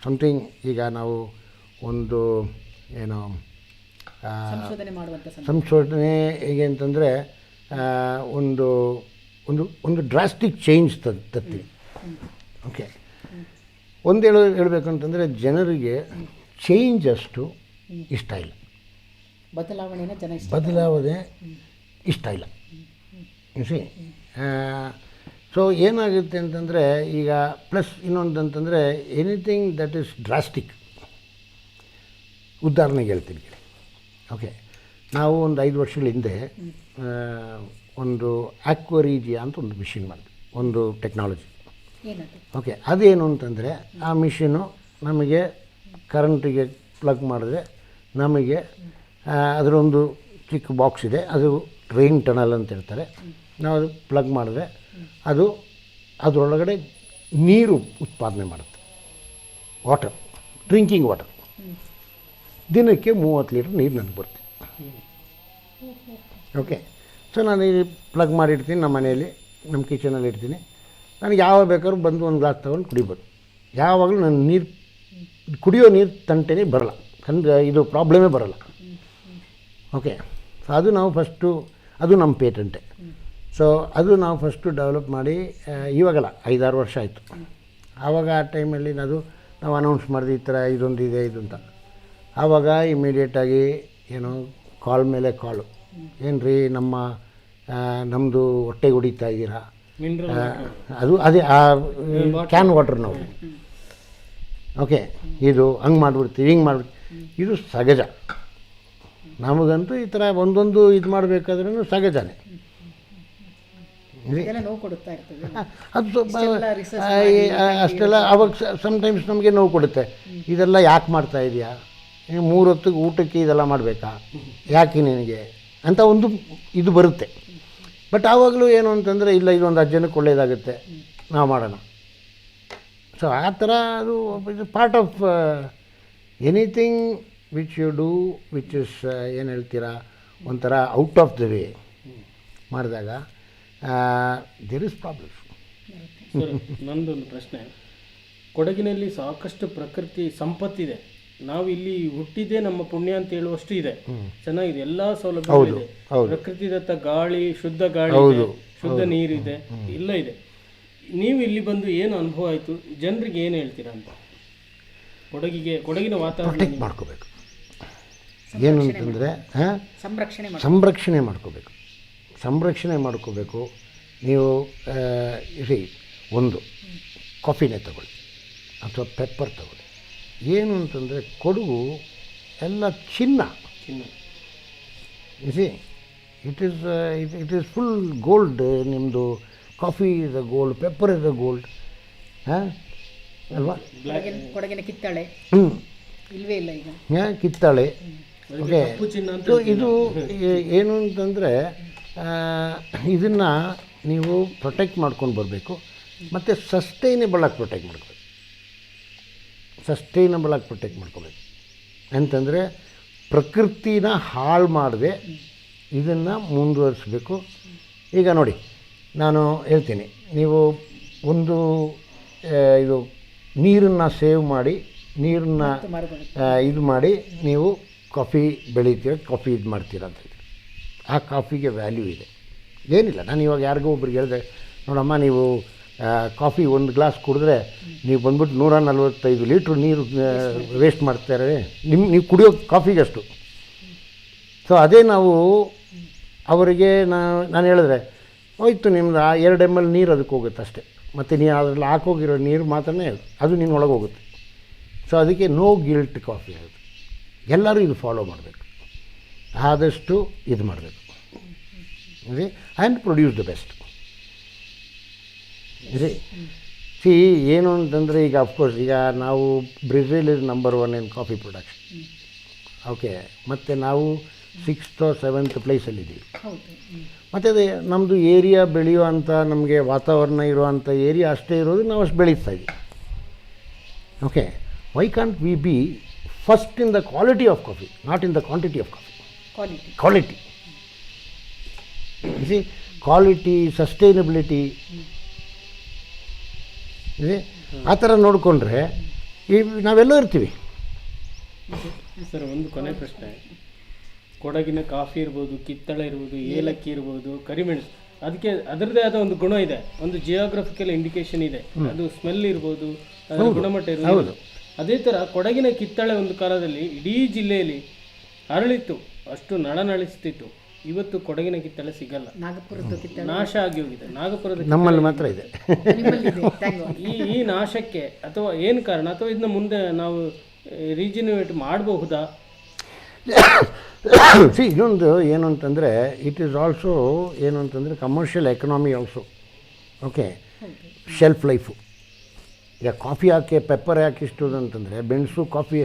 ಸಮಥಿಂಗ್, ಈಗ ನಾವು ಒಂದು ಸಂಶೋಧನೆ ಹೇಗೆ ಅಂತಂದರೆ ಒಂದು ಡ್ರಾಸ್ಟಿಕ್ ಚೇಂಜ್ ತರ್ತೀವಿ. ಓಕೆ, ಹೇಳ್ಬೇಕಂತಂದರೆ ಜನರಿಗೆ ಚೇಂಜ್ ಅಷ್ಟು ಇಷ್ಟ ಇಲ್ಲ, ಬದಲಾವಣೆ ಇಷ್ಟ ಇಲ್ಲ. ಸಿ, ಸೊ ಏನಾಗುತ್ತೆ ಅಂತಂದರೆ, ಈಗ ಪ್ಲಸ್ ಇನ್ನೊಂದು ಅಂತಂದರೆ ಎನಿಥಿಂಗ್ ದಟ್ ಈಸ್ ಡ್ರಾಸ್ಟಿಕ್. ಉದಾಹರಣೆಗೆ ಹೇಳ್ತೀನಿ. ಓಕೆ, ನಾವು ಒಂದು 5 ವರ್ಷಗಳ ಹಿಂದೆ ಒಂದು ಆಕ್ವರೀಜಿಯಾ ಅಂತ ಒಂದು ಮಿಷಿನ್ ಮಾಡಿದ್ವಿ, ಒಂದು ಟೆಕ್ನಾಲಜಿ. ಓಕೆ, ಅದೇನು ಅಂತಂದರೆ, ಆ ಮಿಷಿನು ನಮಗೆ ಕರೆಂಟಿಗೆ ಪ್ಲಗ್ ಮಾಡಿದ್ರೆ ನಮಗೆ ಅದರೊಂದು ಚಿಕ್ಕ ಬಾಕ್ಸ್ ಇದೆ, ಅದು ರೈನ್ ಟನಲ್ ಅಂತ ಹೇಳ್ತಾರೆ. ನಾವು ಅದು ಪ್ಲಗ್ ಮಾಡಿದ್ರೆ ಅದು ಅದರೊಳಗಡೆ ನೀರು ಉತ್ಪಾದನೆ ಮಾಡುತ್ತೆ, ವಾಟರ್, ಡ್ರಿಂಕಿಂಗ್ ವಾಟರ್. ದಿನಕ್ಕೆ 30 ಲೀಟ್ರ್ ನೀರು ನನಗೆ ಬರುತ್ತೆ. ಓಕೆ, ಸೊ ನಾನು ಈ ಪ್ಲಗ್ ಮಾಡಿರ್ತೀನಿ ನಮ್ಮ ಮನೆಯಲ್ಲಿ, ನಮ್ಮ ಕಿಚನಲ್ಲಿ ಇಡ್ತೀನಿ. ನನಗೆ ಯಾವಾಗ ಬೇಕಾದ್ರೂ ಬಂದು ಒಂದು ಗ್ಲಾಸ್ ತೊಗೊಂಡು ಕುಡಿಬೋದು. ಯಾವಾಗಲೂ ನನ್ನ ನೀರು ಕುಡಿಯೋ ನೀರು ತಂಟೆನೇ ಬರೋಲ್ಲ, ಇದು ಪ್ರಾಬ್ಲಮೇ ಬರೋಲ್ಲ. ಓಕೆ, ಸೊ ಅದು ನಾವು ಫಸ್ಟು, ಅದು ನಮ್ಮ ಪೇಟೆಂಟೆ. ಸೊ ಅದು ನಾವು ಫಸ್ಟು ಡೆವಲಪ್ ಮಾಡಿ ಇವಾಗಲ್ಲ 5-6 ವರ್ಷ ಆಯಿತು. ಆವಾಗ ಆ ಟೈಮಲ್ಲಿ ನಾವು ಅನೌನ್ಸ್ ಮಾಡಿದ್ವಿ ಈ ಥರ ಇದೊಂದು ಇದೆ ಇದು ಅಂತ. ಆವಾಗ ಇಮಿಡಿಯೇಟಾಗಿ ಏನು ಕಾಲ್ ಮೇಲೆ ಕಾಲು, ಏನು ರೀ ನಮ್ಮದು ಹೊಟ್ಟೆಗೆ ಹೊಡಿತಾ ಇದ್ದೀರಾ, ಅದು ಅದೇ ಕ್ಯಾನ್ ವಾಟರ್ ನಾವು. ಓಕೆ, ಇದು ಹಂಗೆ ಮಾಡಿಬಿಡ್ತೀವಿ, ಹಿಂಗೆ ಮಾಡಿಬಿಡ್ತೀವಿ, ಇದು ಸಹಜ. ನಮಗಂತೂ ಈ ಥರ ಒಂದೊಂದು ಇದು ಮಾಡಬೇಕಾದ್ರೂ ಸಹಜನೇ. ಅದು ಸ್ವಲ್ಪ ಅಷ್ಟೆಲ್ಲ ಅವಾಗ ಸಮ್ಟೈಮ್ಸ್ ನಮಗೆ ನೋವು ಕೊಡುತ್ತೆ. ಇದೆಲ್ಲ ಯಾಕೆ ಮಾಡ್ತಾ ಇದೆಯಾ, 3 ಹೊತ್ತಿಗೆ ಊಟಕ್ಕೆ ಇದೆಲ್ಲ ಮಾಡಬೇಕಾ, ಯಾಕೆ ನಿನಗೆ ಅಂತ ಒಂದು ಇದು ಬರುತ್ತೆ. ಬಟ್ ಆವಾಗಲೂ ಏನು ಅಂತಂದರೆ ಇಲ್ಲ, ಇದೊಂದು 10 ಜನಕ್ಕೆ ಒಳ್ಳೆಯದಾಗುತ್ತೆ, ನಾವು ಮಾಡೋಣ. ಸೊ ಆ ಥರ ಅದು part of anything which you do which is ಏನು ಹೇಳ್ತೀರಾ, ಒಂಥರ ಔಟ್ ಆಫ್ ದ ವೇ ಮಾಡಿದಾಗ ದೇರ್ ಇಸ್ ಪ್ರಾಬ್ಲಮ್. ಸರ್, ನಂದೊಂದು ಪ್ರಶ್ನೆ. ಕೊಡಗಿನಲ್ಲಿ ಸಾಕಷ್ಟು ಪ್ರಕೃತಿ ಸಂಪತ್ತಿದೆ. ನಾವು ಇಲ್ಲಿ ಹುಟ್ಟಿದ್ದೇ ನಮ್ಮ ಪುಣ್ಯ ಅಂತ ಹೇಳುವಷ್ಟು ಇದೆ, ಚೆನ್ನಾಗಿದೆ, ಎಲ್ಲ ಸೌಲಭ್ಯ ಇದೆ. ಪ್ರಕೃತಿದತ್ತ ಗಾಳಿ, ಶುದ್ಧ ಗಾಳಿ ಇದೆ, ಶುದ್ಧ ನೀರಿದೆ, ಎಲ್ಲ ಇದೆ. ನೀವು ಇಲ್ಲಿ ಬಂದು ಏನು ಅನುಭವ ಆಯಿತು, ಜನರಿಗೆ ಏನು ಹೇಳ್ತೀರಾ ಅಂತ? ಕೊಡಗಿನ ವಾತಾವರಣ ಪ್ರೊಟೆಕ್ಟ್ ಮಾಡ್ಕೋಬೇಕು. ಏನು ಅಂತಂದರೆ ಸಂರಕ್ಷಣೆ ಮಾಡ್ಕೋಬೇಕು. ನೀವು ಒಂದು ಕಾಫಿನೇ ತಗೊಳ್ಳಿ ಅಥವಾ ಪೆಪ್ಪರ್ ತಗೊಳ್ಳಿ. ಏನು ಅಂತಂದರೆ ಕೊಡಗು ಎಲ್ಲ ಚಿನ್ನ. It is full gold. ನಿಮ್ಮದು coffee is a gold, pepper is a gold. ಅಲ್ವಾ? ಕೊಡಗಿನ ಕಿತ್ತಾಳೆ ಇಲ್ವೇ ಇಲ್ಲ ಈಗ. ಕಿತ್ತಾಳೆ. ಓಕೆ, ಸೊ ಇದು ಏನು ಅಂತಂದರೆ ಇದನ್ನು ನೀವು ಪ್ರೊಟೆಕ್ಟ್ ಮಾಡ್ಕೊಂಡು ಬರಬೇಕು. ಮತ್ತು ಸಸ್ಟೈನೇಬಲ್ ಆಗಿ ಪ್ರೊಟೆಕ್ಟ್ ಮಾಡ್ಕೋಬೇಕು. ಅಂತಂದರೆ ಪ್ರಕೃತಿನ ಹಾಳು ಮಾಡದೆ ಇದನ್ನು ಮುಂದುವರಿಸಬೇಕು. ಈಗ ನೋಡಿ, ನಾನು ಹೇಳ್ತೀನಿ, ನೀವು ಒಂದು ಇದು ನೀರನ್ನು ಸೇವ್ ಮಾಡಿ, ನೀರನ್ನು ಇದು ಮಾಡಿ ನೀವು ಕಾಫಿ ಬೆಳಿತೀರ, ಕಾಫಿ ಇದು ಮಾಡ್ತೀರ ಅಂತ ಹೇಳ್ತೀರಿ. ಆ ಕಾಫಿಗೆ ವ್ಯಾಲ್ಯೂ ಇದೆ. ಏನಿಲ್ಲ, ನಾನು ಇವಾಗ ಯಾರಿಗೋ ಒಬ್ರಿಗೆ ಹೇಳಿದೆ, ನೋಡಮ್ಮ ನೀವು ಕಾಫಿ ಒಂದು ಗ್ಲಾಸ್ ಕುಡಿದ್ರೆ ನೀವು ಬಂದ್ಬಿಟ್ಟು 145 ಲೀಟ್ರ್ ನೀರು ವೇಸ್ಟ್ ಮಾಡ್ತಾರೆ, ನೀವು ಕುಡಿಯೋ ಕಾಫಿಗೆ ಅಷ್ಟು. ಸೊ ಅದೇ ನಾವು ಅವರಿಗೆ ನಾನು ಹೇಳಿದ್ರೆ ಹೋಯ್ತು, ನಿಮ್ದು 2 ml ನೀರು ಅದಕ್ಕೆ ಹೋಗುತ್ತೆ ಅಷ್ಟೇ, ಮತ್ತು ನೀವು ಅದರಲ್ಲಿ ಹಾಕೋಗಿರೋ ನೀರು ಮಾತ್ರನೇ ಅದು ನಿನ್ನ ಒಳಗೆ ಹೋಗುತ್ತೆ. ಸೊ ಅದಕ್ಕೆ ನೋ ಗಿಲ್ಟ್ ಕಾಫಿ ಆಗುತ್ತೆ. ಎಲ್ಲರೂ ಇದು ಫಾಲೋ ಮಾಡಬೇಕು, ಆದಷ್ಟು ಇದು ಮಾಡಬೇಕು ಆ್ಯಂಡ್ ಪ್ರೊಡ್ಯೂಸ್ ದ ಬೆಸ್ಟ್. ಏನು ಅಂತಂದರೆ ಈಗ ಅಫ್ಕೋರ್ಸ್ ಈಗ ನಾವು Brazil is number 1 in coffee production. Okay, ಮತ್ತು ನಾವು 6th or 7th ಪ್ಲೇಸಲ್ಲಿದ್ದೀವಿ. ಮತ್ತು ಅದೇ ನಮ್ಮದು ಏರಿಯಾ ಬೆಳೆಯುವಂಥ, ನಮಗೆ ವಾತಾವರಣ ಇರುವಂಥ ಏರಿಯಾ ಅಷ್ಟೇ ಇರೋದು, ನಾವು ಅಷ್ಟು ಬೆಳೀತಾ ಇದ್ದೀವಿ. Okay, why can't we B first in the quality of coffee, not in the quantity of coffee. Quality, sustainability ಆ ಥರ ನೋಡಿಕೊಂಡ್ರೆ ನಾವೆಲ್ಲೋ ಇರ್ತೀವಿ. ಸರ್, ಒಂದು ಕೊನೆ ಪ್ರಶ್ನೆ. ಕೊಡಗಿನ ಕಾಫಿ ಇರ್ಬೋದು, ಕಿತ್ತಳೆ ಇರ್ಬೋದು, ಏಲಕ್ಕಿ ಇರ್ಬೋದು, ಕರಿಮೆಣಸು, ಅದಕ್ಕೆ ಅದರದ್ದೇ ಆದ ಒಂದು ಗುಣ ಇದೆ, ಒಂದು ಜಿಯೋಗ್ರಫಿಕಲ್ ಇಂಡಿಕೇಶನ್ ಇದೆ. ಅದು ಸ್ಮೆಲ್ ಇರ್ಬೋದು, ಅದರ ಗುಣಮಟ್ಟ ಇರ್ಬೋದು. ಅದೇ ಥರ ಕೊಡಗಿನ ಕಿತ್ತಳೆ ಒಂದು ಕಾಲದಲ್ಲಿ ಇಡೀ ಜಿಲ್ಲೆಯಲ್ಲಿ ಅರಳಿತ್ತು, ಅಷ್ಟು ನಳನಳಿಸ್ತಿತ್ತು. ಇವತ್ತು ಕೊಡಗಿನ ಕಿತ್ತಳೆ ಸಿಗಲ್ಲ, ನಾಶ ಆಗಿ ಹೋಗಿದೆ. ನಾಗಪುರದ ನಮ್ಮಲ್ಲಿ ಮಾತ್ರ ಇದೆ. ಈ ನಾಶಕ್ಕೆ ಅಥವಾ ಏನು ಕಾರಣ, ಅಥವಾ ಇದನ್ನ ಮುಂದೆ ನಾವು ರೀಜಿನ್ಯೂವೇಟ್ ಮಾಡಬಹುದಾ? ಇನ್ನೊಂದು ಏನು ಅಂತಂದರೆ, ಇಟ್ ಈಸ್ ಆಲ್ಸೋ ಏನು ಅಂತಂದರೆ commercial economy also. Okay, shelf life. ಈಗ ಕಾಫಿ ಹಾಕಿ ಪೆಪ್ಪರ್ ಹಾಕಿ ಇಷ್ಟು ಅಂತಂದರೆ, ಮೆಣಸು ಕಾಫಿ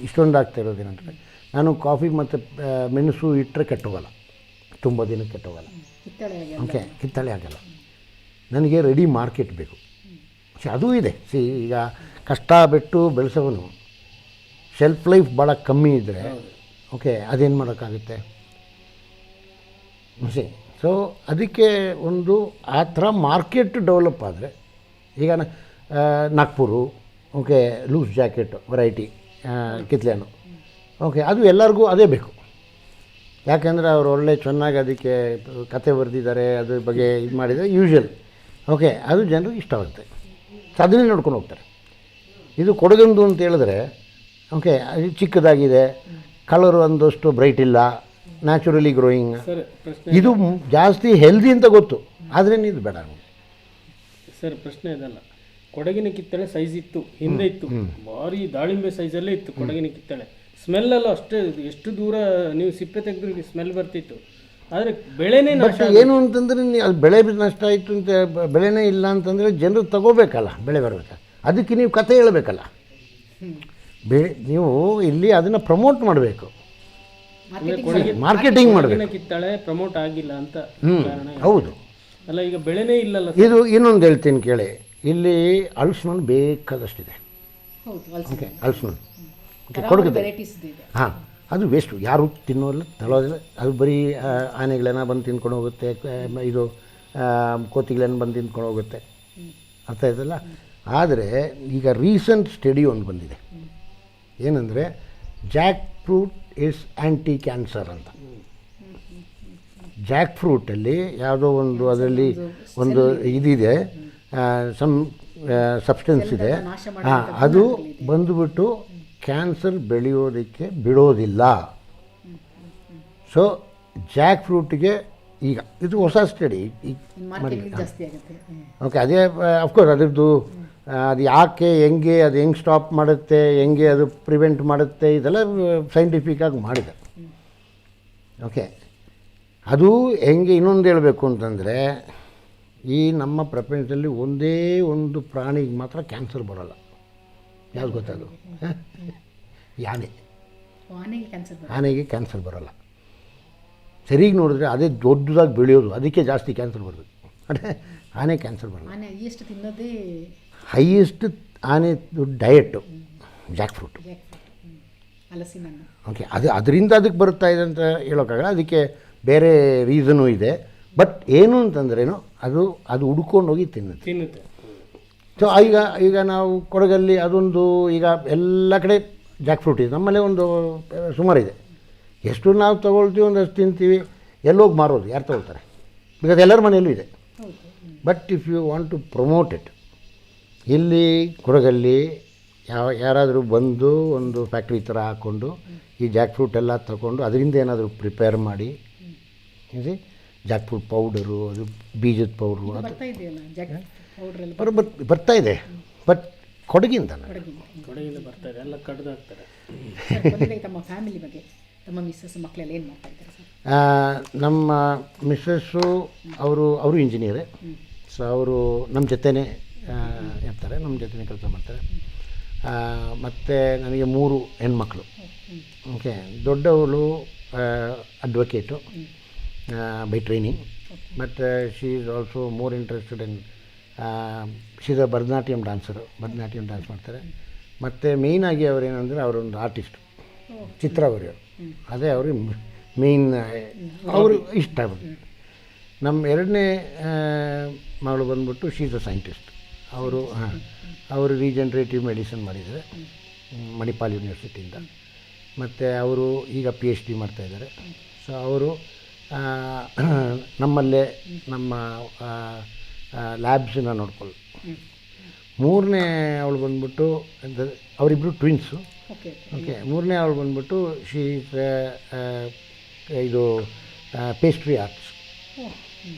ಇಷ್ಟೊಂದು ಆಗ್ತಾ ಇರೋದೇನಂದರೆ, ನಾನು ಕಾಫಿ ಮತ್ತು ಮೆಣಸು ಇಟ್ಟರೆ ಕೆಟ್ಟೋಗಲ್ಲ, ತುಂಬ ದಿನಕ್ಕೆ ಕೆಟ್ಟೋಗಲ್ಲ. ಓಕೆ, ಕಿತ್ತಳೆ ಆಗಲ್ಲ. ನನಗೆ ರೆಡಿ ಮಾರ್ಕೆಟ್ ಬೇಕು. ಅದೂ ಇದೆ. ಈಗ ಕಷ್ಟ ಬಿಟ್ಟು ಬೆಳೆಸೋನು ಶೆಲ್ಫ್ ಲೈಫ್ ಭಾಳ ಕಮ್ಮಿ ಇದ್ದರೆ ಓಕೆ ಅದೇನು ಮಾಡೋಕ್ಕಾಗುತ್ತೆ ಸಿ. ಸೊ ಅದಕ್ಕೆ ಒಂದು ಆ ಥರ ಮಾರ್ಕೆಟ್ ಡೆವಲಪ್ ಆದರೆ ಈಗ Nagpur okay loose jacket variety ಕಿತ್ಲೆಹಣ್ಣು ಓಕೆ ಅದು ಎಲ್ಲರಿಗೂ ಅದೇ ಬೇಕು. ಯಾಕೆಂದರೆ ಅವರು ಒಳ್ಳೆ ಚೆನ್ನಾಗಿ ಅದಕ್ಕೆ ಕತೆ ಬರೆದಿದ್ದಾರೆ, ಅದ್ರ ಬಗ್ಗೆ ಇದು ಮಾಡಿದರೆ ಯೂಶ್ವಲ್ ಓಕೆ ಅದು ಜನರಿಗೆ ಇಷ್ಟವಾಗುತ್ತೆ. ಸೊ ಅದನ್ನೇ ನೋಡ್ಕೊಂಡು ಹೋಗ್ತಾರೆ. ಇದು ಕೊಡಗಂದು ಅಂತ ಹೇಳಿದ್ರೆ ಓಕೆ ಅದು ಚಿಕ್ಕದಾಗಿದೆ, ಕಲರ್ ಒಂದಷ್ಟು ಬ್ರೈಟ್ ಇಲ್ಲ, ನ್ಯಾಚುರಲಿ ಗ್ರೋಯಿಂಗ್, ಸರ್ ಪ್ರಶ್ನೆ ಇದು ಜಾಸ್ತಿ ಹೆಲ್ದಿ ಅಂತ ಗೊತ್ತು, ಆದರೆ ಇದು ಬೇಡ ನಮಗೆ. ಸರ್ ಪ್ರಶ್ನೆ ಇದಲ್ಲ, ಕೊಡಗಿನ ಕಿತ್ತಳೆ ಸೈಜ್ ಇತ್ತು, ಹಿಂದೆ ಇತ್ತು, ಭಾರಿ ದಾಳಿಂಬೆ ಸೈಜಲ್ಲೇ ಇತ್ತು ಕೊಡಗಿನ ಕಿತ್ತಳೆ. ಸ್ಮೆಲ್ಲಲ್ಲೂ ಅಷ್ಟೇ, ಎಷ್ಟು ದೂರ ನೀವು ಸಿಪ್ಪೆ ತೆಗೆದ್ರೆ ಸ್ಮೆಲ್ ಬರ್ತಿತ್ತು, ಆದರೆ ಬೆಳೆನೇ ನಾಶ. ಏನು ಅಂತಂದರೆ ಅದು ಬೆಳೆ ನಷ್ಟ ಆಯಿತು ಅಂತ ಬೆಳೆನೇ ಇಲ್ಲ ಅಂತಂದರೆ ಜನರು ತಗೋಬೇಕಲ್ಲ, ಬೆಳೆ ಬರಬೇಕಲ್ಲ, ಅದಕ್ಕೆ ನೀವು ಕತೆ ಹೇಳಬೇಕಲ್ಲ. ನೀವು ಇಲ್ಲಿ ಅದನ್ನು ಪ್ರಮೋಟ್ ಮಾಡಬೇಕು, ಮಾರ್ಕೆಟಿಂಗ್ ಮಾಡಬೇಕು. ಕಿತ್ತಳೆ ಪ್ರಮೋಟ್ ಆಗಿಲ್ಲ ಅಂತ ಕಾರಣ ಹೌದು. ಅಲ್ಲ, ಈಗ ಬೆಳೆನೇ ಇಲ್ಲಲ್ಲ. ಇದು ಇನ್ನೊಂದು ಹೇಳ್ತೀನಿ ಕೇಳಿ, ಇಲ್ಲಿ ಹಲಸಿನ ಬೇಕಾದಷ್ಟಿದೆ. ಓಕೆ ಹಲಸಿನ ಕೊಡಗಿದೆ. ಹಾಂ ಅದು ವೇಸ್ಟು, ಯಾರು ತಿನ್ನೋಲ್ಲ ತಗೊಳ್ಳೋದಿಲ್ಲ. ಅದು ಬರೀ ಆನೆಗಳನ್ನ ಬಂದು ತಿನ್ಕೊಂಡು ಹೋಗುತ್ತೆ, ಇದು ಕೋತಿಗಳನ್ನ ಬಂದು ತಿನ್ಕೊಂಡು ಹೋಗುತ್ತೆ, ಅರ್ಥ ಆಯ್ತಲ್ಲ. ಆದರೆ ಈಗ ರೀಸೆಂಟ್ ಸ್ಟಡಿ ಒಂದು ಬಂದಿದೆ, ಏನಂದರೆ Jack fruit is anti cancer ಅಂತ. ಜಾಕ್ ಫ್ರೂಟಲ್ಲಿ ಯಾವುದೋ ಒಂದು ಅದರಲ್ಲಿ ಒಂದು ಇದಿದೆ, ಸಬ್ಸ್ಟೆನ್ಸ್ ಇದೆ, ಅದು ಬಂದುಬಿಟ್ಟು ಕ್ಯಾನ್ಸರ್ ಬೆಳೆಯೋದಕ್ಕೆ ಬಿಡೋದಿಲ್ಲ. ಸೊ ಜಾಕ್ ಫ್ರೂಟಿಗೆ ಈಗ ಇದು ಹೊಸ ಸ್ಟಡಿ ಮಾಡಿ ಓಕೆ. ಅದೇ ಅಫ್ಕೋರ್ಸ್ ಅದರದ್ದು ಅದು ಯಾಕೆ ಹೆಂಗೆ ಅದು ಹೆಂಗೆ ಸ್ಟಾಪ್ ಮಾಡುತ್ತೆ, ಹೆಂಗೆ ಅದು ಪ್ರಿವೆಂಟ್ ಮಾಡುತ್ತೆ, ಇದೆಲ್ಲ ಸೈಂಟಿಫಿಕ್ಕಾಗಿ ಮಾಡಿದೆ. ಓಕೆ ಅದು ಹೆಂಗೆ ಇನ್ನೊಂದು ಹೇಳಬೇಕು ಅಂತಂದರೆ, ಈ ನಮ್ಮ ಪ್ರಪಂಚದಲ್ಲಿ ಒಂದೇ ಒಂದು ಪ್ರಾಣಿಗೆ ಮಾತ್ರ ಕ್ಯಾನ್ಸರ್ ಬರೋಲ್ಲ. ಯಾವ್ದು ಗೊತ್ತದು? ಆನೆಗೆ ಕ್ಯಾನ್ಸರ್ ಬರೋಲ್ಲ. ಸರಿಗೆ ನೋಡಿದ್ರೆ ಅದೇ ದೊಡ್ಡದಾಗಿ ಬೆಳೆಯೋದು, ಅದಕ್ಕೆ ಜಾಸ್ತಿ ಕ್ಯಾನ್ಸರ್ ಬರೋದು. ಅಂದರೆ ಆನೆ ಕ್ಯಾನ್ಸರ್ ಬರೋಲ್ಲ. ಹೈಯೆಸ್ಟ್ ಆನೆ ಡಯಟು ಜಾಕ್ ಫ್ರೂಟು. ಓಕೆ ಅದು ಅದರಿಂದ ಅದಕ್ಕೆ ಬರುತ್ತಾ ಇದೆ ಅಂತ ಹೇಳೋಕ್ಕಾಗಲ್ಲ, ಅದಕ್ಕೆ ಬೇರೆ ರೀಸನು ಇದೆ. ಬಟ್ ಏನು ಅಂತಂದ್ರೇನು ಅದು ಹುಡ್ಕೊಂಡು ಹೋಗಿ ತಿನ್ನುತ್ತೆ. ಸೊ ಈಗ ನಾವು ಕೊಡಗಲ್ಲಿ ಅದೊಂದು ಈಗ ಎಲ್ಲ ಕಡೆ ಜಾಕ್ ಫ್ರೂಟ್ ಇದೆ, ನಮ್ಮಲ್ಲೇ ಒಂದು ಸುಮಾರಿದೆ. ಎಷ್ಟು ನಾವು ತೊಗೊಳ್ತೀವಿ ಒಂದಷ್ಟು ತಿಂತೀವಿ, ಎಲ್ಲೋಗಿ ಮಾರೋದು, ಯಾರು ತೊಗೊಳ್ತಾರೆ? ಬಿಕಾಸ್ ಎಲ್ಲರ ಮನೆಯಲ್ಲೂ ಇದೆ. But if you want to promote it, ಇಲ್ಲಿ ಕೊಡಗಲ್ಲಿ ಯಾರಾದರೂ ಬಂದು ಒಂದು ಫ್ಯಾಕ್ಟ್ರಿ ಥರ ಹಾಕ್ಕೊಂಡು ಈ ಜಾಕ್ ಫ್ರೂಟ್ ಎಲ್ಲ ತಗೊಂಡು ಅದರಿಂದ ಏನಾದರೂ ಪ್ರಿಪೇರ್ ಮಾಡಿ ಜಾಕ್ ಫ್ರೂಟ್ ಪೌಡರು, ಅದು ಬೀಜದ ಪೌಡ್ರು ಬರ್ತಾ ಇದೆ. ಬಟ್ ಕೊಡಗಿಂದ ಬರ್ತಾ ಇದೆ, ಎಲ್ಲ ಕಡ್ದು ಹಾಕ್ತಾರೆ. ತಮ್ಮ ಫ್ಯಾಮಿಲಿ ಬಗ್ಗೆ, ತಮ್ಮ ಮಿಸ್ಸಸ್ ಮಕ್ಕಳೆಲ್ಲ ಏನು ಮಾಡ್ತಾ ಇದ್ದಾರೆ ಸರ್? ನಮ್ಮ ಮಿಸ್ಸಸ್ಸು ಅವರು ಇಂಜಿನಿಯರೇ. ಸೊ ಅವರು ನಮ್ಮ ಜೊತೆನೇ ಇರ್ತಾರೆ, ನಮ್ಮ ಜೊತೆನೇ ಕೆಲಸ ಮಾಡ್ತಾರೆ. ಮತ್ತು ನನಗೆ 3 ಹೆಣ್ಮಕ್ಳು. ಓಕೆ ದೊಡ್ಡವಳು advocate by training, but she is also more interested in she is a Bharatanatyam dance ಮಾಡ್ತಾರೆ. ಮತ್ತು ಮೇಯ್ನಾಗಿ ಅವರೇನೆಂದರೆ ಅವರೊಂದು ಆರ್ಟಿಸ್ಟ್, ಚಿತ್ರ ಬರೆಯೋರು, ಅದೇ ಅವ್ರಿಗೆ ಮೇಯ್ನ್, ಅವರು ಇಷ್ಟ ಆಗುತ್ತೆ. ನಮ್ಮ 2ನೇ ಮಗಳು ಬಂದ್ಬಿಟ್ಟು ಶಿ ಈಸ್ ಅ ಸೈಂಟಿಸ್ಟ್. ಅವರು ರೀಜನ್ರೇಟಿವ್ ಮೆಡಿಸಿನ್ ಮಾಡಿದ್ದಾರೆ ಮಣಿಪಾಲ್ ಯೂನಿವರ್ಸಿಟಿಯಿಂದ. ಮತ್ತು ಅವರು ಈಗ PhD ಮಾಡ್ತಾಯಿದ್ದಾರೆ. ಸೊ ಅವರು ನಮ್ಮಲ್ಲೇ ನಮ್ಮ ಲ್ಯಾಬ್ಸನ್ನ ನೋಡ್ಕೊಳ್ಳಿ. 3ನೇ ಅವಳು ಬಂದ್ಬಿಟ್ಟು ಅವರಿಬ್ಬರು ಟ್ವಿನ್ಸು. ಓಕೆ 3ನೇ ಅವಳು ಬಂದ್ಬಿಟ್ಟು ಶಿ ಇದು ಪೇಸ್ಟ್ರಿ ಆರ್ಟ್ಸ್.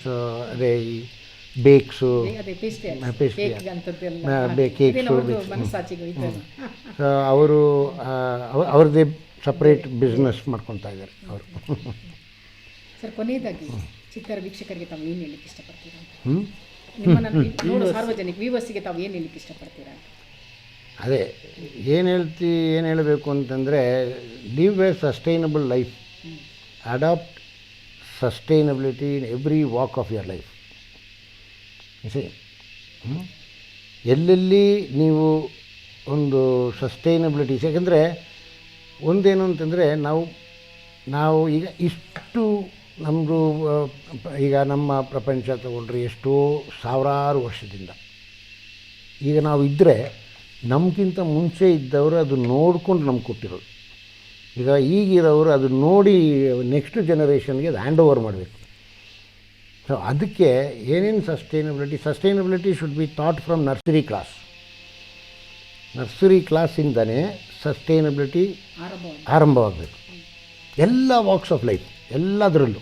ಸೊ ಅದೇ ಈ ಬೇಕ್ಸು, ಕೇಕ್ಸು. ಸೊ ಅವ್ರದ್ದೇ ಸಪ್ರೇಟ್ ಬಿಸ್ನೆಸ್ ಮಾಡ್ಕೊತಾ ಇದ್ದಾರೆ ಅವರು. ಸರ್ ಕೊನೆಯದಾಗಿ ಚಿತ್ರ ವೀಕ್ಷಕರಿಗೆ ತಾವು ಏನು ಹೇಳಲಿಕ್ಕೆ ಇಷ್ಟಪಡ್ತೀರಾ? ನಿಮ್ಮನ್ನು ಸಾರ್ವಜನಿಕ ವ್ಯೂವರ್ಸಿಗೆ ತಾವು ಏನು ಹೇಳಲಿಕ್ಕೆ ಇಷ್ಟಪಡ್ತೀರಾ? ಅದೇ ಏನು ಹೇಳಬೇಕು ಅಂತಂದರೆ, live a sustainable life, adopt sustainability in every walk of your life. ಎಲ್ಲೆಲ್ಲಿ ನೀವು ಒಂದು ಸಸ್ಟೈನಬಿಲಿಟಿ, ಯಾಕೆಂದರೆ ಒಂದೇನು ಅಂತಂದರೆ ನಾವು ಈಗ ಇಷ್ಟು ನಮ್ಮದು ಈಗ ನಮ್ಮ ಪ್ರಪಂಚ ತಗೊಂಡ್ರೆ ಎಷ್ಟೋ ಸಾವಿರಾರು ವರ್ಷದಿಂದ ಈಗ ನಾವು ಇದ್ದರೆ ನಮಗಿಂತ ಮುಂಚೆ ಇದ್ದವರು ಅದು ನೋಡ್ಕೊಂಡು ನಮ್ಗೆ ಕೊಟ್ಟಿರೋದು. ಈಗ ಈಗಿರೋರು ಅದು ನೋಡಿ ನೆಕ್ಸ್ಟ್ ಜನ್ರೇಷನ್ಗೆ ಅದು ಹ್ಯಾಂಡ್ ಓವರ್ ಮಾಡಬೇಕು. ಸೊ ಅದಕ್ಕೆ ಏನೇನು sustainability should be thought from nursery ಕ್ಲಾಸಿಂದನೇ ಸಸ್ಟೈನಬಿಲಿಟಿ ಆರಂಭವಾಗಬೇಕು. ಎಲ್ಲ ವಾಕ್ಸ್ ಆಫ್ ಲೈಫ್ ಎಲ್ಲದರಲ್ಲೂ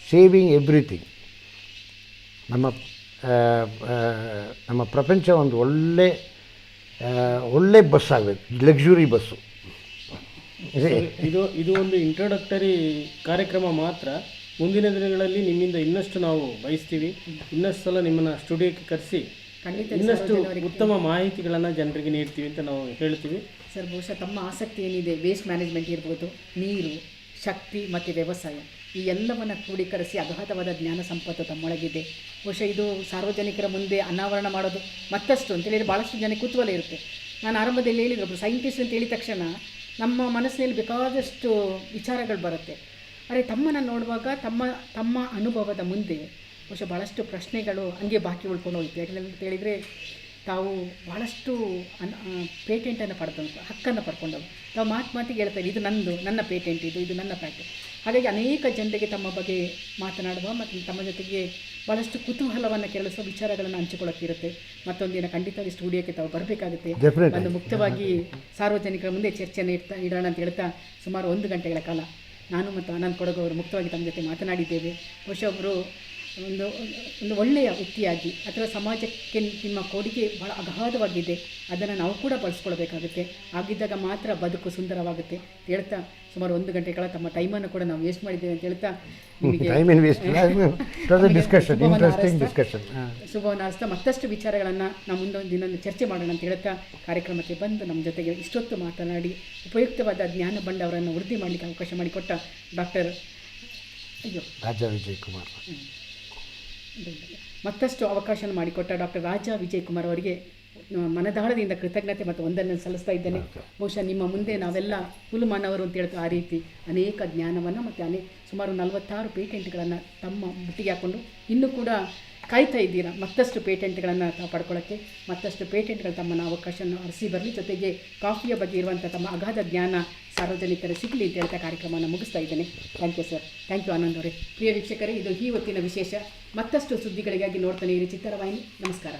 ಸೇವಿಂಗ್ ಎವ್ರಿಥಿಂಗ್. ನಮ್ಮ ಪ್ರಪಂಚ ಒಂದು ಒಳ್ಳೆ ಬಸ್ ಆಗಬೇಕು, ಲಕ್ಸುರಿ ಬಸ್ಸು. ಇದು ಒಂದು ಇಂಟ್ರೊಡಕ್ಟರಿ ಕಾರ್ಯಕ್ರಮ ಮಾತ್ರ. ಮುಂದಿನ ದಿನಗಳಲ್ಲಿ ನಿಮ್ಮಿಂದ ಇನ್ನಷ್ಟು ನಾವು ಬಯಸ್ತೀವಿ. ಇನ್ನಷ್ಟು ಸಲ ನಿಮ್ಮನ್ನು ಸ್ಟುಡಿಯೋಕ್ಕೆ ಕರೆಸಿ ಇನ್ನಷ್ಟು ಉತ್ತಮ ಮಾಹಿತಿಗಳನ್ನು ಜನರಿಗೆ ನೀಡ್ತೀವಿ ಅಂತ ನಾವು ಹೇಳ್ತೀವಿ. ಸರ್, ಬಹುಶಃ ತಮ್ಮ ಆಸಕ್ತಿ ಏನಿದೆ, ವೇಸ್ಟ್ ಮ್ಯಾನೇಜ್ಮೆಂಟ್ ಇರ್ಬೋದು, ನೀರು, ಶಕ್ತಿ ಮತ್ತು ವ್ಯವಸಾಯ, ಈ ಎಲ್ಲವನ್ನು ಕ್ರೋಢೀಕರಿಸಿ ಅಗಾಧವಾದ ಜ್ಞಾನ ಸಂಪತ್ತು ತಮ್ಮೊಳಗಿದೆ. ಬಹುಶಃ ಇದು ಸಾರ್ವಜನಿಕರ ಮುಂದೆ ಅನಾವರಣ ಮಾಡೋದು ಮತ್ತಷ್ಟು ಅಂತೇಳಿದರೆ ಭಾಳಷ್ಟು ಜನಕ್ಕೆ ಕುತೂಹಲ ಇರುತ್ತೆ. ನಾನು ಆರಂಭದಲ್ಲಿ ಹೇಳಿದ್ರು, ಒಬ್ಬರು ಸೈಂಟಿಸ್ಟ್ ಅಂತ ಹೇಳಿದ ತಕ್ಷಣ ನಮ್ಮ ಮನಸ್ಸಿನಲ್ಲಿ ಬೇಕಾದಷ್ಟು ವಿಚಾರಗಳು ಬರುತ್ತೆ. ಆದರೆ ತಮ್ಮನ್ನು ನೋಡುವಾಗ ತಮ್ಮ ಅನುಭವದ ಮುಂದೆ ಬಹುಶಃ ಭಾಳಷ್ಟು ಪ್ರಶ್ನೆಗಳು ಹಂಗೆ ಬಾಕಿ ಉಳ್ಕೊಂಡು ಹೋಗುತ್ತೆ. ಯಾಕೆಂತ ಹೇಳಿದರೆ ತಾವು ಭಾಳಷ್ಟು ಪೇಟೆಂಟನ್ನು ಹಕ್ಕನ್ನು ಪಡ್ಕೊಂಡವು. ತಾವು ಮಾತಿಗೆ ಹೇಳ್ತಾರೆ, ಇದು ನನ್ನ ಪೇಟೆಂಟ್, ಇದು ನನ್ನ ಪ್ಯಾಟೆಂಟ್. ಹಾಗಾಗಿ ಅನೇಕ ಜನರಿಗೆ ತಮ್ಮ ಬಗ್ಗೆ ಮಾತನಾಡುವ ಮತ್ತು ತಮ್ಮ ಜೊತೆಗೆ ಭಾಳಷ್ಟು ಕುತೂಹಲವನ್ನು ಕೆರಳಿಸುವ ವಿಚಾರಗಳನ್ನು ಹಂಚಿಕೊಳ್ಳೋಕ್ಕಿರುತ್ತೆ. ಮತ್ತೊಂದಿನ ಖಂಡಿತವಾಗಿ ಸ್ಟುಡಿಯೋಕ್ಕೆ ತಾವು ಬರಬೇಕಾಗುತ್ತೆ. ಒಂದು ಮುಕ್ತವಾಗಿ ಸಾರ್ವಜನಿಕರ ಮುಂದೆ ಚರ್ಚೆಯನ್ನು ಇಡೋಣ ಅಂತ ಹೇಳ್ತಾ ಸುಮಾರು 1 ಗಂಟೆಗಳ ಕಾಲ ನಾನು ಮತ್ತು ಆನಂದ್ ಕೊಡಗು ಅವರು ಮುಕ್ತವಾಗಿ ತಮ್ಮ ಜೊತೆ ಮಾತನಾಡಿದ್ದೇವೆ. ಬಹುಶಃ ಅವರು ಒಂದು ಒಳ್ಳೆಯ ವ್ಯಕ್ತಿಯಾಗಿ ಅಥವಾ ಸಮಾಜಕ್ಕೆ ನಿಮ್ಮ ಕೊಡುಗೆ ಭಾಳ ಅಗಾಧವಾಗಿದೆ, ಅದನ್ನು ನಾವು ಕೂಡ ಬಳಸ್ಕೊಳ್ಬೇಕಾಗುತ್ತೆ. ಆಗಿದ್ದಾಗ ಮಾತ್ರ ಬದುಕು ಸುಂದರವಾಗುತ್ತೆ ಹೇಳ್ತಾ ಸುಮಾರು 1 ಗಂಟೆಗಳ ತಮ್ಮ ಟೈಮನ್ನು ಕೂಡ ನಾವು ವೇಸ್ಟ್ ಮಾಡಿದ್ದೇವೆ ಅಂತ ಹೇಳ್ತಾ ನಿಮಗೆ ಶುಭವನ್ನು ಹಾರಿಸ್ತಾ ಮತ್ತಷ್ಟು ವಿಚಾರಗಳನ್ನು ನಾವು ಮುಂದೊಂದು ದಿನ ಚರ್ಚೆ ಮಾಡೋಣ ಅಂತ ಹೇಳ್ತಾ ಕಾರ್ಯಕ್ರಮಕ್ಕೆ ಬಂದು ನಮ್ಮ ಜೊತೆಗೆ ಇಷ್ಟೊತ್ತು ಮಾತನಾಡಿ ಉಪಯುಕ್ತವಾದ ಜ್ಞಾನ ಬಂಡ ಅವರನ್ನು ವೃದ್ಧಿ ಮಾಡಲಿಕ್ಕೆ ಅವಕಾಶ ಮಾಡಿಕೊಟ್ಟ ಡಾಕ್ಟರ್ ರಾಜಾ ವಿಜಯ್ ಕುಮಾರ್ ಮತ್ತಷ್ಟು ಅವಕಾಶ ಮಾಡಿಕೊಟ್ಟ ಡಾಕ್ಟರ್ ರಾಜಾ ವಿಜಯ್ ಕುಮಾರ್ ಅವರಿಗೆ ಮನದಾಳದಿಂದ ಕೃತಜ್ಞತೆ ಮತ್ತು ವಂದನೆಯನ್ನು ಸಲ್ಲಿಸ್ತಾ ಇದ್ದೇನೆ. ಬಹುಶಃ ನಿಮ್ಮ ಮುಂದೆ ನಾವೆಲ್ಲ ಹುಲುಮಾನವರು ಅಂತ ಹೇಳ್ತಾ ಆ ರೀತಿ ಅನೇಕ ಜ್ಞಾನವನ್ನು ಮತ್ತು ಸುಮಾರು 46 ಪೇಟೆಂಟ್ಗಳನ್ನು ತಮ್ಮ ಬುಟ್ಟಿಗೆ ಹಾಕ್ಕೊಂಡು ಇನ್ನೂ ಕೂಡ ಕಾಯ್ತಾ ಇದ್ದೀರಾ ಮತ್ತಷ್ಟು ಪೇಟೆಂಟ್ಗಳನ್ನು ತಾವು ಪಡ್ಕೊಳ್ಳೋಕ್ಕೆ. ಮತ್ತಷ್ಟು ಪೇಟೆಂಟ್ಗಳು ತಮ್ಮನ್ನು ಅವಕಾಶವನ್ನು ಅರಸಿ ಬರಲಿ. ಜೊತೆಗೆ ಕಾಫಿಯ ಬಗ್ಗೆ ಇರುವಂಥ ತಮ್ಮ ಅಗಾಧ ಜ್ಞಾನ ಸಾರ್ವಜನಿಕರು ಸಿಗಲಿ ಅಂತ ಹೇಳ್ತಾ ಕಾರ್ಯಕ್ರಮವನ್ನು ಮುಗಿಸ್ತಾ ಇದ್ದೇನೆ. Thank you sir. Thank you Anand ಅವರೇ. ಪ್ರಿಯ ವೀಕ್ಷಕರೇ, ಇದು ಈ ಹೊತ್ತಿನ ವಿಶೇಷ. ಮತ್ತಷ್ಟು ಸುದ್ದಿಗಳಿಗಾಗಿ ನೋಡ್ತಾನೆ ಇರಿ ಚಿತ್ತರವಾಹಿನಿ. ನಮಸ್ಕಾರ.